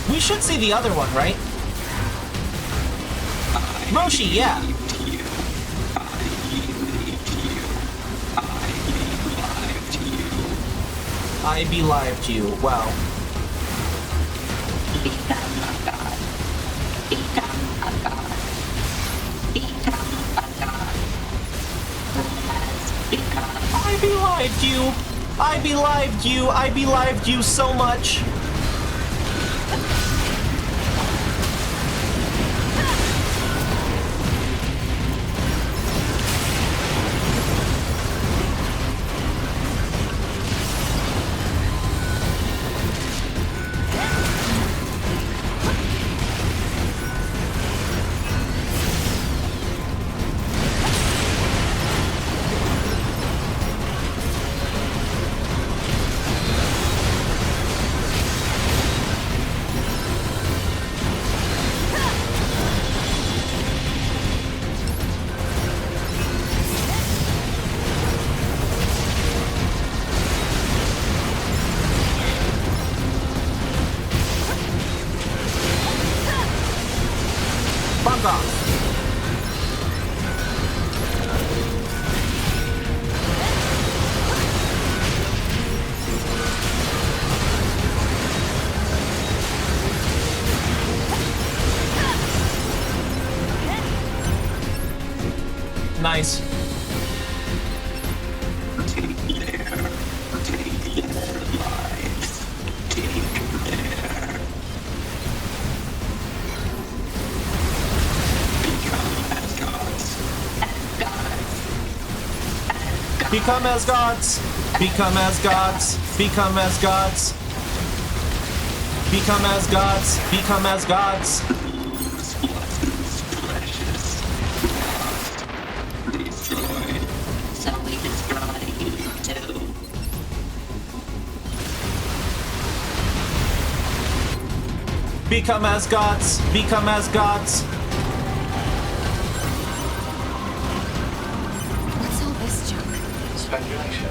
[SPEAKER 1] We should see the other one, right? Roshi, yeah. I belived you. Wow. I belived you. I belived you. I belived you so much. Nice. Become as gods. Become as gods. Become as gods. Become as gods. Become as gods. Become as gods. Become as gods.
[SPEAKER 5] What's all this junk?
[SPEAKER 6] Speculation.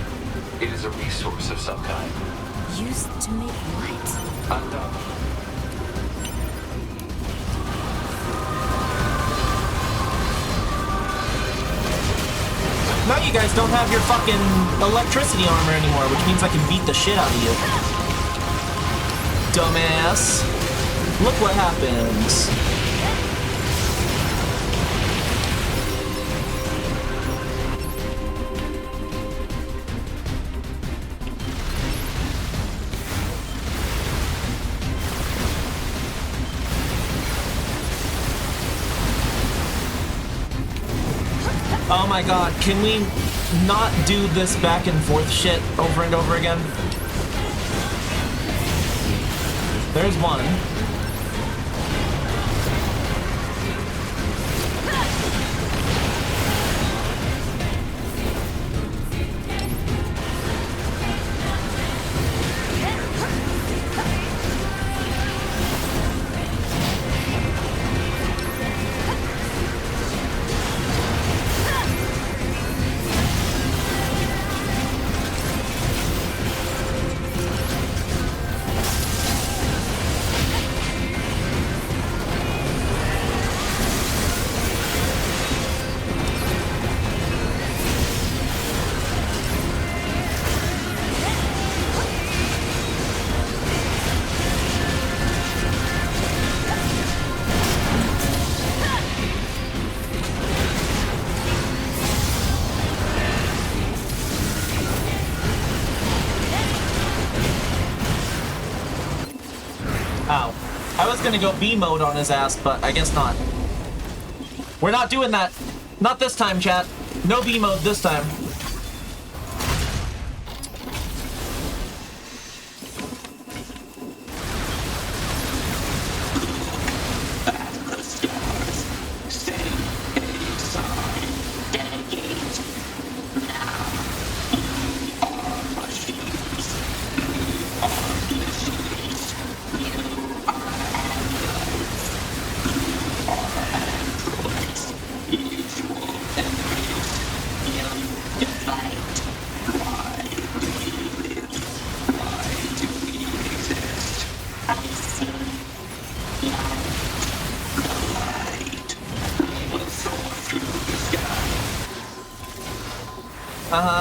[SPEAKER 6] It is a resource of some kind.
[SPEAKER 5] Used to make what?
[SPEAKER 6] Unknown.
[SPEAKER 1] Now you guys don't have your fucking electricity armor anymore, which means I can beat the shit out of you. Dumbass. Look what happens. Oh my god, can we not do this back and forth shit over and over again? There's one. Ow. I was gonna go B mode on his ass, but I guess not. We're not doing that. Not this time, chat. No B mode this time.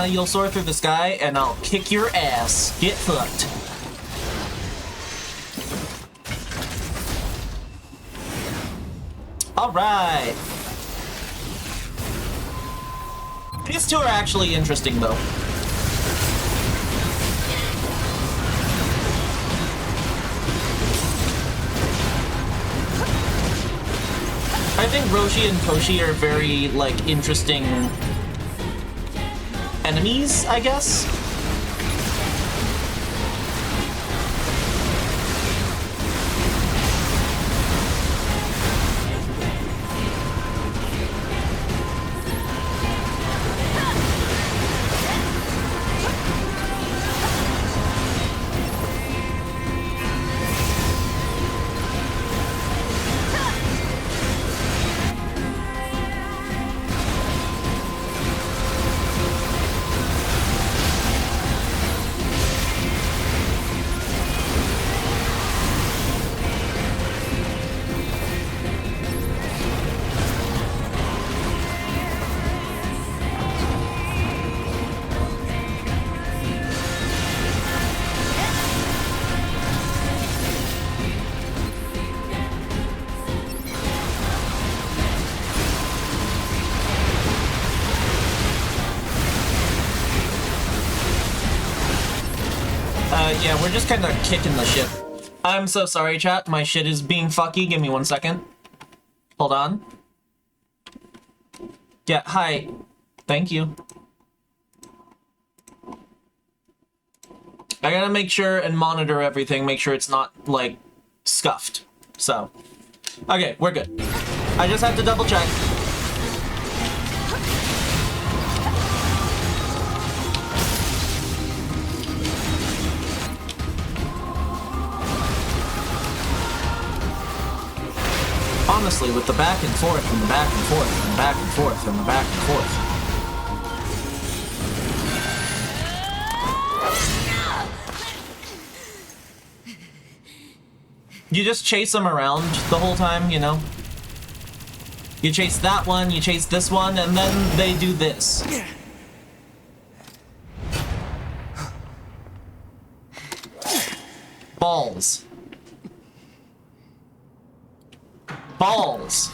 [SPEAKER 1] You'll soar through the sky, and I'll kick your ass. Get fucked. Alright. These two are actually interesting, though. I think Roshi and Toshi are very, like, interesting enemies, I guess? Yeah, we're just kind of kicking the shit. I'm so sorry, chat. My shit is being fucky. Give me 1 second. Hold on. Yeah, hi. Thank you. I gotta make sure and monitor everything, make sure it's not, like, scuffed. So. Okay, we're good. I just have to double check. Honestly, with the back and forth, and the back and forth, and the back and forth, and the back and forth. You just chase them around the whole time, you know? You chase that one, you chase this one, and then they do this. Balls. Balls.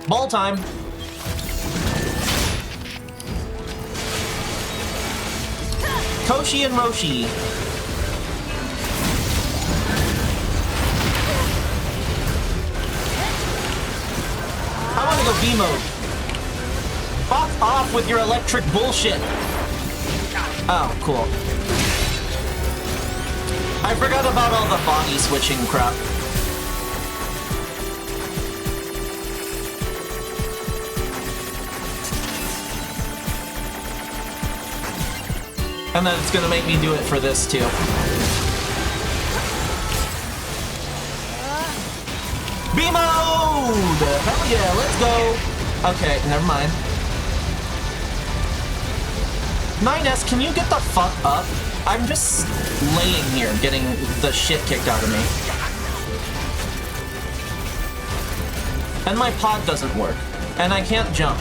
[SPEAKER 1] Ball time. Koshi and Roshi. I want to go B mode. Fuck off with your electric bullshit. Oh, cool. I forgot about all the body switching crap. And then it's gonna make me do it for this too. B mode! Hell yeah, let's go! Okay, never mind. 9S, can you get the fuck up? I'm just laying here getting the shit kicked out of me. And my pod doesn't work. And I can't jump.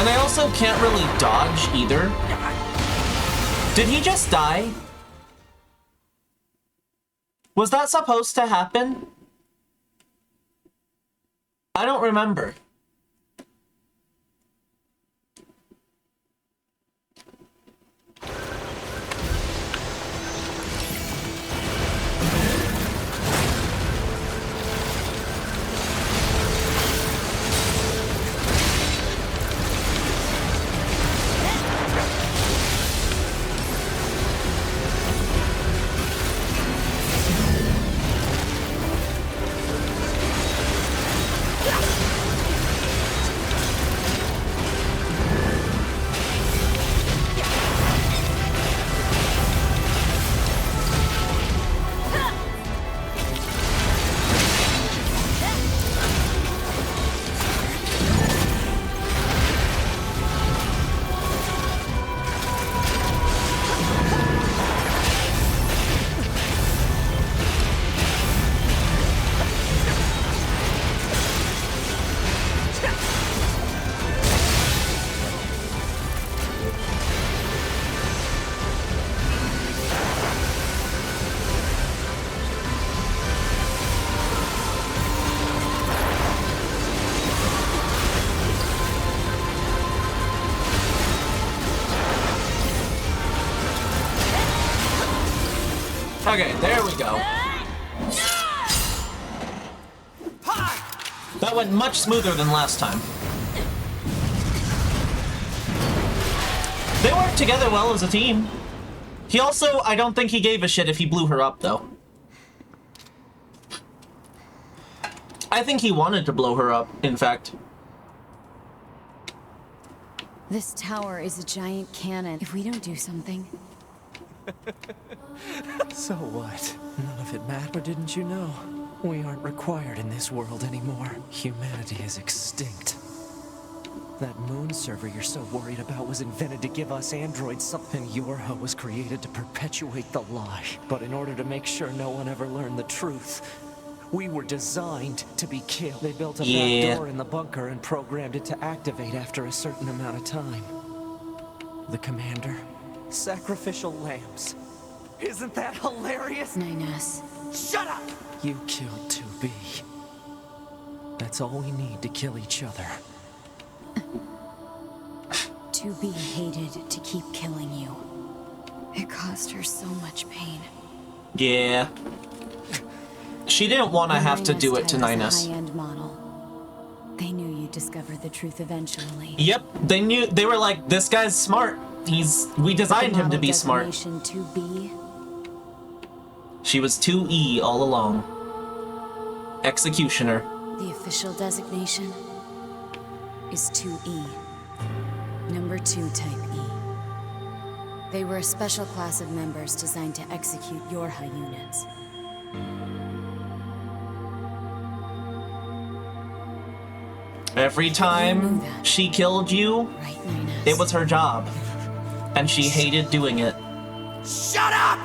[SPEAKER 1] And I also can't really dodge either. Did he just die? Was that supposed to happen? I don't remember. Okay, there we go. That went much smoother than last time. They worked together well as a team. He also, I don't think he gave a shit if he blew her up, though. I think he wanted to blow her up, in fact.
[SPEAKER 5] This tower is a giant cannon. If we don't do something...
[SPEAKER 3] So what? None of it mattered, didn't you know? We aren't required in this world anymore. Humanity is extinct. That moon server you're so worried about was invented to give us androids something. Yorha was created to perpetuate the lie. But in order to make sure no one ever learned the truth, we were designed to be killed. They built a back door in the bunker and programmed it to activate after a certain amount of time. The commander? Sacrificial lambs. Isn't that hilarious?
[SPEAKER 5] 9S.
[SPEAKER 3] Shut up! You killed 2B. That That's all we need to kill each other.
[SPEAKER 5] To be hated to keep killing you. It caused her so much pain.
[SPEAKER 1] Yeah. She didn't want to have to do it to 9S.
[SPEAKER 5] High-end model. They knew you'd discover the truth eventually.
[SPEAKER 1] Yep, they knew. They were like, this guy's smart. We designed him to be smart.
[SPEAKER 5] 2B.
[SPEAKER 1] She was 2E all along. Executioner.
[SPEAKER 5] The official designation is 2E. Number 2 type E. They were a special class of members designed to execute your high units.
[SPEAKER 1] Every time she killed you,
[SPEAKER 5] Right, 9S?
[SPEAKER 1] it was her job. And she hated doing it.
[SPEAKER 3] Shut up!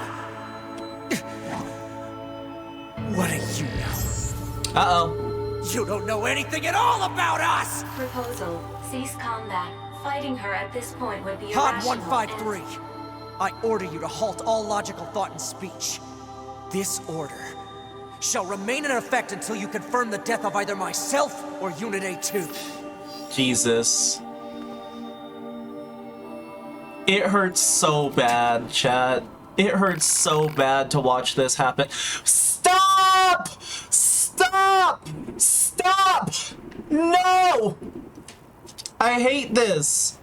[SPEAKER 3] What do you know?
[SPEAKER 1] Uh-oh.
[SPEAKER 3] You don't know anything at all about us!
[SPEAKER 2] Proposal. Cease combat. Fighting her at this point would be
[SPEAKER 3] Pod
[SPEAKER 2] irrational
[SPEAKER 3] 153. I order you to halt all logical thought and speech. This order shall remain in effect until you confirm the death of either myself or Unit A2.
[SPEAKER 1] Jesus. It hurts so bad, chat. It hurts so bad to watch this happen. Stop! Stop! Stop! No! I hate this.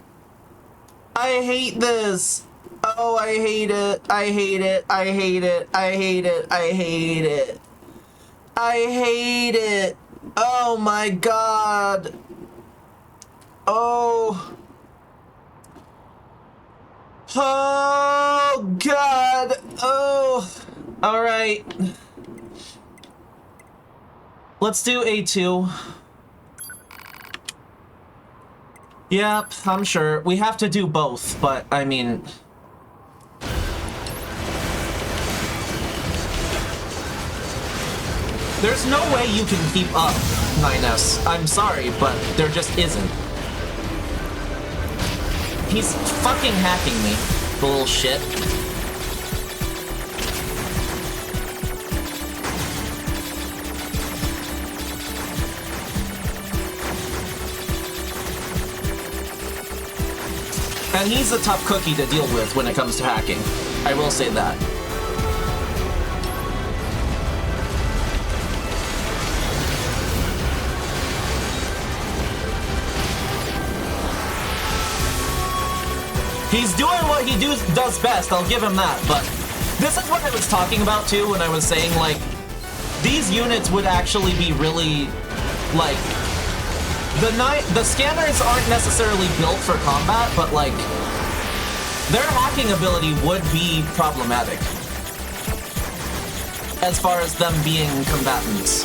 [SPEAKER 1] I hate this. Oh, I hate it. I hate it. I hate it. I hate it. I hate it. I hate it. Oh my god. Oh. Oh god. Oh. All right. Let's do A2. Yep, I'm sure. We have to do both, but I mean... There's no way you can keep up, 9S. I'm sorry, but there just isn't. He's fucking hacking me, the little shit. And he's a tough cookie to deal with when it comes to hacking. I will say that. He's doing what he does best, I'll give him that, but this is what I was talking about too when I was saying, like, these units would actually be really, like, the scanners aren't necessarily built for combat, but, like, their hacking ability would be problematic as far as them being combatants.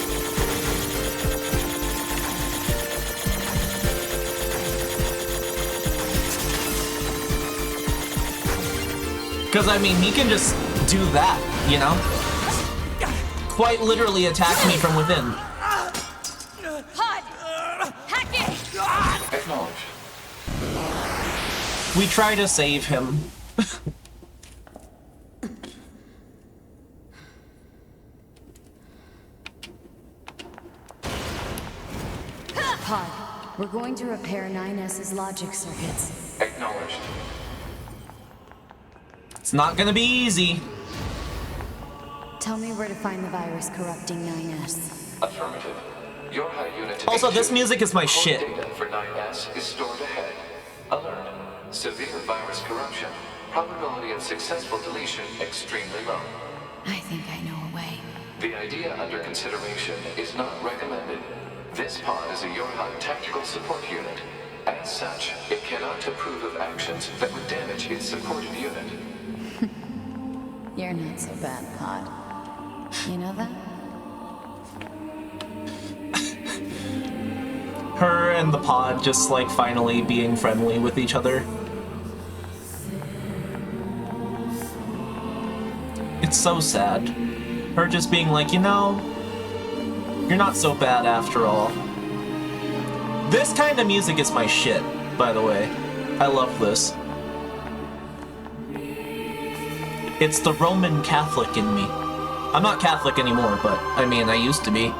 [SPEAKER 1] Because, I mean, he can just do that, you know? Quite literally attack me from within.
[SPEAKER 8] Pod! Hack it!
[SPEAKER 6] Acknowledged.
[SPEAKER 1] We try to save him.
[SPEAKER 5] Pod, we're going to repair 9S's logic circuits.
[SPEAKER 6] Acknowledged.
[SPEAKER 1] It's not gonna be easy.
[SPEAKER 5] Tell me where to find the virus corrupting 9S.
[SPEAKER 6] Affirmative. Your high unit.
[SPEAKER 1] Also, this
[SPEAKER 6] A2.
[SPEAKER 1] music is my
[SPEAKER 6] Core
[SPEAKER 1] shit.
[SPEAKER 6] Data for 9S is stored ahead. Alert. Severe virus corruption. Probability of successful deletion extremely low.
[SPEAKER 5] I think I know a way.
[SPEAKER 6] The idea under consideration is not recommended. This pod is a Yorha tactical support unit. As such, it cannot approve of actions that would damage its supported unit.
[SPEAKER 5] You're not so bad, Pod. You know that?
[SPEAKER 1] Her and the pod just, like, finally being friendly with each other. It's so sad. Her just being like, you know, you're not so bad after all. This kind of music is my shit, by the way. I love this. It's the Roman Catholic in me. I'm not Catholic anymore, but, I mean, I used to be.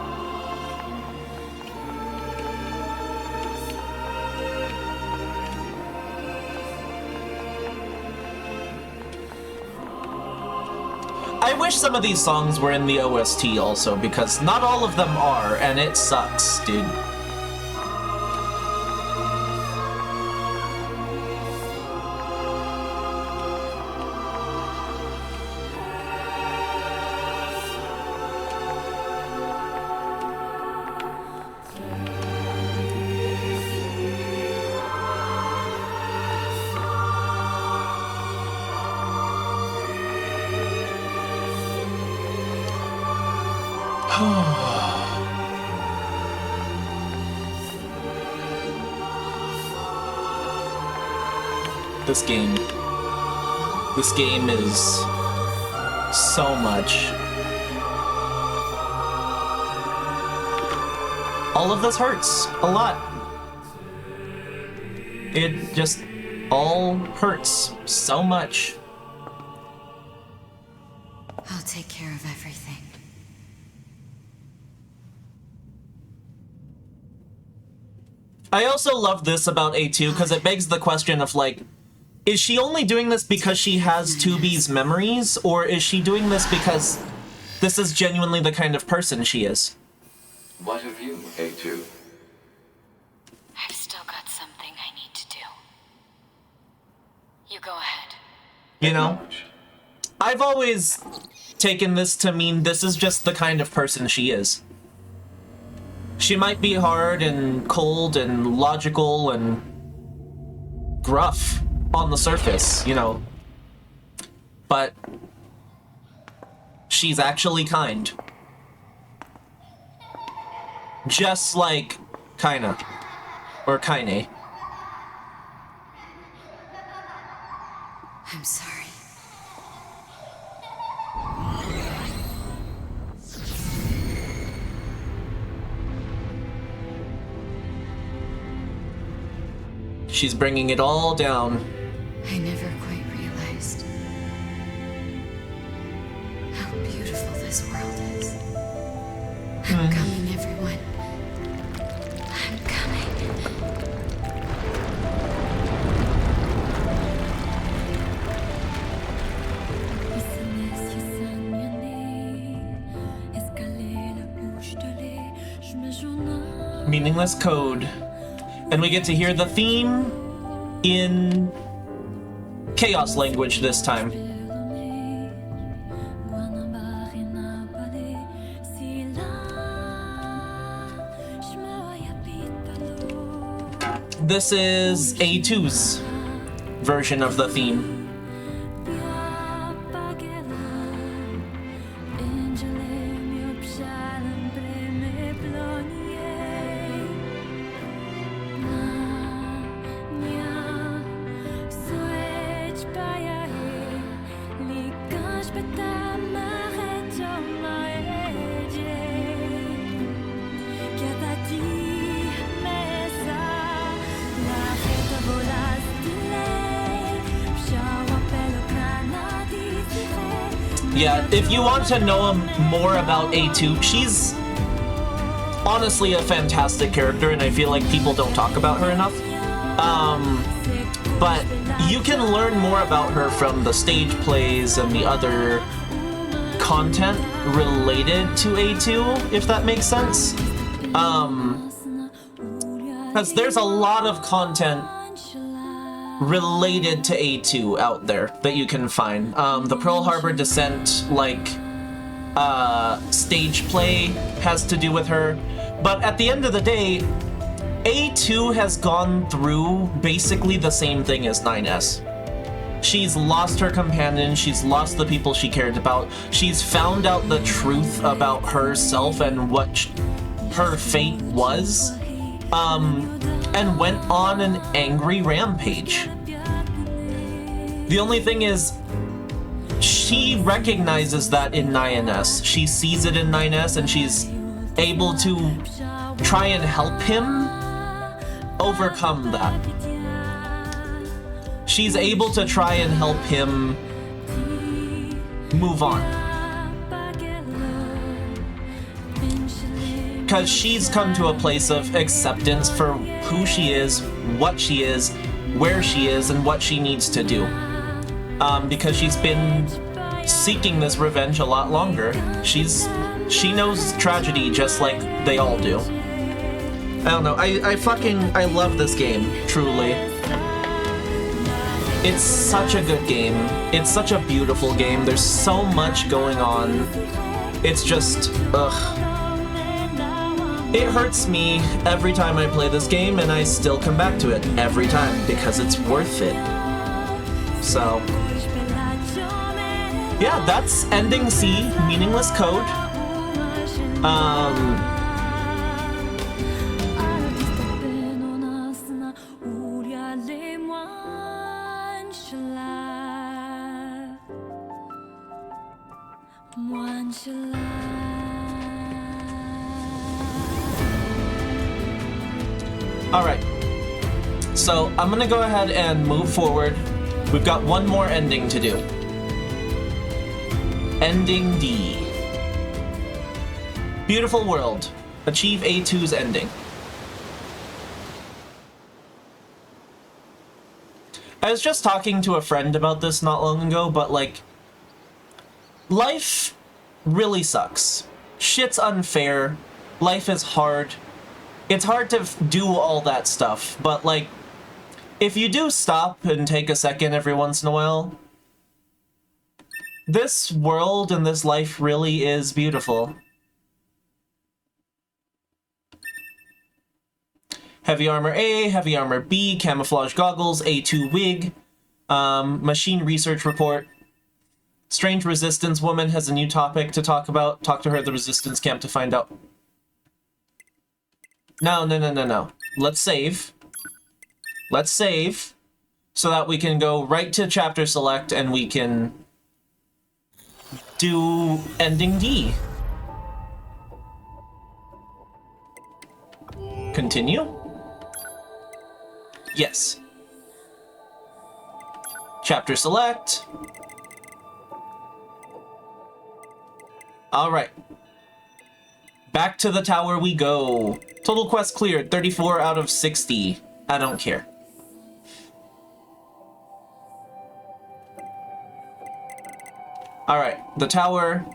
[SPEAKER 1] I wish some of these songs were in the OST also, because not all of them are, and it sucks, dude. This game is so much. All of this hurts a lot. It just all hurts so much.
[SPEAKER 5] I'll take care of everything.
[SPEAKER 1] I also love this about A2 because it begs the question of, like, is she only doing this because she has 2B's memories, or is she doing this because this is genuinely the kind of person she is?
[SPEAKER 6] What of you, A2?
[SPEAKER 5] I've still got something I need to do. You go ahead.
[SPEAKER 1] You know, I've always taken this to mean this is just the kind of person she is. She might be hard and cold and logical and gruff on the surface, you know, but she's actually kind. Just like Kaina, or Kaine.
[SPEAKER 5] I'm sorry.
[SPEAKER 1] She's bringing it all down.
[SPEAKER 5] I never quite realized how beautiful this world is. I'm coming, everyone. I'm coming.
[SPEAKER 1] Meaningless code. And we get to hear the theme in Chaos language this time. This is A2's version of the theme. Yeah, if you want to know more about A2, she's honestly a fantastic character, and I feel like people don't talk about her enough. But you can learn more about her from the stage plays and the other content related to A2, if that makes sense. Because there's a lot of content related to A2 out there that you can find. The Pearl Harbor Descent, like, stage play has to do with her. But at the end of the day, A2 has gone through basically the same thing as 9S. She's lost her companion, she's lost the people she cared about, she's found out the truth about herself and what her fate was, and went on an angry rampage. The only thing is, she recognizes that in 9S. She sees it in 9S, and she's able to try and help him overcome that. She's able to try and help him move on. Because she's come to a place of acceptance for who she is, what she is, where she is, and what she needs to do. Because she's been seeking this revenge a lot longer. She knows tragedy just like they all do. I don't know. I love this game, truly. It's such a good game. It's such a beautiful game. There's so much going on. It's just, ugh. It hurts me every time I play this game, and I still come back to it every time because it's worth it. So, yeah, that's Ending C, Meaningless Code. Alright, so I'm gonna go ahead and move forward. We've got one more ending to do. Ending D. Beautiful world. Achieve A2's ending. I was just talking to a friend about this not long ago, but like, life really sucks. Shit's unfair. Life is hard. It's hard to do all that stuff, but like, if you do stop and take a second every once in a while, this world and this life really is beautiful. Heavy armor A, heavy armor B, camouflage goggles, A2 wig, machine research report. Strange resistance woman has a new topic to talk about. Talk to her at the resistance camp to find out. No. Let's save. Let's save so that we can go right to chapter select and we can do ending D. Continue? Yes. Chapter select. Alright. Back to the tower we go. Total quest cleared, 34 out of 60. I don't care. Alright, the tower.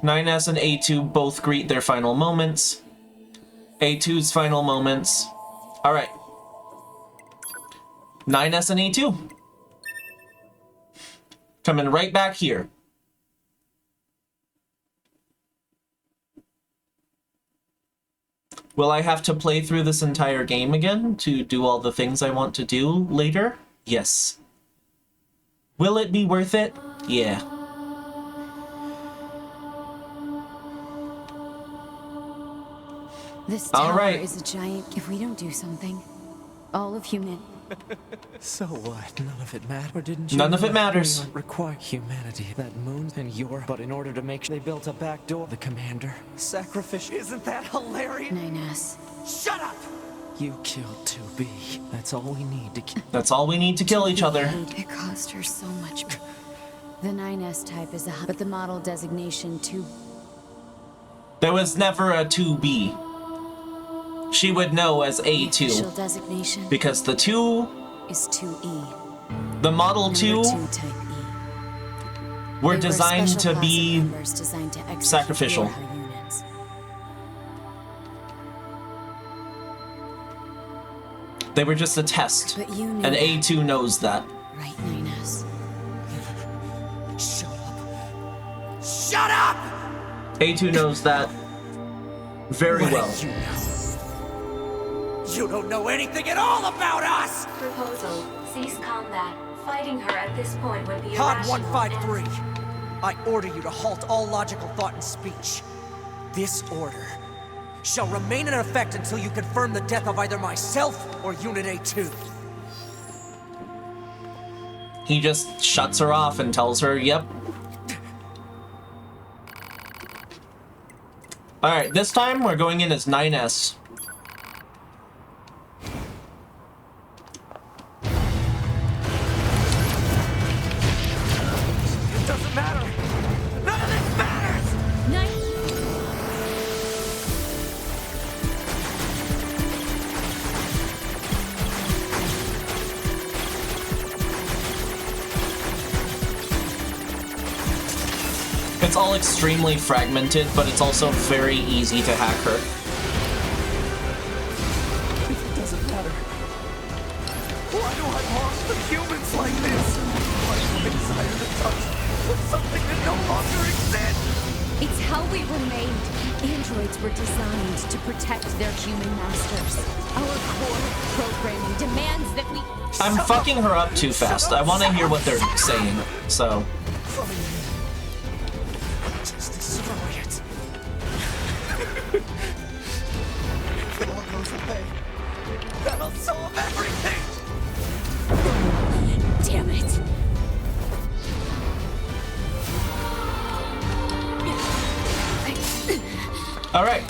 [SPEAKER 1] 9S and A2 both greet their final moments. A2's final moments. Alright. 9S and A2. Coming right back here. Will I have to play through this entire game again to do all the things I want to do later? Yes. Will it be worth it? Yeah.
[SPEAKER 5] This tower is a giant. If we don't do something, all of human.
[SPEAKER 3] So what? None of it matters. Or didn't you?
[SPEAKER 1] None of it matters.
[SPEAKER 3] We aren't required humanity. That moon and your. But in order to make sure they built a back door, the commander sacrificial. Isn't that hilarious?
[SPEAKER 5] 9S.
[SPEAKER 3] Shut up! You killed 2B. That's all we need to kill.
[SPEAKER 1] That's all we need to kill each other.
[SPEAKER 5] It cost her so much. The 9S type is but the model designation 2.
[SPEAKER 1] There was never a 2B. She would know as A2.
[SPEAKER 5] Designation
[SPEAKER 1] because the 2
[SPEAKER 5] is 2E.
[SPEAKER 1] The Model 2
[SPEAKER 5] type E.
[SPEAKER 1] were designed to be sacrificial. They were just a test. And A2 knows that.
[SPEAKER 5] Right, 9S.
[SPEAKER 3] Shut up. Shut up!
[SPEAKER 1] A2 knows that very well.
[SPEAKER 3] You don't know anything at all about us!
[SPEAKER 2] Proposal. Cease combat. Fighting her at this point would be
[SPEAKER 10] Pod
[SPEAKER 2] irrational.
[SPEAKER 10] 153. I order you to halt all logical thought and speech. This order shall remain in effect until you confirm the death of either myself or Unit A2.
[SPEAKER 1] He just shuts her off and tells her, yep. Alright, this time we're going in as 9S.
[SPEAKER 10] Doesn't matter. None of this matters.
[SPEAKER 1] It's all extremely fragmented, but it's also very easy to hack her.
[SPEAKER 3] It doesn't matter. Why do I long for humans like this? Why do I desire to touch with something that no longer exists?
[SPEAKER 11] It's how we were made. Androids were designed to protect their human masters. Our core programming demands that we...
[SPEAKER 1] I'm fucking her up too fast. I want to hear what they're saying, so...
[SPEAKER 3] Just destroy it. If it all goes away, that'll solve everything!
[SPEAKER 11] Damn it!
[SPEAKER 1] All right.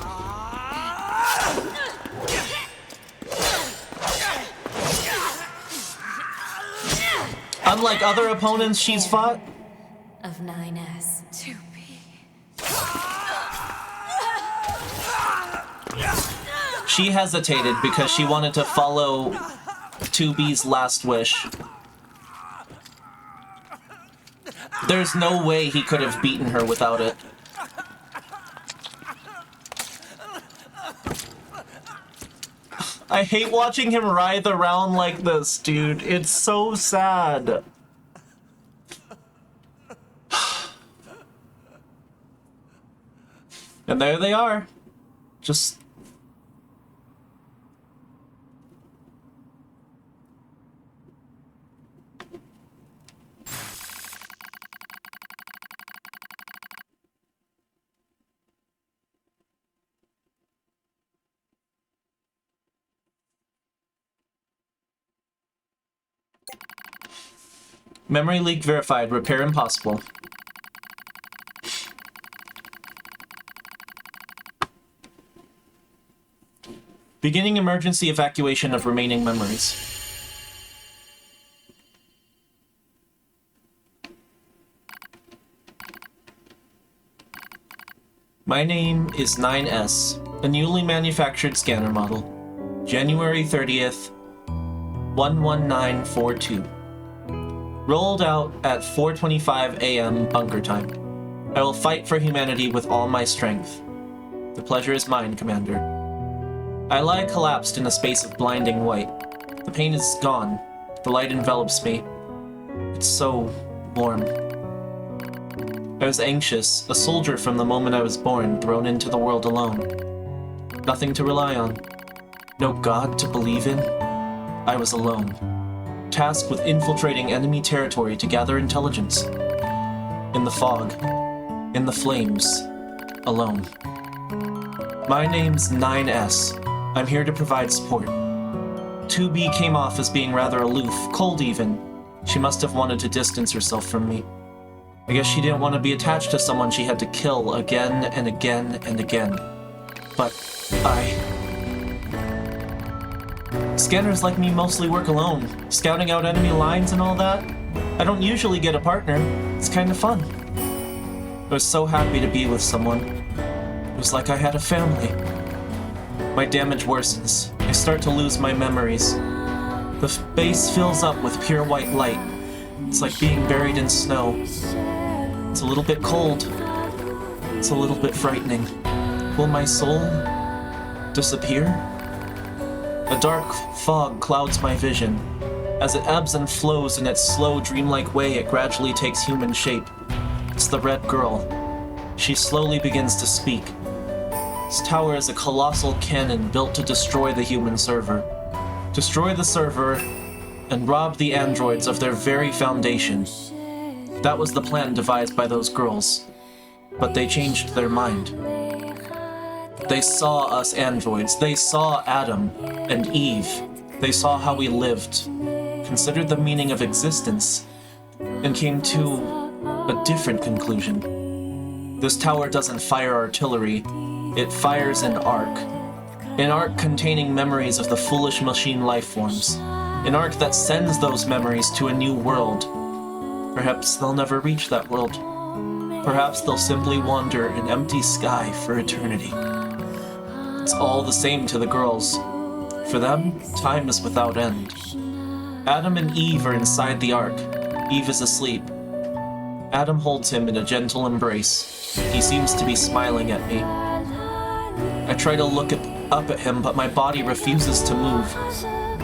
[SPEAKER 1] Unlike other opponents she's fought,
[SPEAKER 11] Of 9S. 2B.
[SPEAKER 1] she hesitated because she wanted to follow 2B's last wish. There's no way he could have beaten her without it. I hate watching him writhe around like this, dude. It's so sad. And there they are. Just... Memory leak verified. Repair impossible. Beginning emergency evacuation of remaining memories. My name is 9S, a newly manufactured scanner model. January 30th, 11942. Rolled out at 4:25 a.m. bunker time. I will fight for humanity with all my strength. The pleasure is mine, Commander. I lie collapsed in a space of blinding white. The pain is gone. The light envelops me. It's so warm. I was anxious, a soldier from the moment I was born, thrown into the world alone. Nothing to rely on. No God to believe in. I was alone. Tasked with infiltrating enemy territory to gather intelligence. In the fog. In the flames. Alone. My name's 9S. I'm here to provide support. 2B came off as being rather aloof, cold even. She must have wanted to distance herself from me. I guess she didn't want to be attached to someone she had to kill again and again and again. But Scanners like me mostly work alone, scouting out enemy lines and all that. I don't usually get a partner. It's kind of fun. I was so happy to be with someone. It was like I had a family. My damage worsens. I start to lose my memories. The base fills up with pure white light. It's like being buried in snow. It's a little bit cold. It's a little bit frightening. Will my soul disappear? A dark fog clouds my vision. As it ebbs and flows in its slow, dreamlike way, it gradually takes human shape. It's the Red Girl. She slowly begins to speak. This tower is a colossal cannon built to destroy the human server. Destroy the server and rob the androids of their very foundation. That was the plan devised by those girls. But they changed their mind. They saw us androids. They saw Adam and Eve. They saw how we lived, considered the meaning of existence, and came to a different conclusion. This tower doesn't fire artillery. It fires an arc. An arc containing memories of the foolish machine life forms. An arc that sends those memories to a new world. Perhaps they'll never reach that world. Perhaps they'll simply wander an empty sky for eternity. It's all the same to the girls. For them, time is without end. Adam and Eve are inside the ark. Eve is asleep. Adam holds him in a gentle embrace. He seems to be smiling at me. I try to look up at him, but my body refuses to move.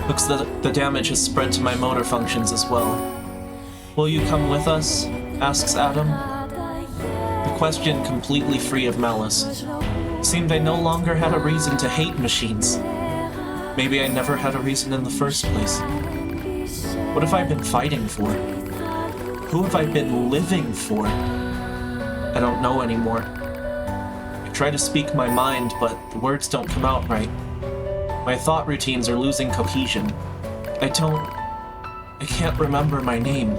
[SPEAKER 1] Looks that the damage has spread to my motor functions as well. Will you come with us? Asks Adam. The question completely free of malice. Seemed I no longer had a reason to hate machines. Maybe I never had a reason in the first place. What have I been fighting for? Who have I been living for? I don't know anymore. I try to speak my mind, but the words don't come out right. My thought routines are losing cohesion. I can't remember my name.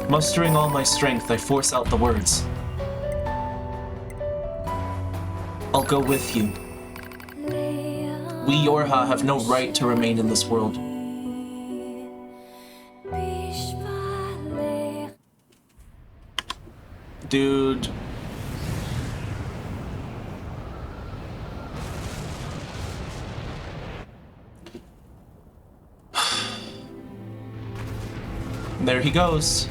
[SPEAKER 1] Mustering all my strength, I force out the words. I'll go with you. We Yorha have no right to remain in this world. Dude. There he goes.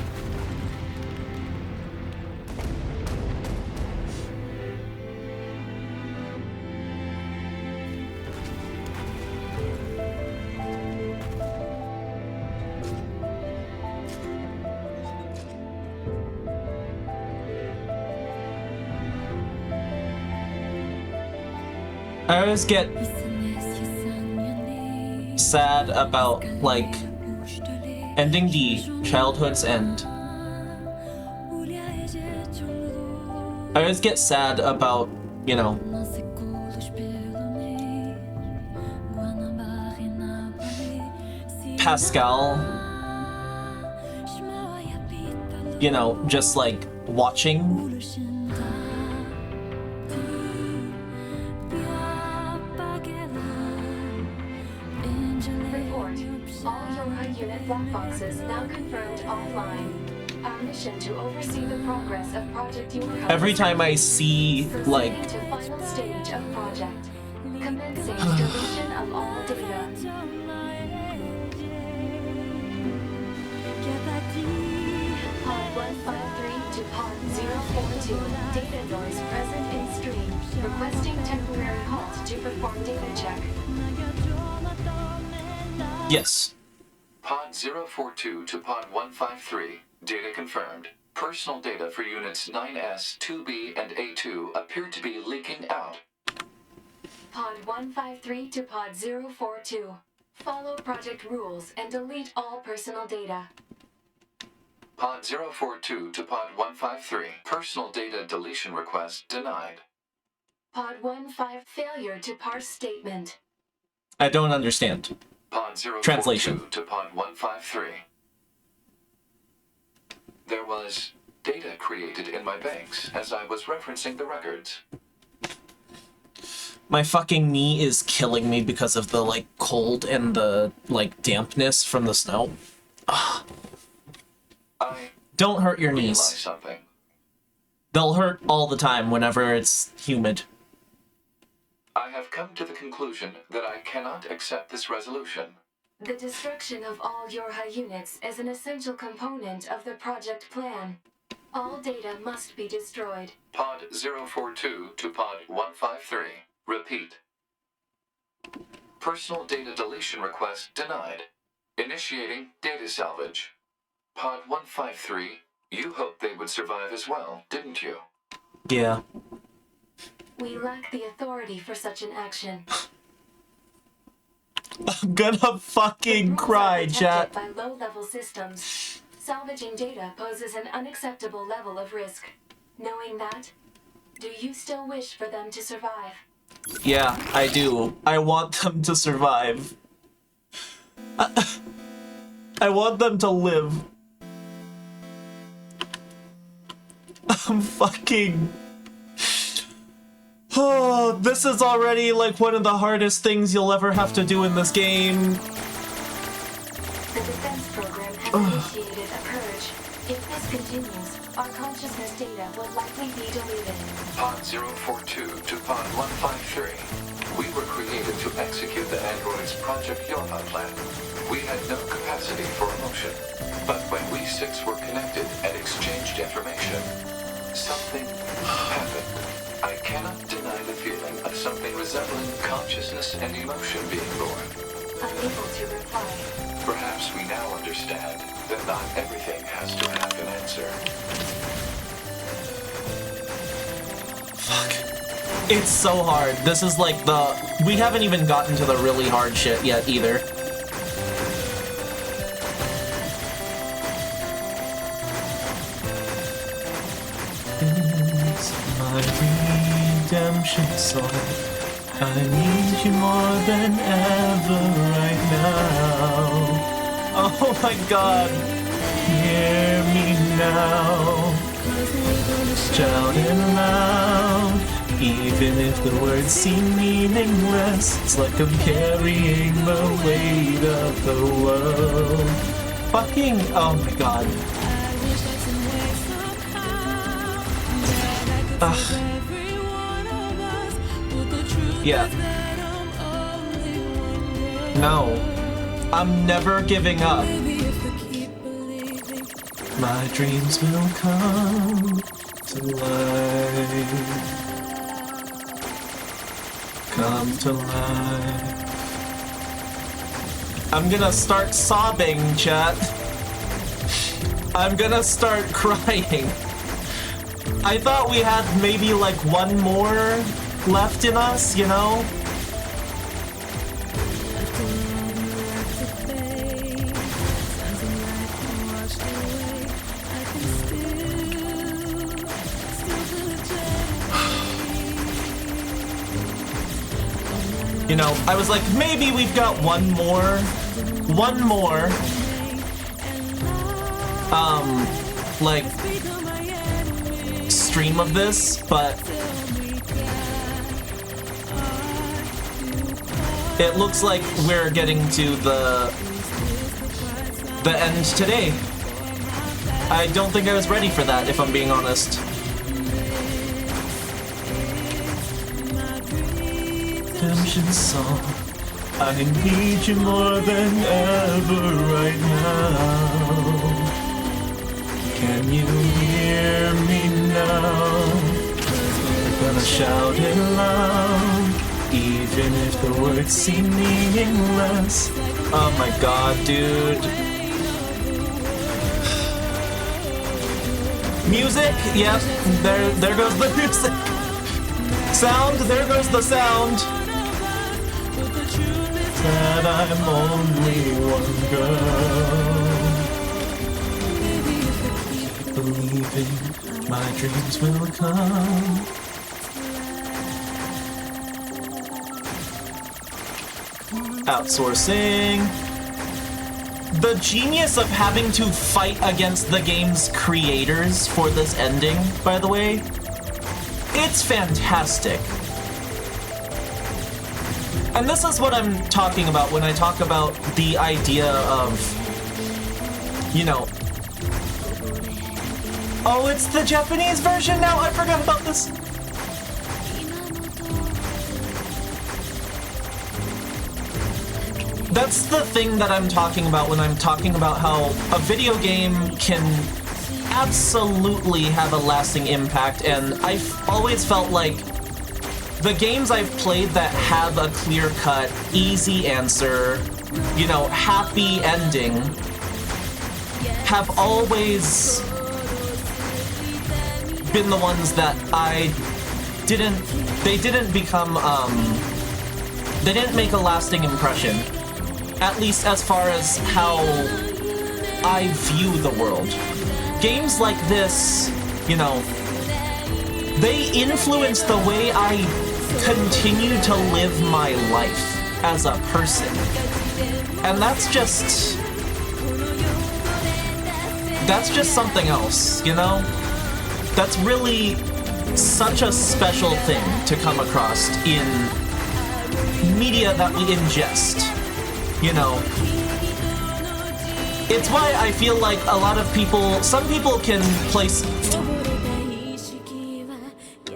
[SPEAKER 1] I always get sad about, like, ending D, childhood's end. I always get sad about, you know, Pascal, you know, just like watching.
[SPEAKER 2] Black boxes now confirmed offline. Our mission to oversee the progress of Project Yorha.
[SPEAKER 1] Every time I see, like,
[SPEAKER 2] to final stage of project, commencing deletion of all data. Pod 153 to Pod 042. Data noise present in stream. Requesting temporary halt to perform data check.
[SPEAKER 1] Yes.
[SPEAKER 6] Pod 042 to Pod 153. Data confirmed. Personal data for units 9S, 2B, and A2 appear to be leaking out.
[SPEAKER 2] Pod 153 to Pod 042. Follow project rules and delete all personal data.
[SPEAKER 6] Pod 042 to Pod 153. Personal data deletion request denied.
[SPEAKER 2] Pod 15 failure to parse statement.
[SPEAKER 1] I don't understand.
[SPEAKER 6] Pod 042
[SPEAKER 1] Translation.
[SPEAKER 6] to Pod 153. There was data created in my banks as I was referencing the records.
[SPEAKER 1] My fucking knee is killing me because of the, like, cold and the, like, dampness from the snow. Ugh. Don't hurt your knees.
[SPEAKER 6] Something.
[SPEAKER 1] They'll hurt all the time whenever it's humid.
[SPEAKER 6] I have come to the conclusion that I cannot accept this resolution.
[SPEAKER 2] The destruction of all Yorha units is an essential component of the project plan. All data must be destroyed.
[SPEAKER 6] Pod 042 to Pod 153. Repeat. Personal data deletion request denied. Initiating data salvage. Pod 153, you hoped they would survive as well, didn't you?
[SPEAKER 1] Yeah.
[SPEAKER 2] We lack the authority for such an action.
[SPEAKER 1] I'm gonna fucking cry, chat.
[SPEAKER 2] By low-level systems, salvaging data poses an unacceptable level of risk. Knowing that, do you still wish for them to survive?
[SPEAKER 1] Yeah, I do. I want them to survive. I want them to live. I'm fucking... Oh, this is already like one of the hardest things you'll ever have to do in this game.
[SPEAKER 2] The defense program has initiated a purge. If this continues, our consciousness data will likely be deleted.
[SPEAKER 6] Pod 042 to Pod 153. We were created to execute the android's Project Yorha plan. We had no capacity for emotion. But when we six were connected and exchanged information, something happened. I cannot deny the feeling of something resembling consciousness and emotion being born.
[SPEAKER 2] Unable to reply.
[SPEAKER 6] Perhaps we now understand that not everything has to have an answer.
[SPEAKER 1] Fuck. It's so hard. This is like we haven't even gotten to the really hard shit yet either. It's my redemption song. I need you more than ever right now. Oh my god. Hear me now. Shouting loud. Even if the words seem meaningless, it's like I'm carrying the weight of the world. Fucking, oh my god. Ugh. Yeah. No. I'm never giving up. My dreams will come to life. Come to life. I'm gonna start sobbing, chat. I'm gonna start crying. I thought we had maybe like one more left in us, you know? You know, I was like, maybe we've got one more, like, stream of this, but it looks like we're getting to the end today. I don't think I was ready for that, if I'm being honest. Redemption song. I need you more than ever right now. Can you hear me now? We're gonna shout it loud, even if the words seem meaningless. Oh my god, dude. Music? Yep, there goes the music. Sound? There goes the sound. That I'm only one girl. Believing my dreams will come. Outsourcing. The genius of having to fight against the game's creators for this ending, by the way, it's fantastic. And this is what I'm talking about when I talk about the idea of, you know... Oh, it's the Japanese version now? I forgot about this. That's the thing that I'm talking about when I'm talking about how a video game can absolutely have a lasting impact, and I've always felt like the games I've played that have a clear-cut, easy answer, you know, happy ending, have always been the ones that they didn't make a lasting impression, at least as far as how I view the world. Games like this, you know, they influence the way I continue to live my life as a person. And that's just something else, you know? That's really such a special thing to come across in media that we ingest, you know? It's why I feel like a lot of people, some people can place...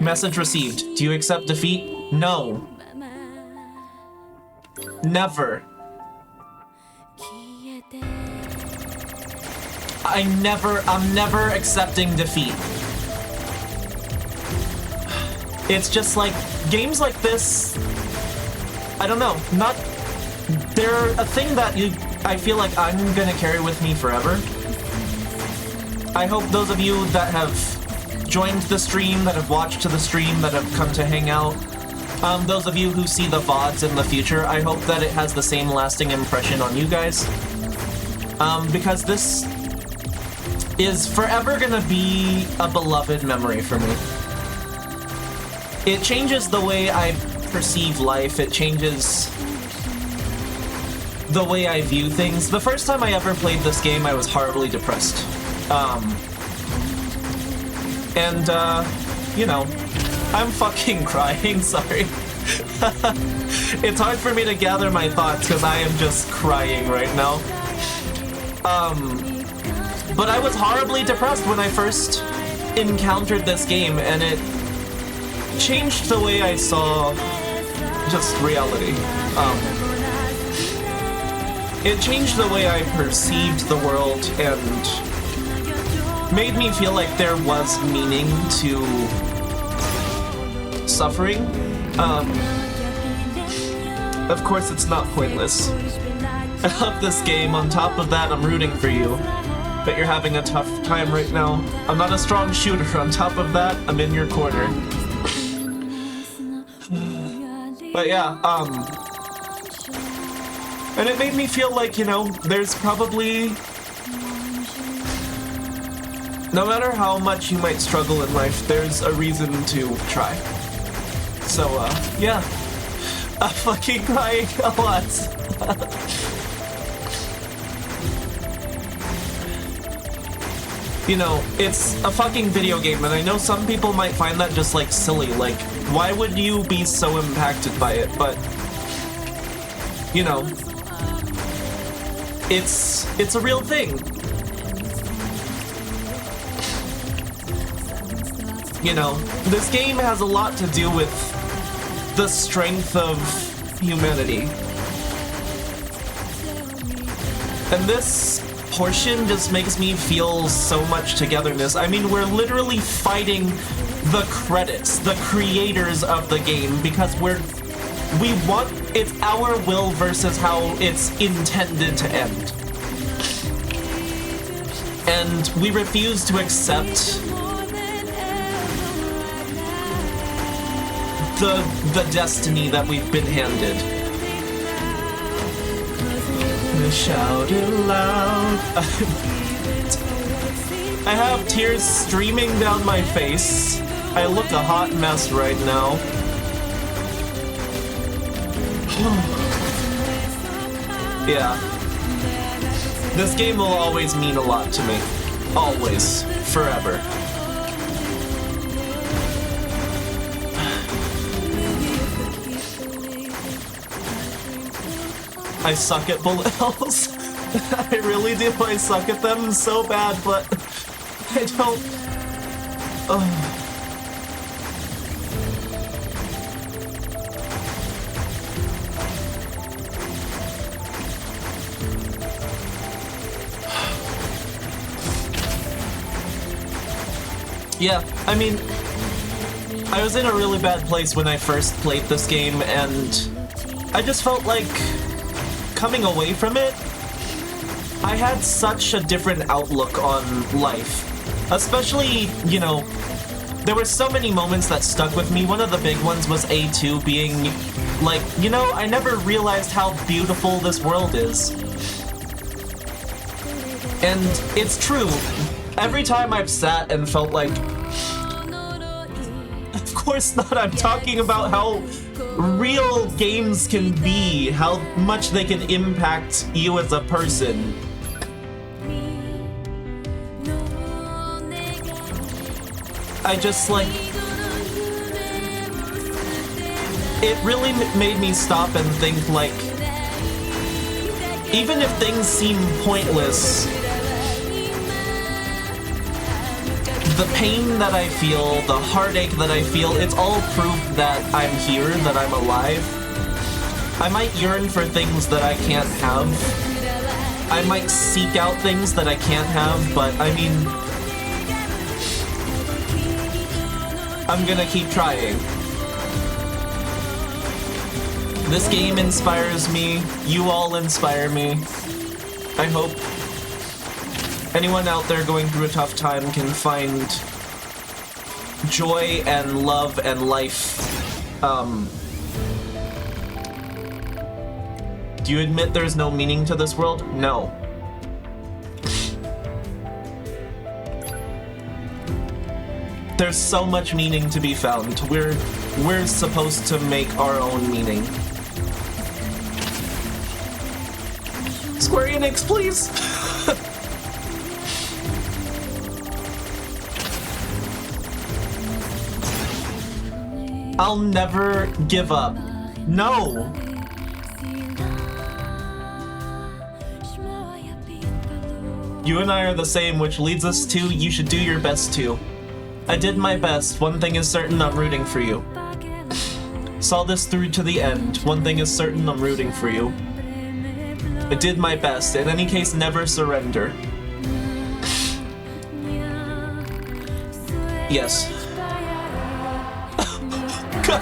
[SPEAKER 1] Message received. Do you accept defeat? No. Never. I'm never accepting defeat. It's just like, games like this, I don't know, they're a thing that I feel like I'm gonna carry with me forever. I hope those of you that have joined the stream, that have watched the stream, that have come to hang out, those of you who see the VODs in the future, I hope that it has the same lasting impression on you guys. Because this is forever gonna be a beloved memory for me. It changes the way I perceive life, it changes the way I view things. The first time I ever played this game, I was horribly depressed. You know, I'm fucking crying, sorry. It's hard for me to gather my thoughts because I am just crying right now. But I was horribly depressed when I first encountered this game, and it changed the way I saw just reality. It changed the way I perceived the world and made me feel like there was meaning to suffering. Of course, it's not pointless. I love this game. On top of that, I'm rooting for you. But you're having a tough time right now. I'm not a strong shooter. On top of that, I'm in your corner. But yeah, and it made me feel like, you know, there's probably... No matter how much you might struggle in life, there's a reason to try. So, yeah. I'm fucking crying a lot. You know, it's a fucking video game, and I know some people might find that just, like, silly. Like, why would you be so impacted by it? But, you know, it's a real thing. You know, this game has a lot to do with the strength of humanity. And this portion just makes me feel so much togetherness. I mean, we're literally fighting the credits, the creators of the game, because it's our will versus how it's intended to end. And we refuse to accept the destiny that we've been handed. Shout it loud. I have tears streaming down my face. I look a hot mess right now. Yeah. This game will always mean a lot to me. Always. Forever. I suck at bullet hells. I really do. I suck at them so bad, but I don't... Yeah, I mean, I was in a really bad place when I first played this game, and I just felt like coming away from it, I had such a different outlook on life. Especially, you know, there were so many moments that stuck with me. One of the big ones was A2 being like, you know, I never realized how beautiful this world is. And it's true. Every time I've sat and felt like... Of course not, I'm talking about how real games can be, how much they can impact you as a person. I just, like... It really made me stop and think, like... even if things seem pointless, the pain that I feel, the heartache that I feel, it's all proof that I'm here, that I'm alive. I might yearn for things that I can't have. I might seek out things that I can't have, but I mean, I'm gonna keep trying. This game inspires me. You all inspire me. I hope anyone out there going through a tough time can find joy and love and life. Do you admit there's no meaning to this world? No. There's so much meaning to be found. We're supposed to make our own meaning. Square Enix, please! I'll never give up. No! You and I are the same, which leads us to you should do your best too. I did my best. One thing is certain, I'm rooting for you. Saw this through to the end. One thing is certain, I'm rooting for you. I did my best. In any case, never surrender. Yes. God.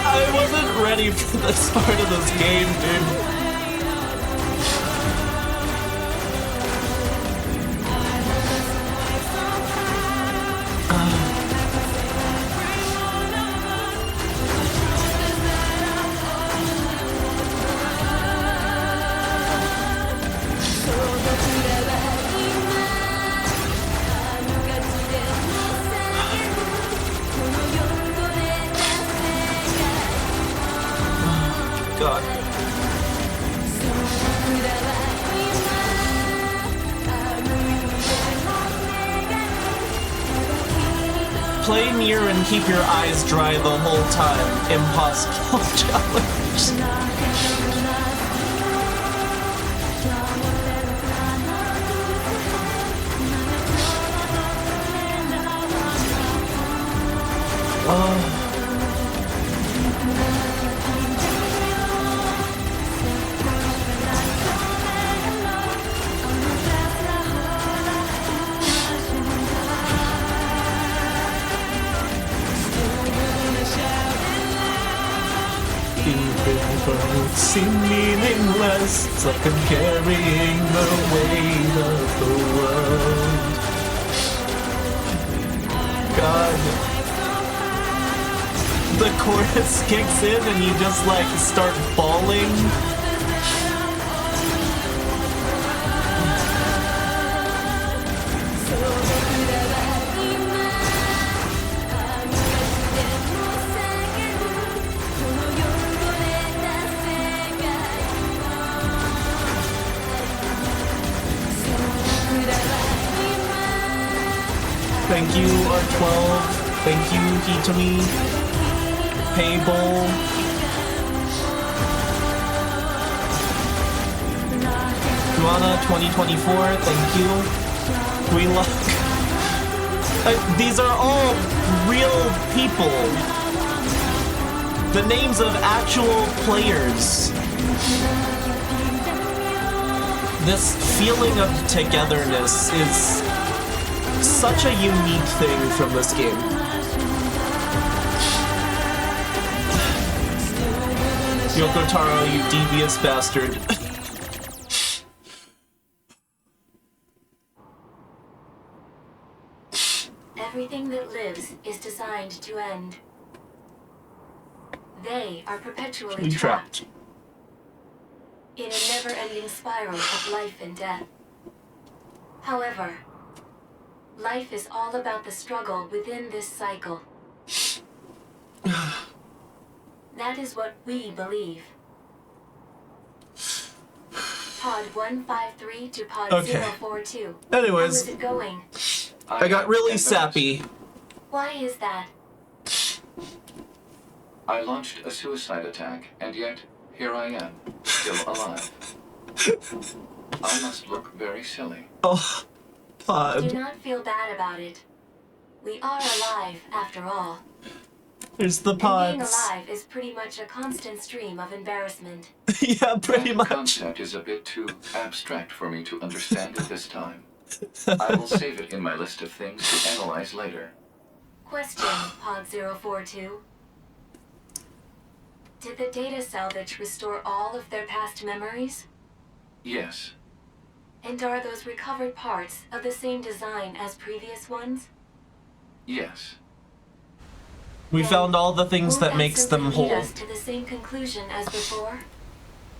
[SPEAKER 1] I wasn't ready for this part of this game, dude. God. Play NIER and keep your eyes dry the whole time. Impossible challenge. Oh. Seem meaningless, it's like I'm carrying the weight of the world. God. The chorus kicks in and you just like start bawling. Thank you, R12. Thank you, Hitomi. Payball. Juana 2024, thank you. We luck. These are all real people. The names of actual players. This feeling of togetherness is such a unique thing from this game. Yoko Taro, you devious bastard.
[SPEAKER 2] Everything that lives is designed to end. They are perpetually trapped in a never-ending spiral of life and death. However, life is all about the struggle within this cycle. That is what we believe. Pod 153 to Pod
[SPEAKER 1] Okay.
[SPEAKER 2] 042.
[SPEAKER 1] Anyways.
[SPEAKER 2] How is it going?
[SPEAKER 1] I got really
[SPEAKER 6] have
[SPEAKER 1] sappy.
[SPEAKER 2] Why is that?
[SPEAKER 6] I launched a suicide attack, and yet, here I am, still alive. I must look very silly.
[SPEAKER 1] Oh,
[SPEAKER 2] Do
[SPEAKER 1] Pod.
[SPEAKER 2] not feel bad about it. We are alive, after all.
[SPEAKER 1] Here's the
[SPEAKER 2] And being
[SPEAKER 1] pods.
[SPEAKER 2] alive is pretty much a constant stream of embarrassment.
[SPEAKER 1] Yeah, pretty
[SPEAKER 6] That
[SPEAKER 1] much.
[SPEAKER 6] concept is a bit too abstract for me to understand at this time. I will save it in my list of things to analyze later.
[SPEAKER 2] Question, Pod 042. Did the data salvage restore all of their past memories?
[SPEAKER 6] Yes,
[SPEAKER 2] And are those recovered parts of the same design as previous ones?
[SPEAKER 6] yes.
[SPEAKER 1] We found all the things
[SPEAKER 2] Will
[SPEAKER 1] that makes them
[SPEAKER 2] simply lead
[SPEAKER 1] whole.
[SPEAKER 2] us to the same conclusion as before?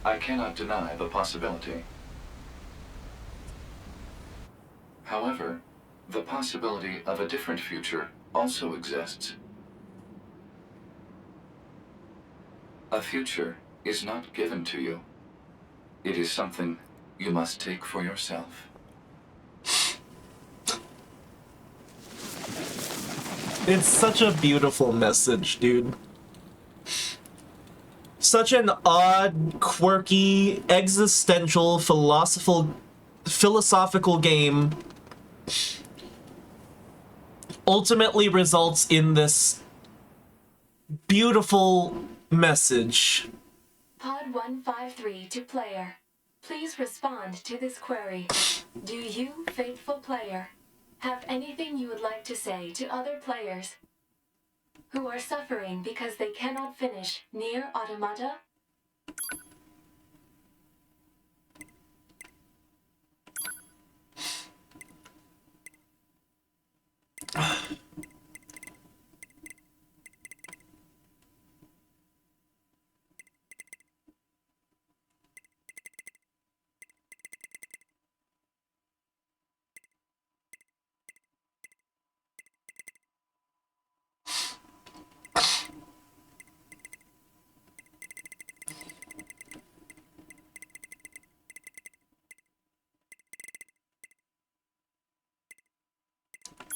[SPEAKER 6] I cannot deny the possibility. However, the possibility of a different future also exists. A future is not given to you. It is something you must take for yourself.
[SPEAKER 1] It's such a beautiful message, dude. Such an odd, quirky, existential, philosophical game ultimately results in this beautiful message.
[SPEAKER 2] Pod 153 to player. Please respond to this query. Do you, faithful player, have anything you would like to say to other players who are suffering because they cannot finish NIER Automata?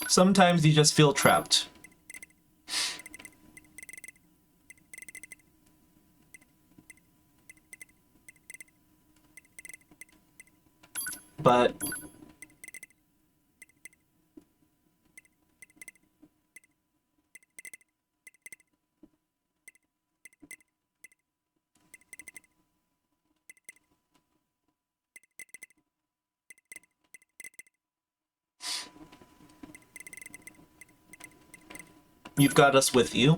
[SPEAKER 1] Sometimes you just feel trapped. But you've got us with you.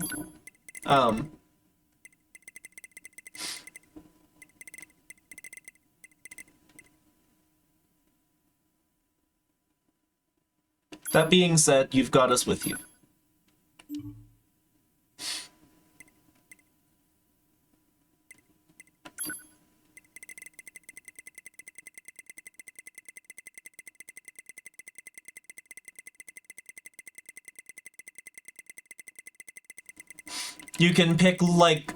[SPEAKER 1] That being said, you've got us with you. You can pick, like,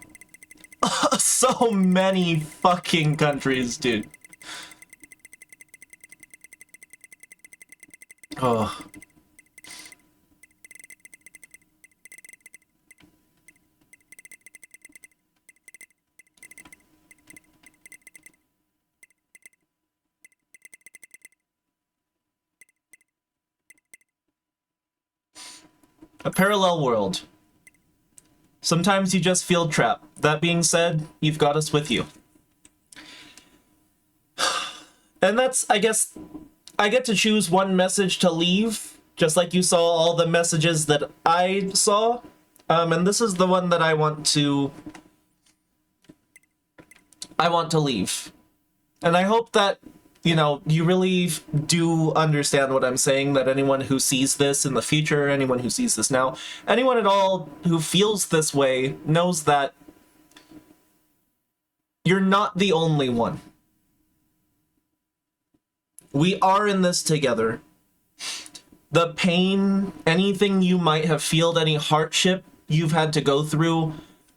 [SPEAKER 1] so many fucking countries, dude. Oh. A parallel world. Sometimes you just feel trapped. That being said, you've got us with you. And that's, I guess, I get to choose one message to leave, just like you saw all the messages that I saw. And this is the one that I want to leave. And I hope that, you know, you really do understand what I'm saying, that anyone who sees this in the future, anyone who sees this now, anyone at all who feels this way knows that you're not the only one. We are in this together. The pain, anything you might have felt, any hardship you've had to go through,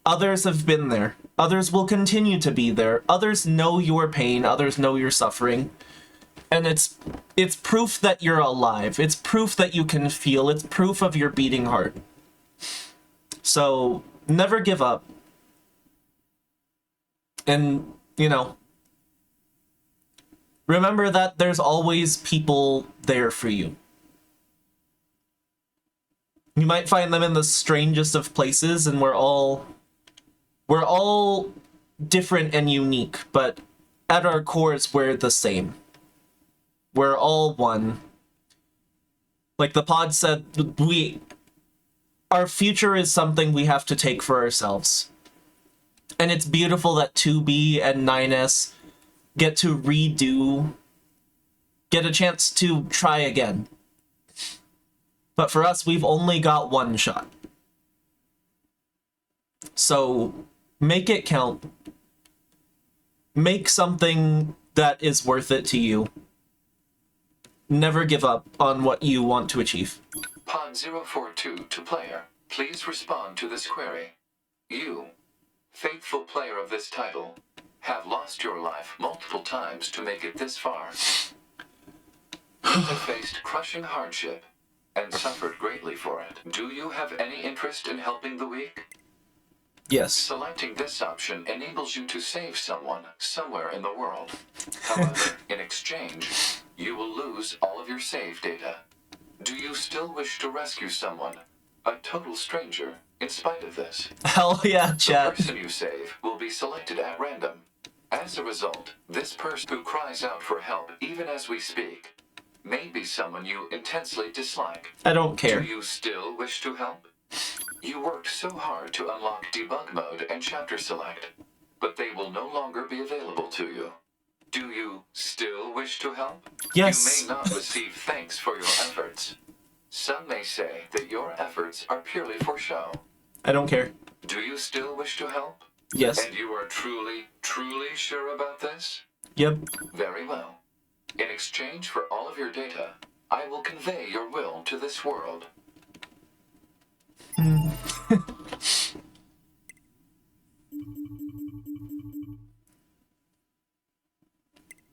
[SPEAKER 1] others have been there. Others will continue to be there. Others know your pain. Others know your suffering. And it's proof that you're alive. It's proof that you can feel. It's proof of your beating heart. So, never give up. And, you know, remember that there's always people there for you. You might find them in the strangest of places, and we're all different and unique, but at our cores, we're the same. We're all one. Like the pod said, our future is something we have to take for ourselves. And it's beautiful that 2B and 9S get to redo, get a chance to try again. But for us, we've only got one shot. So, make it count. Make something that is worth it to you. Never give up on what you want to achieve.
[SPEAKER 6] Pod 042 to player, please respond to this query. You, faithful player of this title, have lost your life multiple times to make it this far. You have faced crushing hardship and suffered greatly for it. Do you have any interest in helping the weak?
[SPEAKER 1] Yes.
[SPEAKER 6] Selecting this option enables you to save someone somewhere in the world. However, in exchange, you will lose all of your save data. Do you still wish to rescue someone, a total stranger, in spite of this?
[SPEAKER 1] Hell yeah, chat.
[SPEAKER 6] The person you save will be selected at random. As a result, this person who cries out for help even as we speak may be someone you intensely dislike.
[SPEAKER 1] I don't care.
[SPEAKER 6] Do you still wish to help? You worked so hard to unlock debug mode and chapter select, but they will no longer be available to you. Do you still wish to help?
[SPEAKER 1] Yes.
[SPEAKER 6] You may not receive thanks for your efforts. Some may say that your efforts are purely for show.
[SPEAKER 1] I don't care.
[SPEAKER 6] Do you still wish to help?
[SPEAKER 1] Yes.
[SPEAKER 6] And you are truly, truly sure about this?
[SPEAKER 1] Yep.
[SPEAKER 6] Very well. In exchange for all of your data, I will convey your will to this world.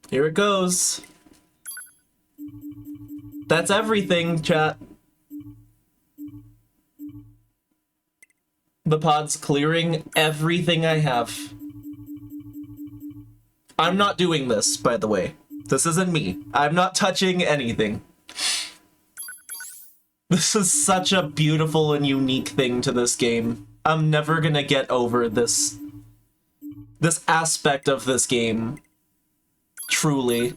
[SPEAKER 1] Here it goes. That's everything, chat. The pod's clearing everything I have. I'm not doing this, by the way. This isn't me. I'm not touching anything. This is such a beautiful and unique thing to this game. I'm never gonna get over this aspect of this game. Truly.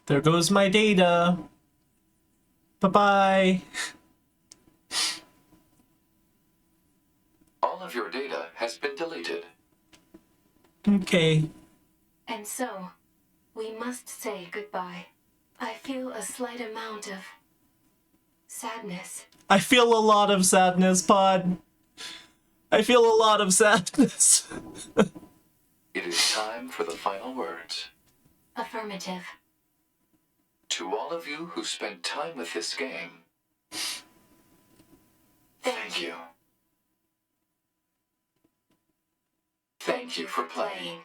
[SPEAKER 1] There goes my data. Bye-bye.
[SPEAKER 6] All of your data has been deleted.
[SPEAKER 1] Okay.
[SPEAKER 2] And so, we must say goodbye. I feel a slight amount of sadness.
[SPEAKER 1] I feel a lot of sadness, Pod. I feel a lot of sadness.
[SPEAKER 6] It is time for the final words.
[SPEAKER 2] Affirmative.
[SPEAKER 6] To all of you who spent time with this game, thank you. Thank you for playing.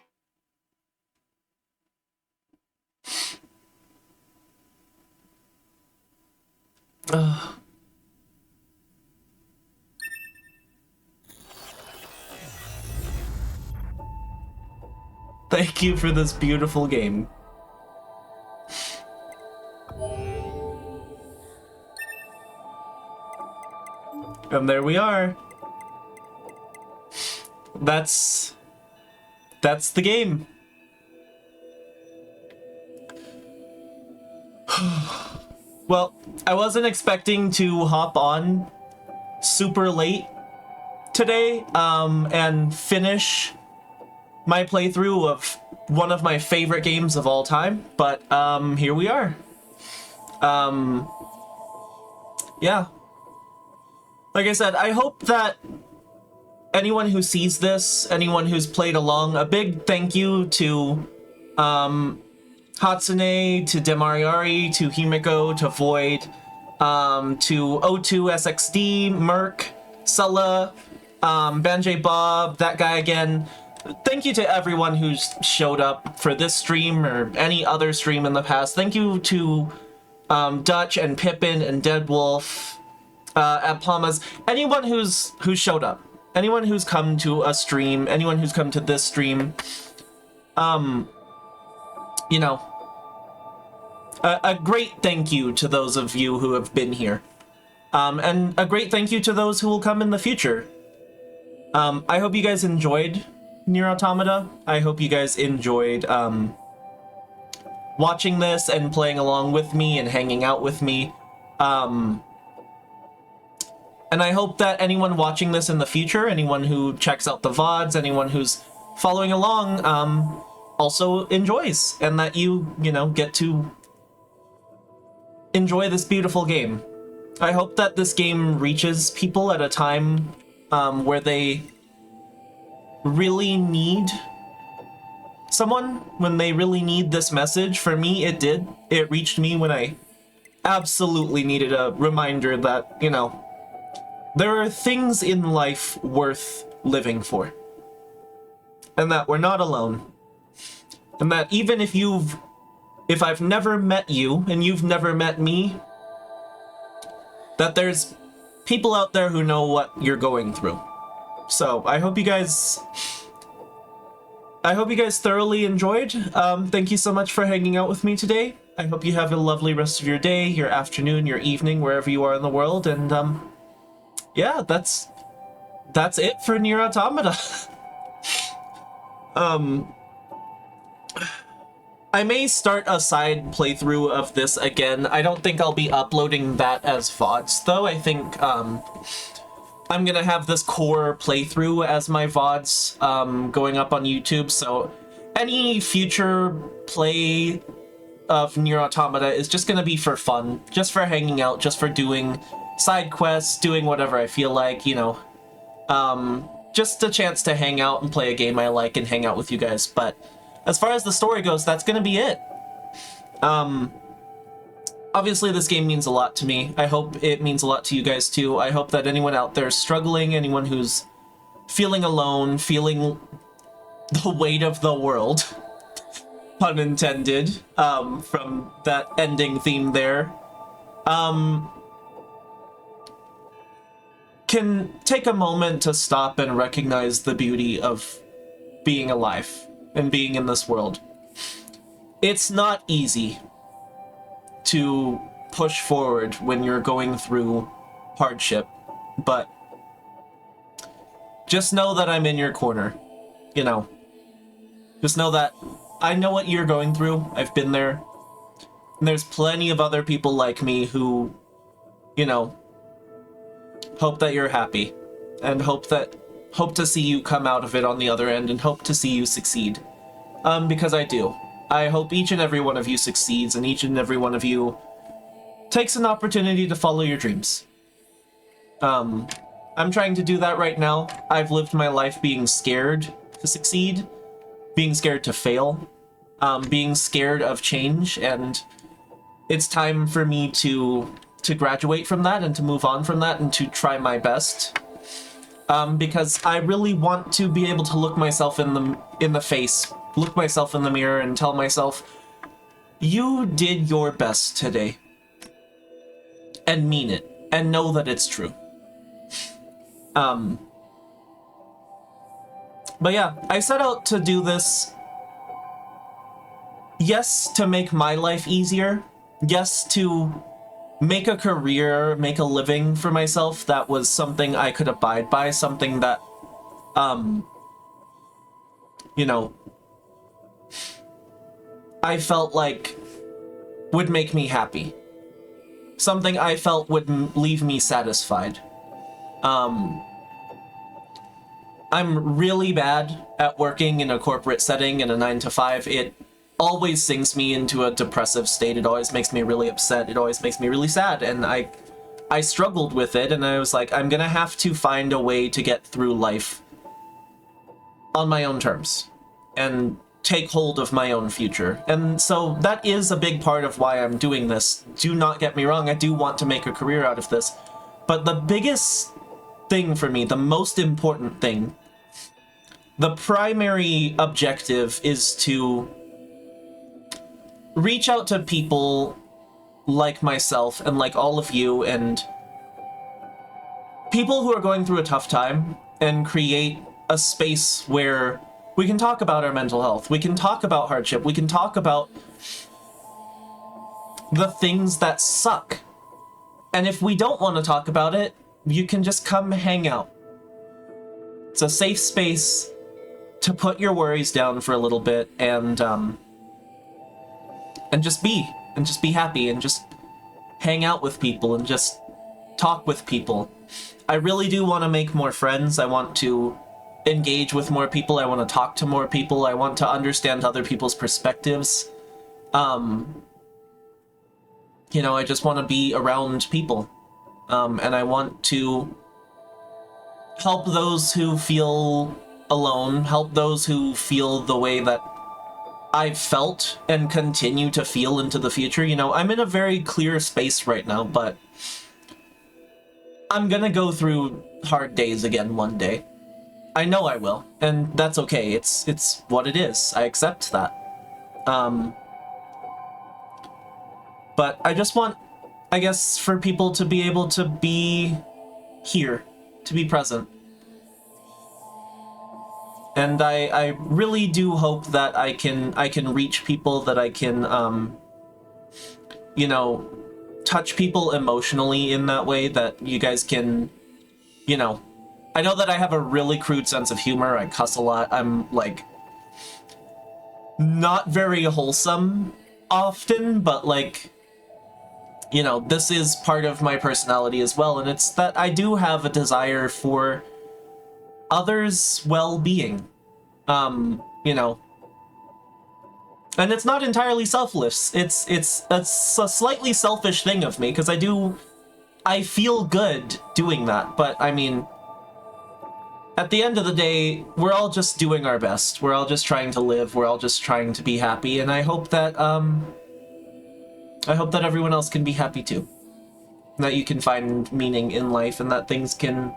[SPEAKER 1] Thank you for this beautiful game. And there we are. That's the game. Well, I wasn't expecting to hop on super late today and finish my playthrough of one of my favorite games of all time, but here we are. Yeah. Like I said, I hope that anyone who sees this, anyone who's played along, a big thank you to Hatsune, to Demariari, to Himiko, to Void, to O2 SXD, Merc, Sulla, Banjay Bob, that guy again. Thank you to everyone who's showed up for this stream or any other stream in the past. Thank you to Dutch and Pippin and Deadwolf, at Palmas. Anyone who's showed up. Anyone who's come to a stream, anyone who's come to this stream. You know, a great thank you to those of you who have been here. And a great thank you to those who will come in the future. I hope you guys enjoyed NIER Automata. I hope you guys enjoyed watching this and playing along with me and hanging out with me. And I hope that anyone watching this in the future, anyone who checks out the VODs, anyone who's following along, also enjoys, and that you know, get to enjoy this beautiful game. I hope that this game reaches people at a time where they really need someone, when they really need this message. For me, it did. It reached me when I absolutely needed a reminder that, you know, there are things in life worth living for. And that we're not alone. And that even if I've never met you and you've never met me, that there's people out there who know what you're going through. So I hope you guys thoroughly enjoyed. Thank you so much for hanging out with me today. I hope you have a lovely rest of your day, your afternoon, your evening, wherever you are in the world. And yeah, that's it for NIER Automata. I may start a side playthrough of this again. I don't think I'll be uploading that as VODs, though. I think I'm gonna have this core playthrough as my VODs going up on YouTube, so any future play of NIER Automata is just gonna be for fun, just for hanging out, just for doing side quests, doing whatever I feel like, you know. Just a chance to hang out and play a game I like and hang out with you guys, but as far as the story goes, that's gonna be it. Obviously this game means a lot to me. I hope it means a lot to you guys too. I hope that anyone out there struggling, anyone who's feeling alone, feeling the weight of the world, pun intended, from that ending theme there, can take a moment to stop and recognize the beauty of being alive and being in this world. It's not easy to push forward when you're going through hardship, but just know that I'm in your corner, you know. Just know that I know what you're going through. I've been there. And there's plenty of other people like me who, you know, hope that you're happy and hope to see you come out of it on the other end and hope to see you succeed. Because I do. I hope each and every one of you succeeds and each and every one of you takes an opportunity to follow your dreams. I'm trying to do that right now. I've lived my life being scared to succeed, being scared to fail, being scared of change, and it's time for me to graduate from that and to move on from that and to try my best. Because I really want to be able to look myself in the face, look myself in the mirror and tell myself, you did your best today. And mean it. And know that it's true. But yeah, I set out to do this, yes, to make my life easier. Yes, to make a career, make a living for myself that was something I could abide by, something that, you know, I felt like would make me happy. Something I felt would leave me satisfied. I'm really bad at working in a corporate setting in a 9 to 5. It always sinks me into a depressive state. It always makes me really upset. It always makes me really sad. And I struggled with it, and I was like, I'm gonna have to find a way to get through life on my own terms and take hold of my own future. And so that is a big part of why I'm doing this. Do not get me wrong, I do want to make a career out of this. But the biggest thing for me, the most important thing, the primary objective is to reach out to people like myself and like all of you and people who are going through a tough time and create a space where we can talk about our mental health, we can talk about hardship, we can talk about the things that suck. And if we don't want to talk about it, you can just come hang out. It's a safe space to put your worries down for a little bit and just be happy and just hang out with people and just talk with people. I really do want to make more friends. I want to engage with more people. I want to talk to more people. I want to understand other people's perspectives. You know, I just want to be around people. And I want to help those who feel alone, help those who feel the way that I've felt and continue to feel into the future. You know, I'm in a very clear space right now, but I'm gonna go through hard days again one day. I know I will, and that's okay. It's what it is. I accept that. But I just want, I guess, for people to be able to be here, to be present. And I really do hope that I can reach people, that I can, you know, touch people emotionally in that way, that you guys can, you know, I know that I have a really crude sense of humor. I cuss a lot. I'm, like, not very wholesome often, but, like, you know, this is part of my personality as well, and it's that I do have a desire for others' well-being. You know, and it's not entirely selfless. It's a slightly selfish thing of me, because I feel good doing that, but I mean, at the end of the day, we're all just doing our best. We're all just trying to live. We're all just trying to be happy, and I hope that everyone else can be happy too. And that you can find meaning in life, and that things can,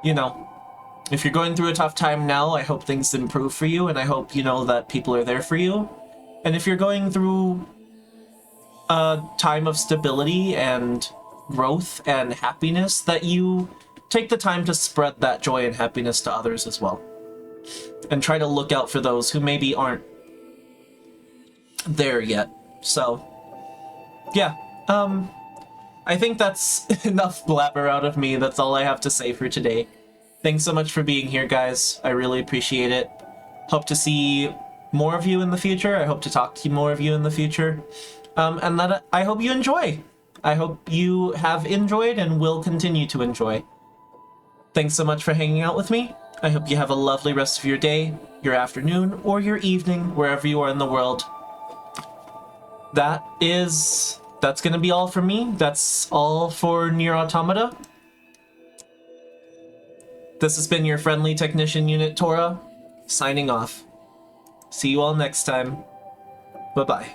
[SPEAKER 1] you know, if you're going through a tough time now, I hope things improve for you, and I hope you know that people are there for you. And if you're going through a time of stability and growth and happiness, that you take the time to spread that joy and happiness to others as well. And try to look out for those who maybe aren't there yet. So, yeah, I think that's enough blabber out of me. That's all I have to say for today. Thanks so much for being here, guys. I really appreciate it. Hope to see more of you in the future. I hope to talk to more of you in the future. And that I hope you enjoy. I hope you have enjoyed and will continue to enjoy. Thanks so much for hanging out with me. I hope you have a lovely rest of your day, your afternoon, or your evening, wherever you are in the world. That's gonna be all from me. That's all for NIER Automata. This has been your friendly technician unit, Tora, signing off. See you all next time. Bye-bye.